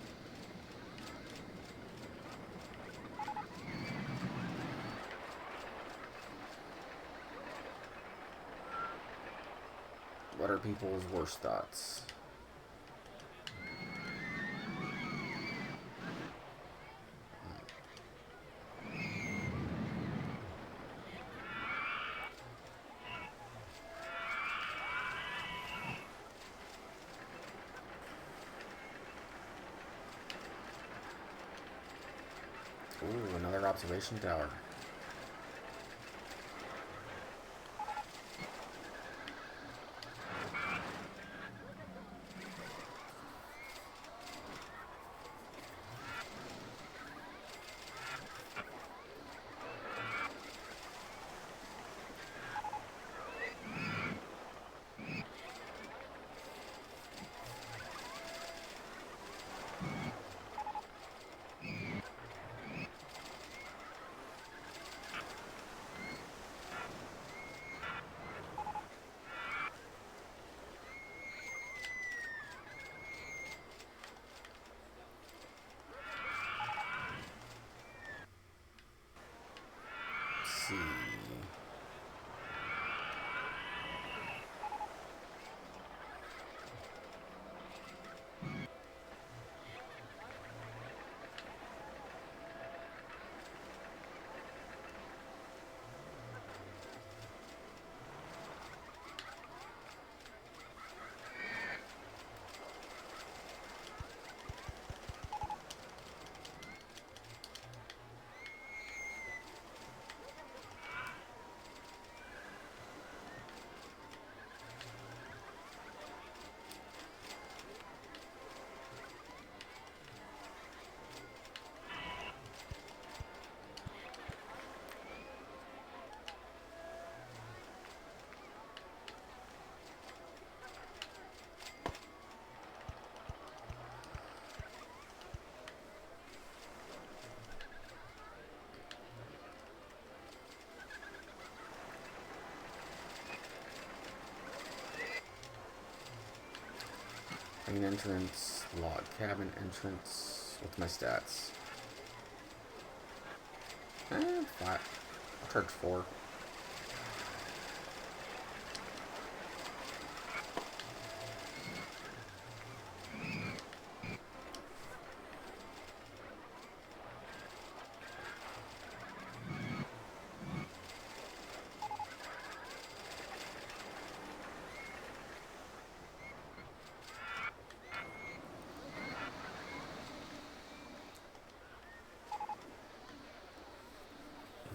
What are people's worst thoughts? Ooh, another observation tower. Let's see. Main entrance, log cabin entrance. What's my stats? 5. I'll charge 4.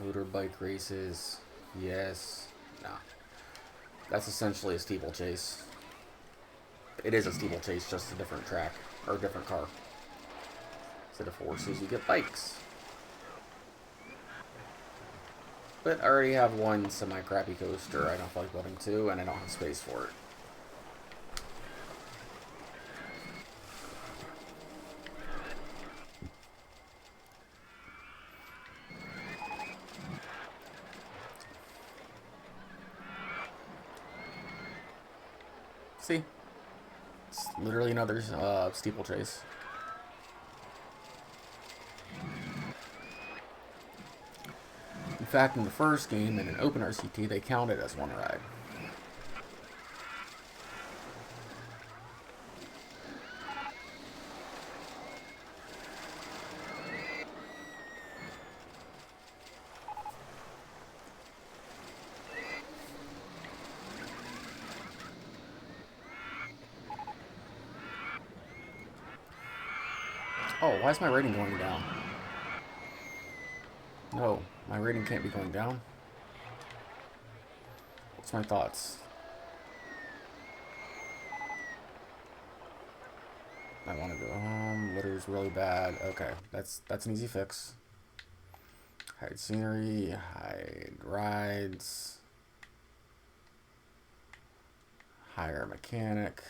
Motorbike races. Yes. Nah. That's essentially a steeplechase. It is a steeplechase, just a different track. Or a different car. Instead of horses, you get bikes. But I already have one semi-crappy coaster. I don't feel like building two, and I don't have space for it. See? It's literally another steeplechase. In fact, in the first game, in an open RCT, they count it as one ride. Oh, why is my rating going down? No, my rating can't be going down. What's my thoughts? I want to go home. Litter's really bad. Okay, that's an easy fix. Hide scenery, hide rides, hire a mechanic.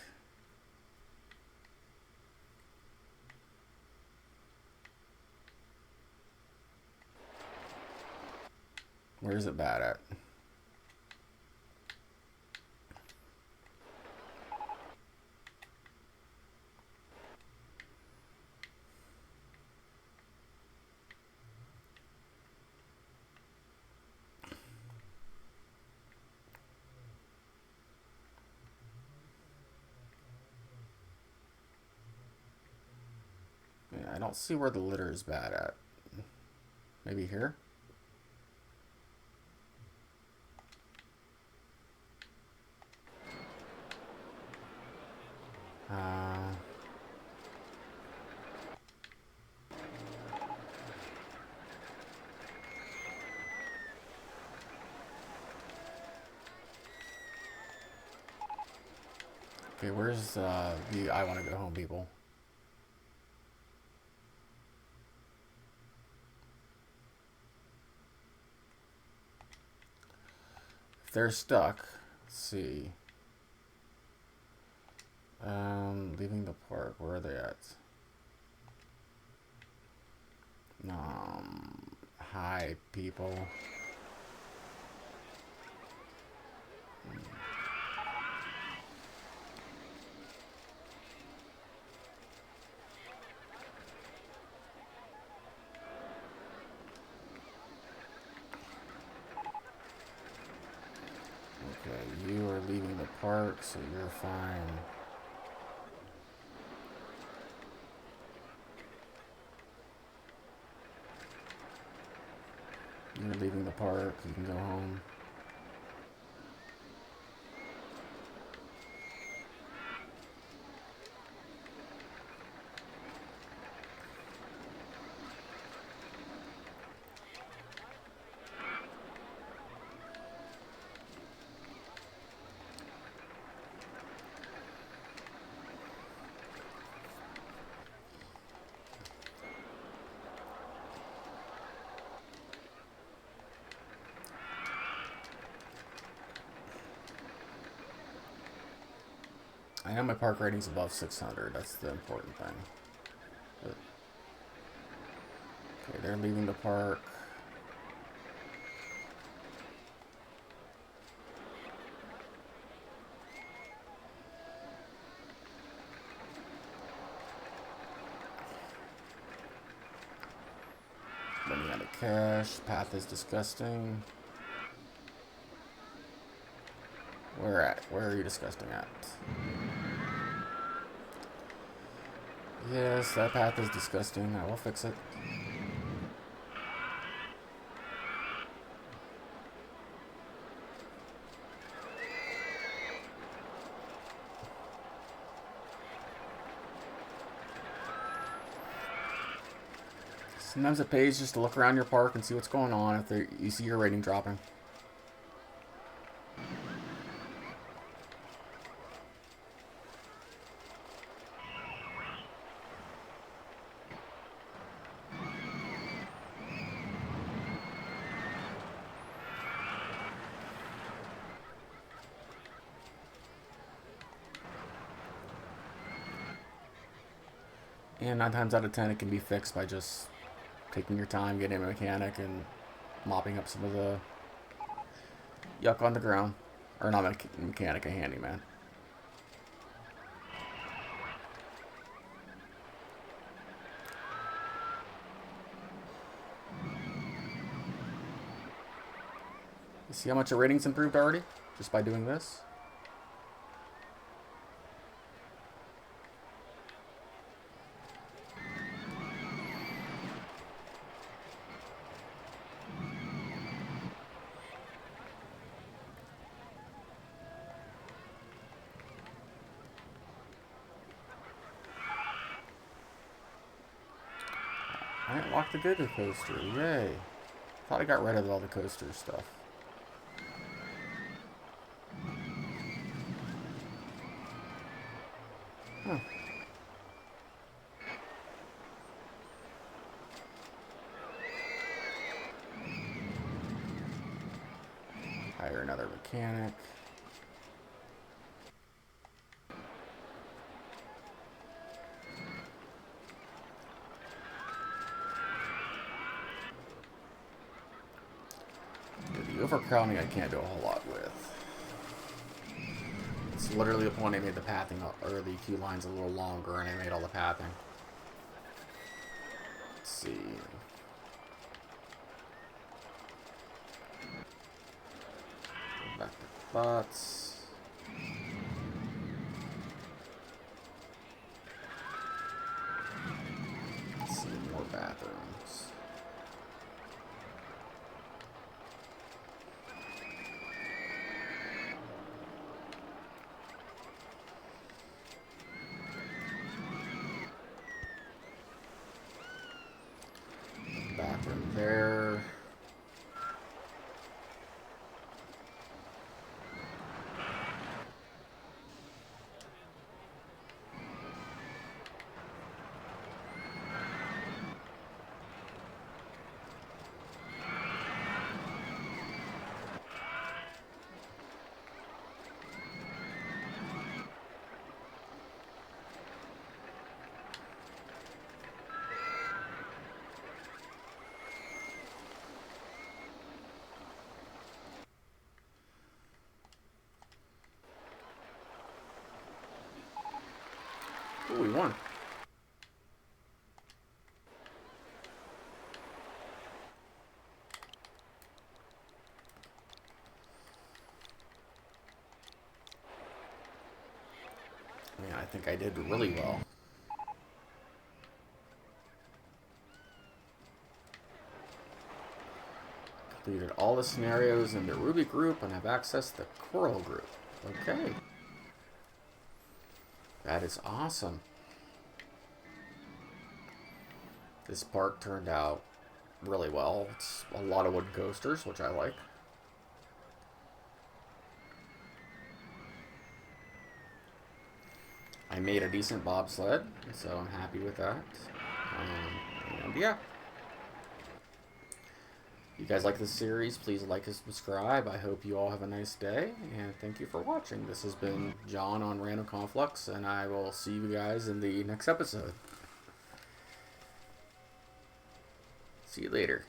Where is it bad at? don't see where the litter is bad at. Maybe here? Okay, where's the I want to go home people? If they're stuck, let's see. Leaving the park, where are they at? Hi people. Okay, you are leaving the park, so you're fine. You're leaving the park, you can go home. I know my park rating's above 600. That's the important thing. But, okay, they're leaving the park. Running out of cash. Path is disgusting. Where are you disgusting at? Yes, that path is disgusting. I will fix it. Sometimes it pays just to look around your park and see what's going on if you see your rating dropping. And 9 times out of 10 it can be fixed by just taking your time, getting a mechanic, and mopping up some of the yuck on the ground. Or not a mechanic, a handyman. You see how much your rating's improved already? Just by doing this? I unlocked the Giga Coaster, yay. Thought I got rid of all the coaster stuff. Huh. Hire another mechanic. The overcrowding I can't do a whole lot with. It's literally the point I made the pathing, or the queue lines a little longer, and I made all the pathing. Let's see. Go back to bots. Let's see. From there. Ooh, we won. I think I did really well. Completed all the scenarios in the Ruby group and have accessed the Coral group. Okay. That is awesome. This park turned out really well. It's a lot of wooden coasters, which I like. I made a decent bobsled, so I'm happy with that. And yeah. If you guys like this series, please like and subscribe. I hope you all have a nice day, and thank you for watching. This has been John on Random Conflux, and I will see you guys in the next episode. See you later.